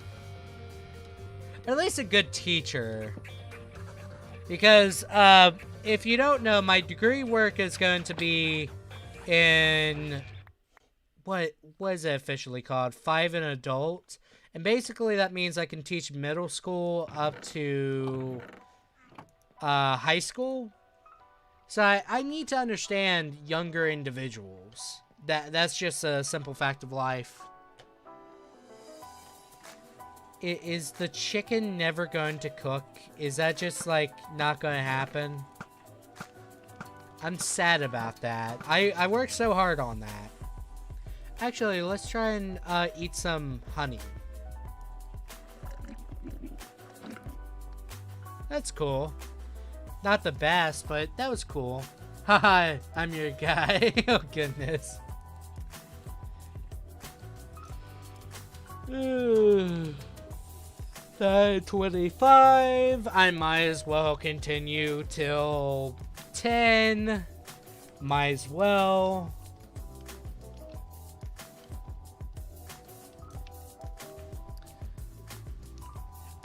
Or at least a good teacher. Because, if you don't know, my degree work is going to be in... What is it officially called? 5 and adult. And basically that means I can teach middle school up to high school. So I need to understand younger individuals. That's just a simple fact of life. Is the chicken never going to cook? Is that just, like, not going to happen? I'm sad about that. I worked so hard on that. Actually, let's try and eat some honey. That's cool. Not the best, but that was cool. Haha, I'm your guy. Oh, goodness. 9:25. I might as well continue till 10. Might as well.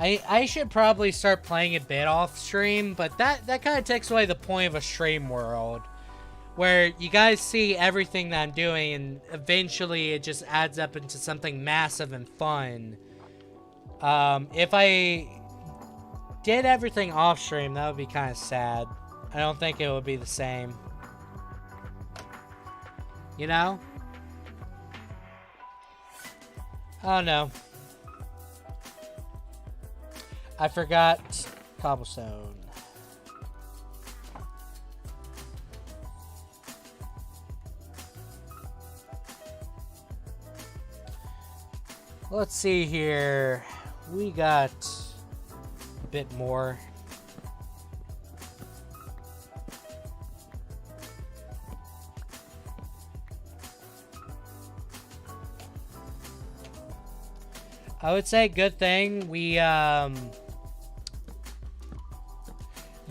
I should probably start playing a bit off stream, but that kind of takes away the point of a stream world, where you guys see everything that I'm doing, and eventually it just adds up into something massive and fun. If I did everything off stream, that would be kind of sad. I don't think it would be the same. You know? Oh no. I forgot cobblestone. Let's see here. We got a bit more. I would say good thing we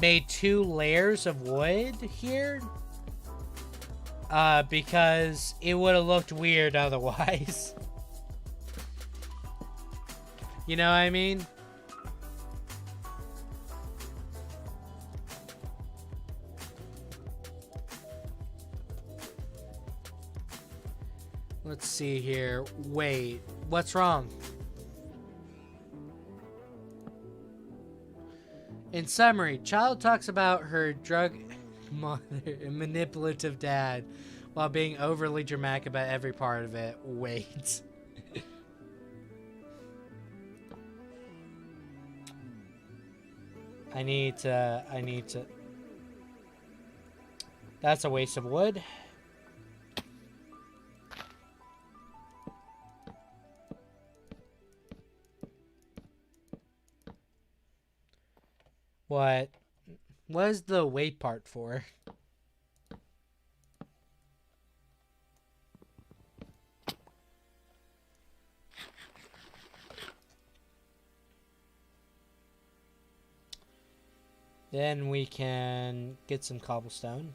made 2 layers of wood here, because it would have looked weird otherwise. You know what I mean? Let's see here. Wait, what's wrong? In summary, child talks about her drug mother and manipulative dad while being overly dramatic about every part of it. Wait. I need to... That's a waste of wood. What? What is the wait part for? Then we can get some cobblestone.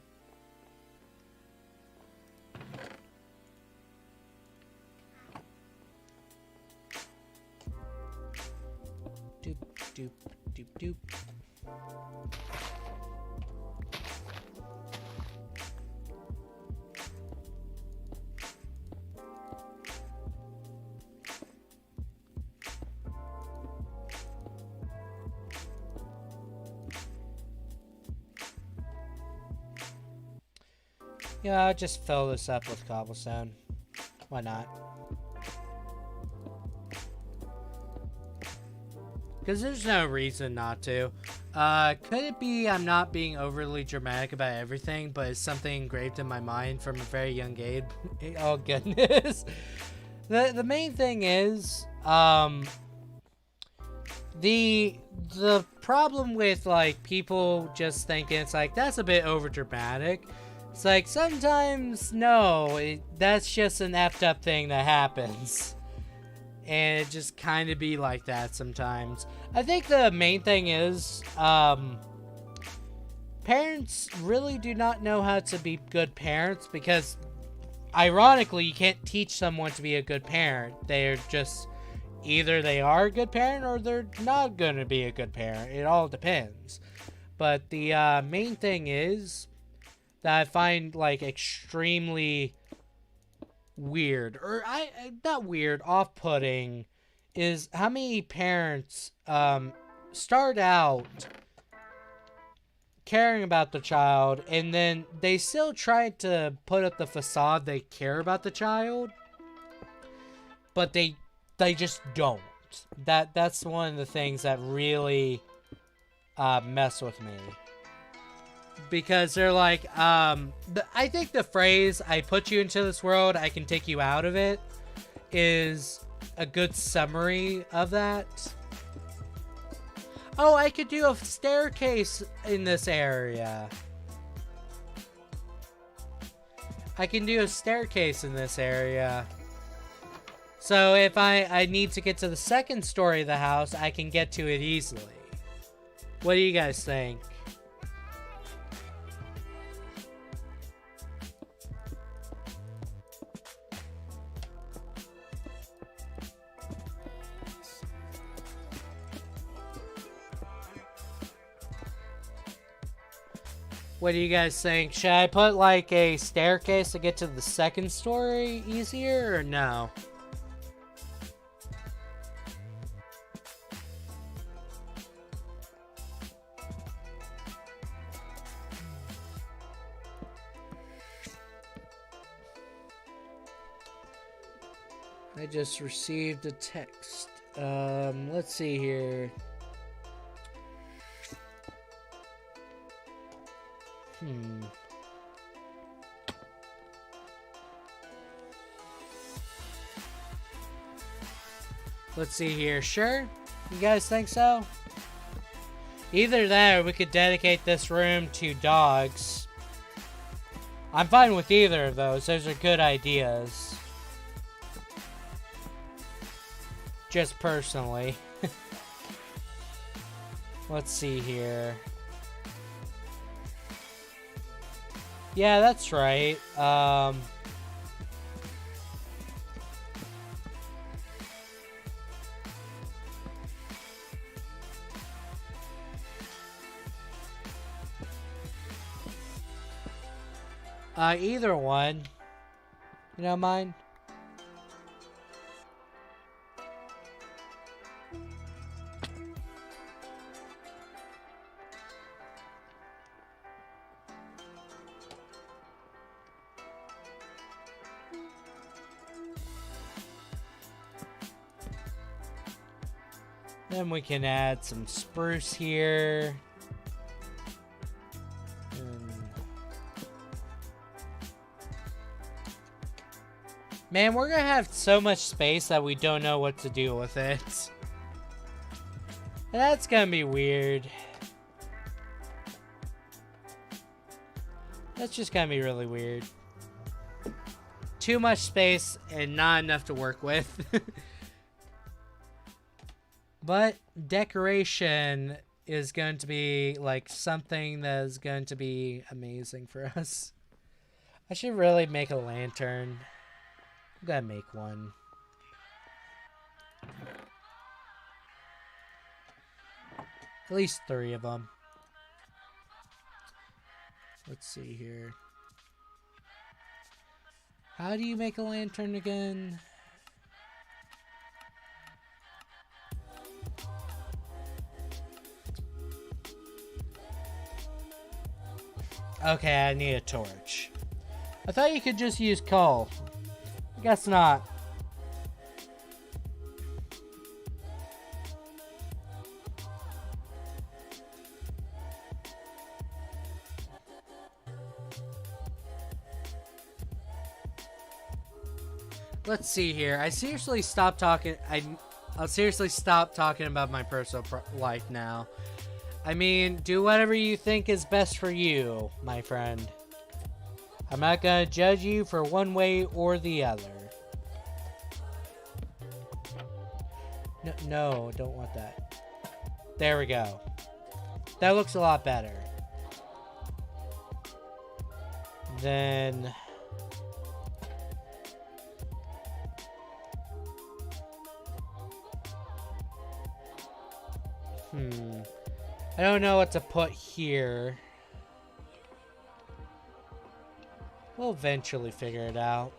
Doop, doop, doop, doop. Yeah, I'll just fill this up with cobblestone. Why not? Because there's no reason not to. Could it be I'm not being overly dramatic about everything, but it's something engraved in my mind from a very young age? Oh, goodness. The main thing is, the problem with, like, people just thinking it's like, that's a bit over dramatic. It's like, sometimes, no, that's just an effed up thing that happens. And it just kind of be like that sometimes. I think the main thing is, parents really do not know how to be good parents, because, ironically, you can't teach someone to be a good parent. They're just, either they are a good parent or they're not going to be a good parent. It all depends. But the main thing is that I find, like, extremely weird, or not weird, off-putting, is how many parents start out caring about the child, and then they still try to put up the facade they care about the child, but they just don't. out. That's one of the things that really mess with me. Because they're like, I think the phrase, I put you into this world, I can take you out of it, is a good summary of that. Oh, I could do a staircase in this area. I can do a staircase in this area. So if I need to get to the second story of the house, I can get to it easily. What do you guys think? What do you guys think? Should I put like a staircase to get to the second story easier or no? I just received a text. Let's see here. Let's see here. Sure? You guys think so? Either that or we could dedicate this room to dogs. I'm fine with either of those. Those are good ideas. Just personally. Let's see here. Yeah, that's right. Either one. You don't mind? Then we can add some spruce here. Man, we're gonna have so much space that we don't know what to do with it. That's gonna be weird. That's just gonna be really weird. Too much space and not enough to work with. But decoration is going to be like something that is going to be amazing for us. I should really make a lantern. I'm gonna make one. At least 3 of them. Let's see here. How do you make a lantern again? Okay, I need a torch. I thought you could just use coal. Guess not. Let's see here. I'll seriously stop talking about my personal life now. I mean, do whatever you think is best for you, my friend. I'm not gonna judge you for one way or the other. No, don't want that. There we go. That looks a lot better. Then... I don't know what to put here. We'll eventually figure it out.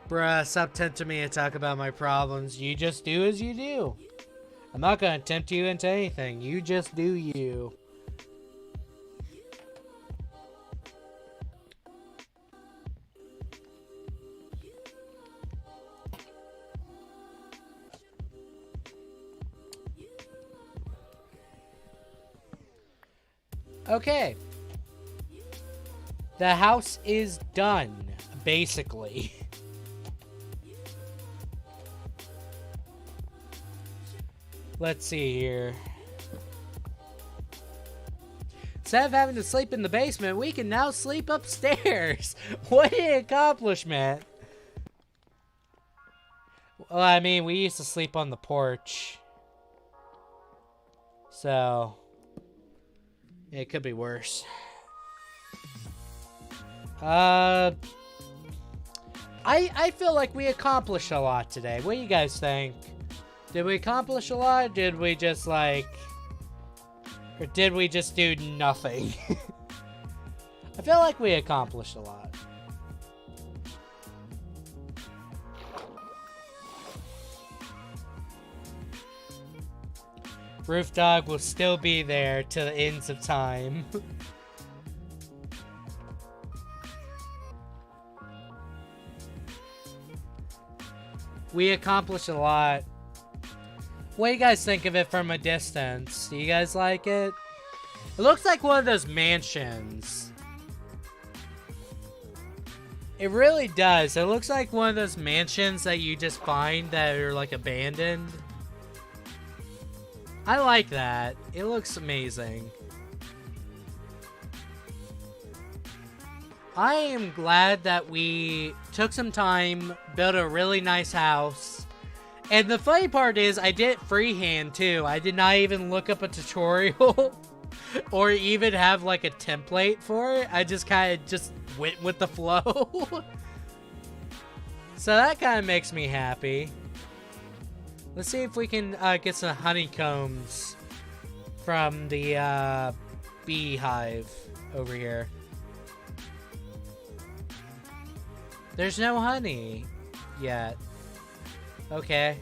Bruh, stop tempting me to talk about my problems. You just do as you do. I'm not gonna tempt you into anything. You just do you. Okay. The house is done, basically. Let's see here. Instead of having to sleep in the basement, we can now sleep upstairs. What an accomplishment. Well, I mean, we used to sleep on the porch. So, it could be worse. I feel like we accomplished a lot today. What do you guys think? Did we accomplish a lot? Did we just like... Or did we just do nothing? I feel like we accomplished a lot. Roof Dog will still be there to the ends of time. We accomplished a lot. What do you guys think of it from a distance? Do you guys like it? It looks like one of those mansions. It really does. It looks like one of those mansions that you just find that are like abandoned. I like that. It looks amazing. I am glad that we took some time, built a really nice house. And the funny part is, I did it freehand too. I did not even look up a tutorial or even have like a template for it. I just kind of just went with the flow. So that kind of makes me happy. Let's see if we can get some honeycombs from the beehive over here. There's no honey yet. Okay.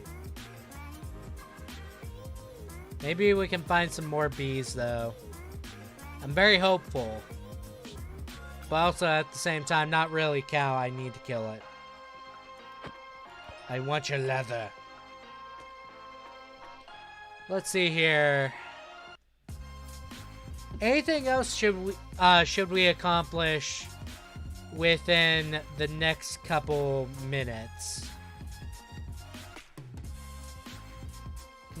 Maybe we can find some more bees, though. I'm very hopeful. But also, at the same time, not really cow. I need to kill it. I want your leather. Let's see here. Anything else should we accomplish within the next couple minutes?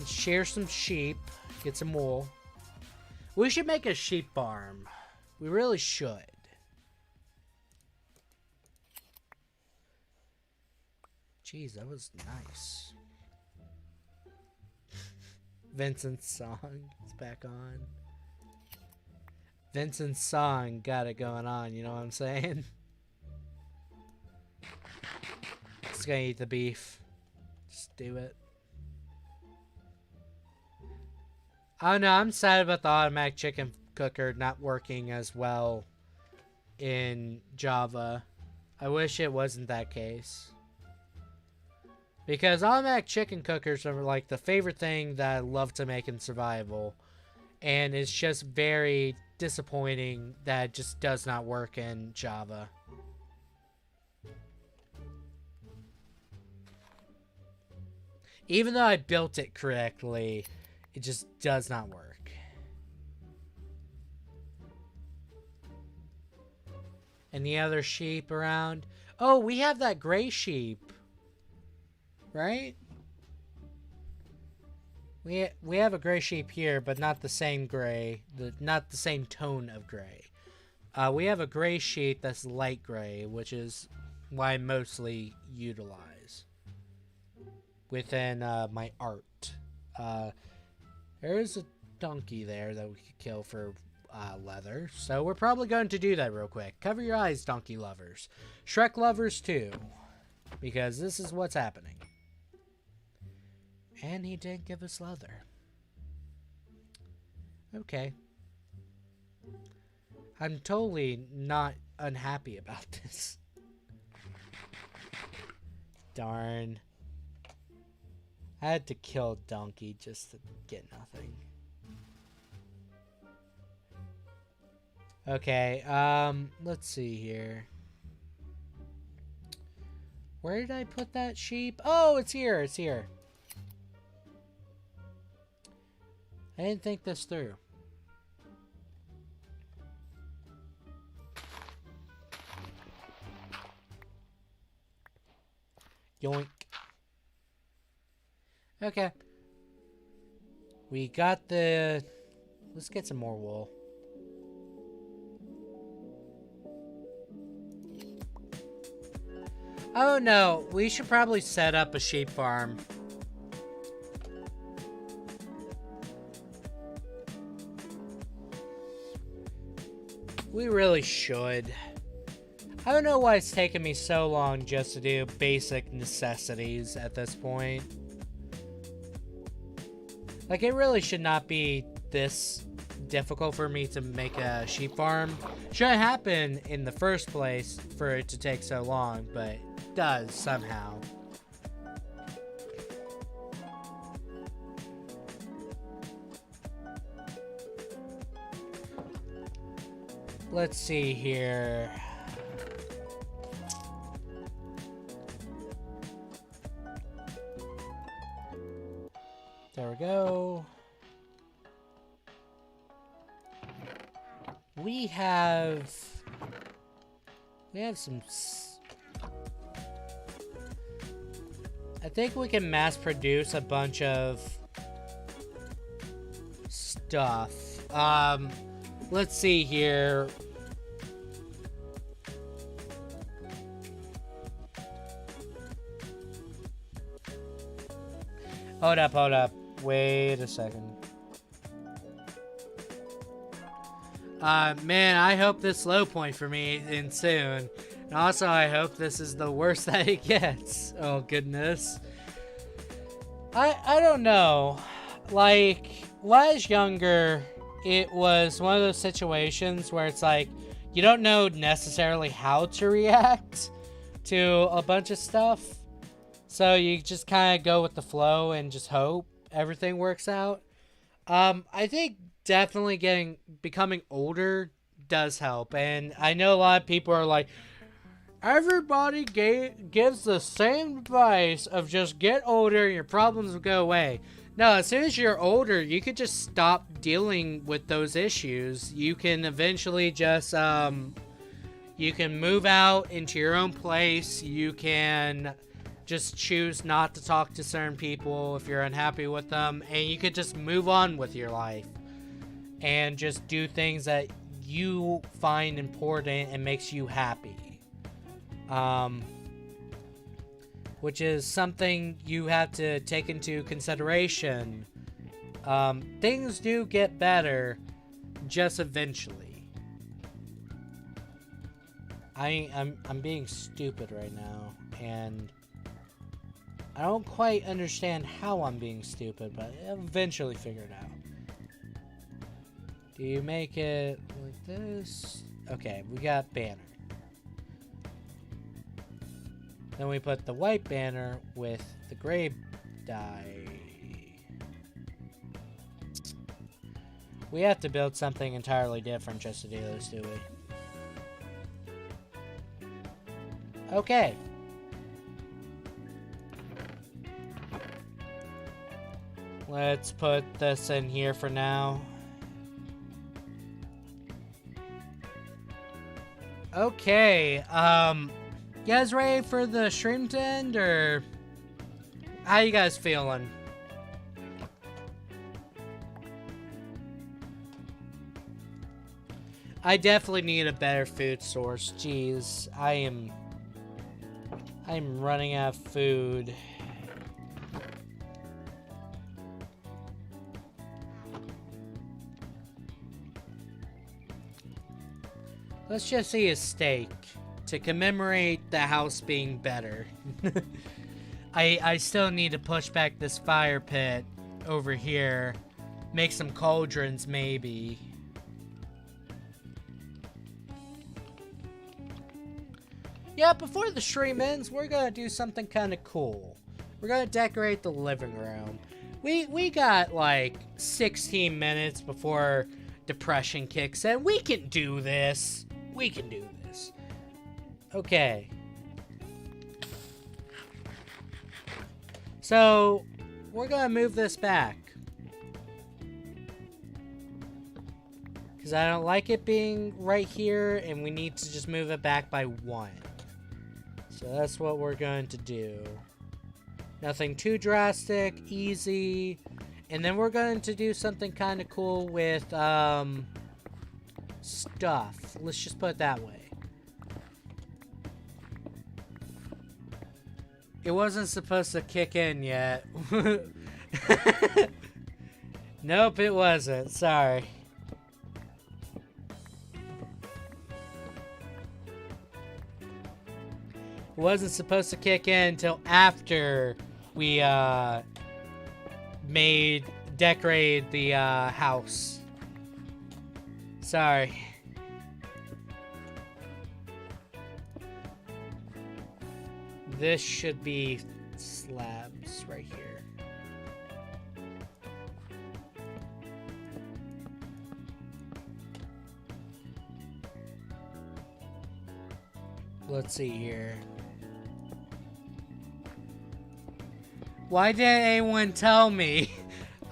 Share some sheep, get some wool. We should make a sheep farm. We really should. Jeez, that was nice. Vincent's song is back on. Vincent's song got it going on, you know what I'm saying? Just gonna eat the beef. Just do it. Oh no, I'm sad about the automatic chicken cooker not working as well in Java. I wish it wasn't that case. Because automatic chicken cookers are like the favorite thing that I love to make in survival. And it's just very disappointing that it just does not work in Java. Even though I built it correctly, it just does not work. Any other sheep around? Oh, we have that gray sheep. Right? We have a gray sheep here, but not the same gray. Not the same tone of gray. We have a gray sheep that's light gray, which is what I mostly utilize within my art. There is a donkey there that we could kill for leather. So we're probably going to do that real quick. Cover your eyes, donkey lovers. Shrek lovers too. Because this is what's happening. And he did give us leather. Okay. I'm totally not unhappy about this. Darn. I had to kill a donkey just to get nothing. Okay, let's see here. Where did I put that sheep? Oh, it's here, it's here. I didn't think this through. Yoink. Okay. We got the... Let's get some more wool. Oh no, we should probably set up a sheep farm. We really should. I don't know why it's taken me so long just to do basic necessities at this point. Like, it really should not be this difficult for me to make a sheep farm. Shouldn't happen in the first place for it to take so long, but it does somehow. Let's see here. There we go. We have some... I think we can mass produce a bunch of stuff. Let's see here. Hold up. Wait a second. Man, I hope this low point for me ends soon. And also, I hope this is the worst that it gets. Oh, goodness. I don't know. Like, when I was younger, it was one of those situations where it's like, you don't know necessarily how to react to a bunch of stuff. So you just kind of go with the flow and just hope everything works out. I think definitely becoming older does help. And I know a lot of people are like, everybody gives the same advice of just get older and your problems will go away. No, as soon as you're older, you could just stop dealing with those issues. You can eventually just, you can move out into your own place. You can just choose not to talk to certain people if you're unhappy with them. And you could just move on with your life. And just do things that you find important and makes you happy. Which is something you have to take into consideration. Things do get better just eventually. I'm being stupid right now, and I don't quite understand how I'm being stupid, but I'll eventually figure it out. Do you make it like this? Okay, we got banner. Then we put the white banner with the gray dye. We have to build something entirely different just to do this, do we? Okay. Let's put this in here for now. Okay, you guys ready for the stream to end, or how you guys feeling? I definitely need a better food source. Jeez, I'm running out of food. Let's just see a steak to commemorate the house being better. I still need to push back this fire pit over here. Make some cauldrons, maybe. Yeah, before the stream ends, we're gonna do something kind of cool. We're gonna decorate the living room. We got like 16 minutes before depression kicks in. We can do this. We can do this. Okay. So, we're gonna move this back. Because I don't like it being right here, and we need to just move it back by 1. So that's what we're going to do. Nothing too drastic, easy. And then we're going to do something kind of cool with, stuff. Let's just put it that way. It wasn't supposed to kick in yet. Nope, it wasn't. Sorry. It wasn't supposed to kick in until after we, decorated the, house. Sorry. This should be slabs right here. Let's see here. Why didn't anyone tell me?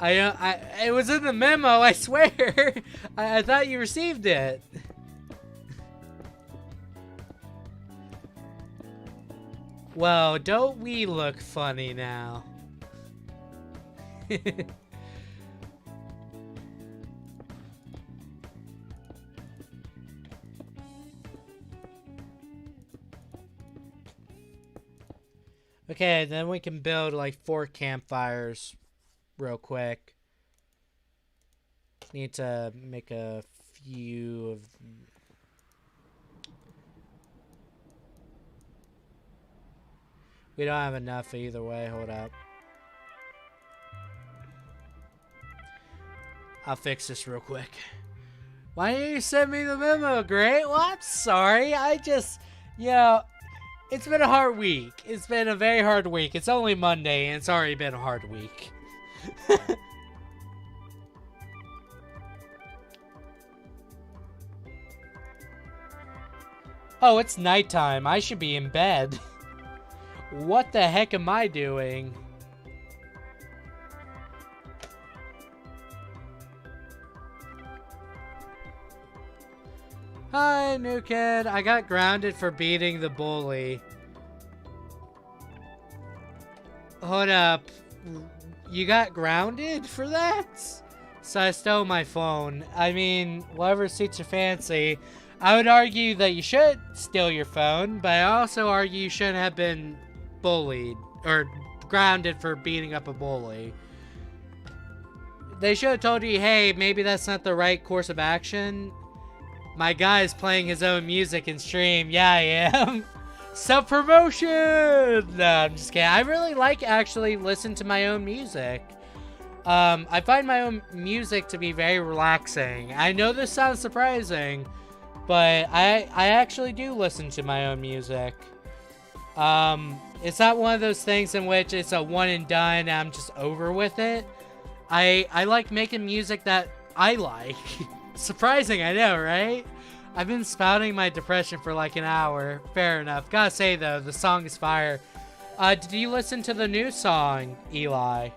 It was in the memo, I swear. I thought you received it. Well, don't we look funny now? Okay, then we can build like 4 campfires real quick. Need to make a few of them. We don't have enough either way. Hold up. I'll fix this real quick. Why didn't you send me the memo, Great? Well, I'm sorry. I just, it's been a hard week. It's been a very hard week. It's only Monday, and it's already been a hard week. Oh, it's nighttime. I should be in bed. What the heck am I doing? Hi, new kid. I got grounded for beating the bully. Hold up. You got grounded for that? So I stole my phone. I mean, whatever suits your fancy. I would argue that you should steal your phone, but I also argue you shouldn't have been bullied or grounded for beating up a bully. They should have told you, hey, maybe that's not the right course of action. My guy's playing his own music in stream. Yeah, I am. Self-promotion! No, I'm just kidding. I really like actually listen to my own music. I find my own music to be very relaxing. I know this sounds surprising, but I actually do listen to my own music. It's not one of those things in which it's a one and done and I'm just over with it. I like making music that I like. Surprising, I know, right? I've been spouting my depression for like an hour. Fair enough. Gotta say, though, the song is fire. Did you listen to the new song, Eli?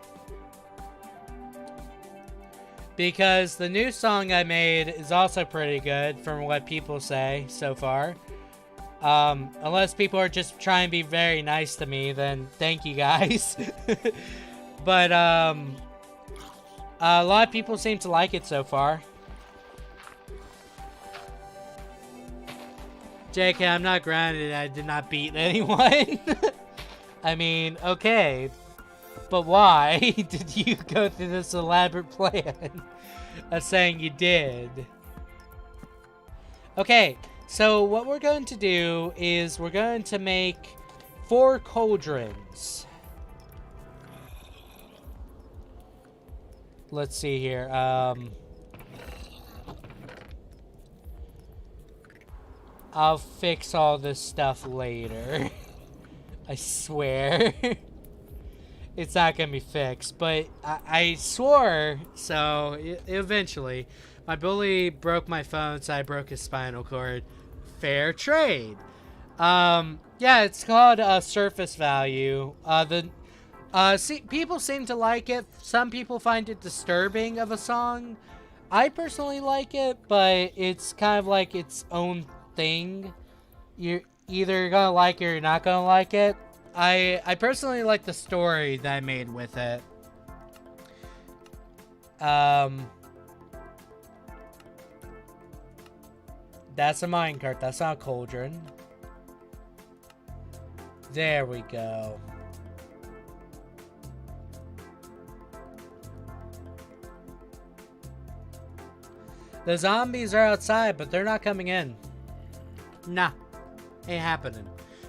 Because the new song I made is also pretty good from what people say so far. Unless people are just trying to be very nice to me, then thank you guys. But, a lot of people seem to like it so far. JK, I'm not grounded. I did not beat anyone. I mean, okay. But why did you go through this elaborate plan of saying you did? Okay, so what we're going to do is we're going to make 4 cauldrons. Let's see here. I'll fix all this stuff later. I swear. It's not gonna be fixed, but I swore, so eventually. My bully broke my phone, so I broke his spinal cord. Fair trade. Yeah, it's called surface value. People seem to like it. Some people find it disturbing of a song. I personally like it, but it's kind of like its own thing. You're either gonna like it or you're not gonna like it. I personally like the story that I made with it. That's a minecart. That's not a cauldron. There we go. The zombies are outside, but they're not coming in. Nah, ain't happening.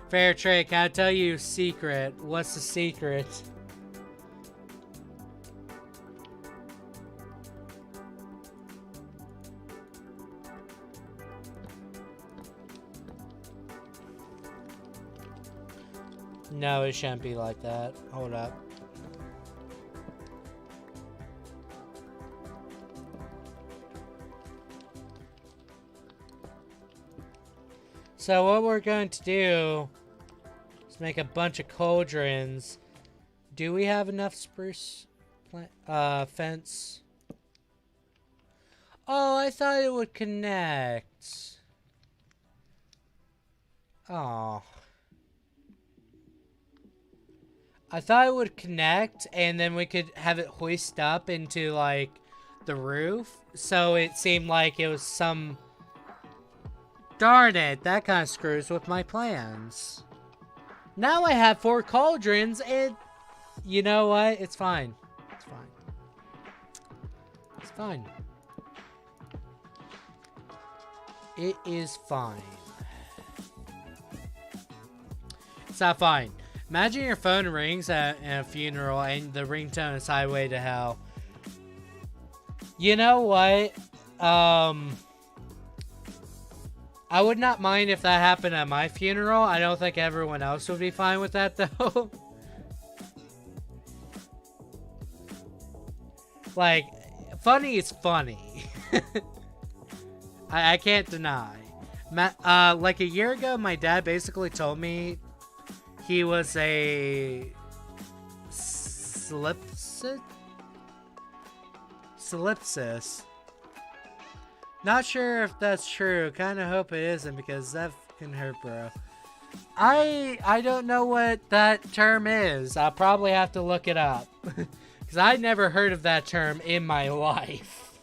Fair trade, can I tell you a secret? What's the secret? No, it shouldn't be like that. Hold up. So what we're going to do is make a bunch of cauldrons. Do we have enough spruce fence? Oh, I thought it would connect. Oh. I thought it would connect and then we could have it hoist up into like the roof. So it seemed like it was some... Darn it, that kind of screws with my plans. Now I have 4 cauldrons and you know what? It's fine. It's fine. It's fine. It is fine. It's not fine. Imagine your phone rings at a funeral and the ringtone is Highway to Hell. You know what? I would not mind if that happened at my funeral. I don't think everyone else would be fine with that, though. Like, funny is funny. I can't deny. Like a year ago, my dad basically told me he was a solipsist. Not sure if that's true. Kind of hope it isn't because that can hurt, bro. I don't know what that term is. I'll probably have to look it up. Because I never heard of that term in my life.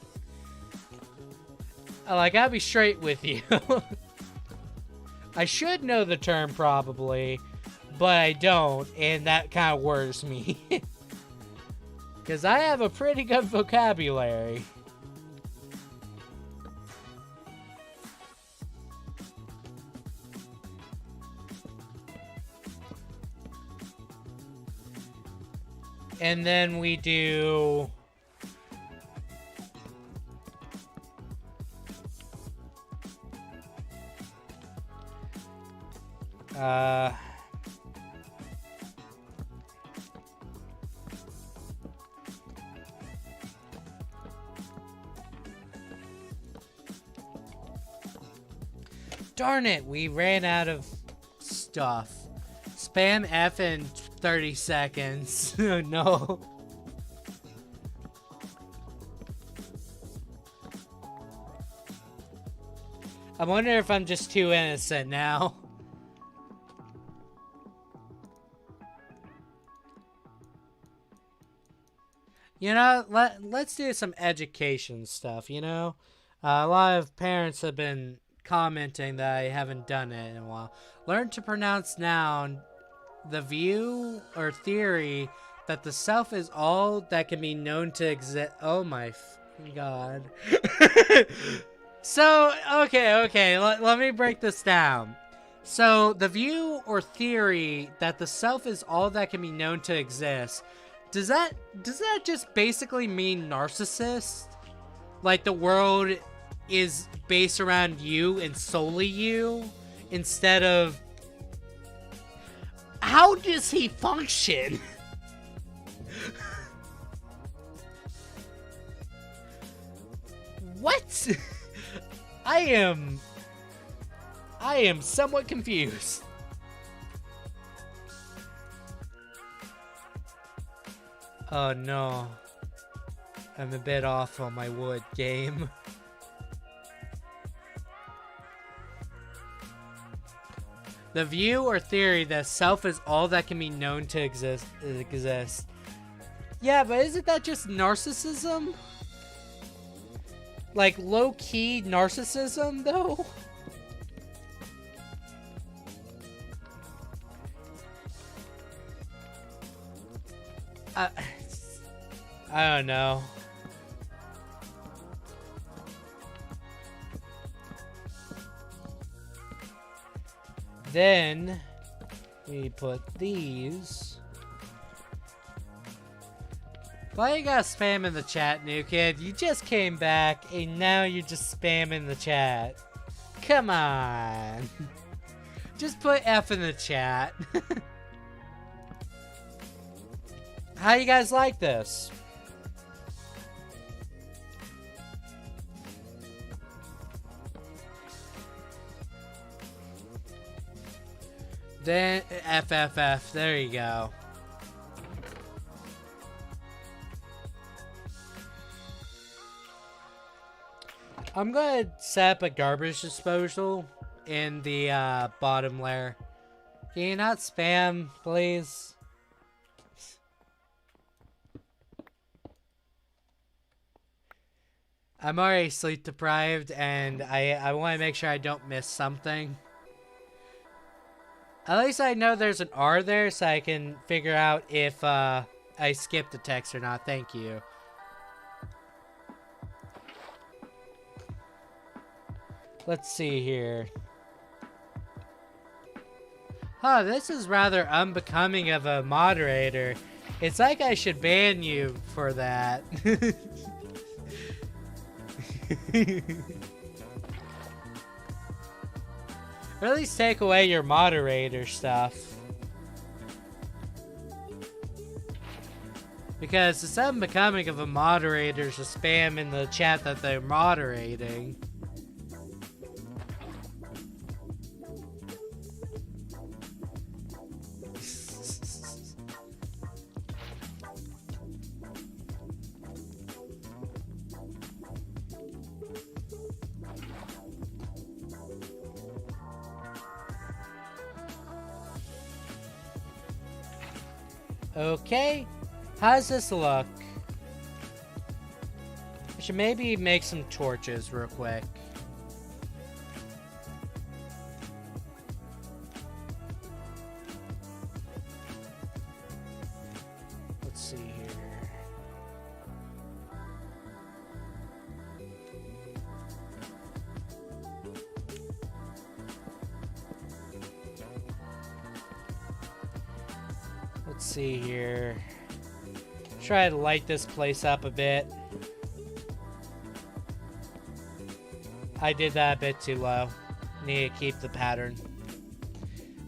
Like, I'll be straight with you. I should know the term probably, but I don't, and that kind of worries me. Because I have a pretty good vocabulary. And then we do... Darn it, we ran out of stuff. Spam F in 30 seconds. No. I wonder if I'm just too innocent now. You know, let's do some education stuff, you know? A lot of parents have been commenting that I haven't done it in a while. Learn to pronounce noun. The view or theory that the self is all that can be known to exist. Oh my god. So, okay. Let me break this down. So, the view or theory that the self is all that can be known to exist. Does that just basically mean narcissist? Like the world is based around you and solely you instead of... How does he function? What? I am somewhat confused. Oh no. I'm a bit off on my wood game. The view or theory that self is all that can be known to exist. Yeah, but isn't that just narcissism? Like, low-key narcissism, though? I don't know. Then we put these. Why you gotta spam in the chat, new kid? You just came back and now you're just spamming the chat. Come on. Just put F in the chat. How you guys like this? Then FFF, there you go. I'm gonna set up a garbage disposal in the bottom layer. Can you not spam, please? I'm already sleep deprived and I want to make sure I don't miss something. At least I know there's an R there so I can figure out if I skipped a text or not. Thank you. Let's see here. Huh, this is rather unbecoming of a moderator. It's like I should ban you for that. Or at least take away your moderator stuff. Because it's unbecoming of a moderator to spam in the chat that they're moderating. Okay, how's this look? I should maybe make some torches real quick. Let's see here. Let's see here. Try to light this place up a bit. I did that a bit too low. Need to keep the pattern.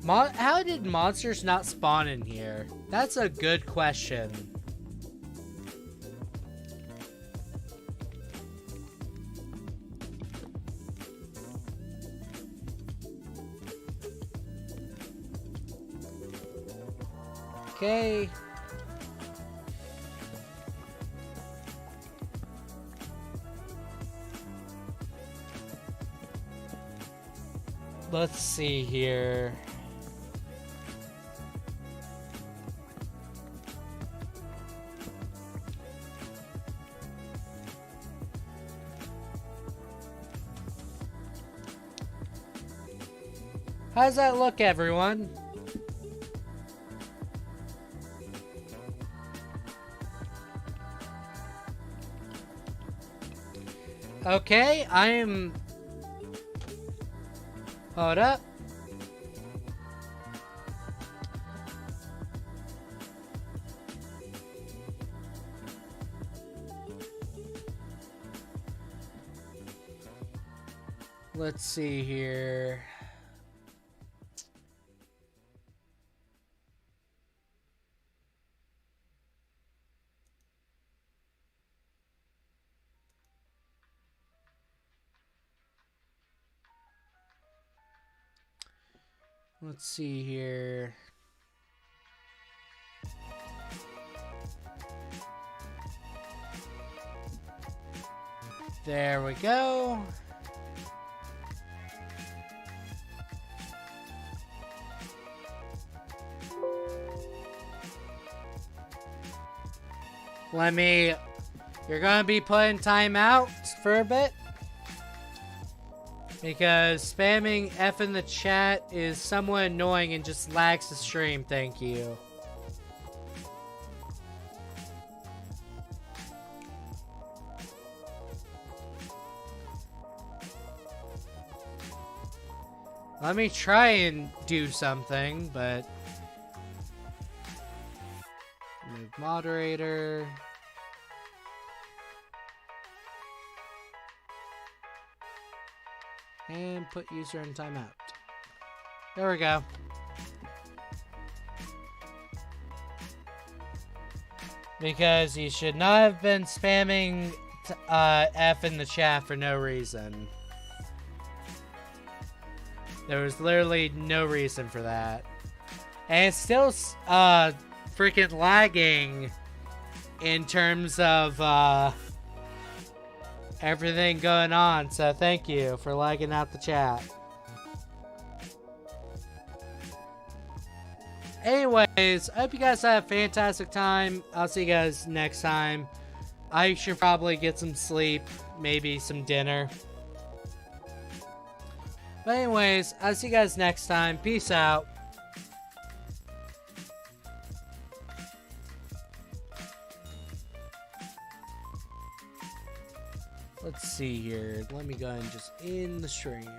How did monsters not spawn in here? That's a good question. Okay. Let's see here. How's that look, everyone? Okay, I am... Hold up. Let's see here. Let's see here. There we go. You're gonna be putting time out for a bit. Because spamming F in the chat is somewhat annoying and just lags the stream, thank you. Let me try and do something, but... Move moderator... And put user in timeout. There we go. Because you should not have been spamming F in the chat for no reason. There was literally no reason for that. And it's still freaking lagging in terms of everything going on, so thank you for lagging out the chat. Anyways, I hope you guys have a fantastic time. I'll see you guys next time. I should probably get some sleep, maybe some dinner. But anyways, I'll see you guys next time. Peace out. Let's see here. Let me go ahead and just end the stream.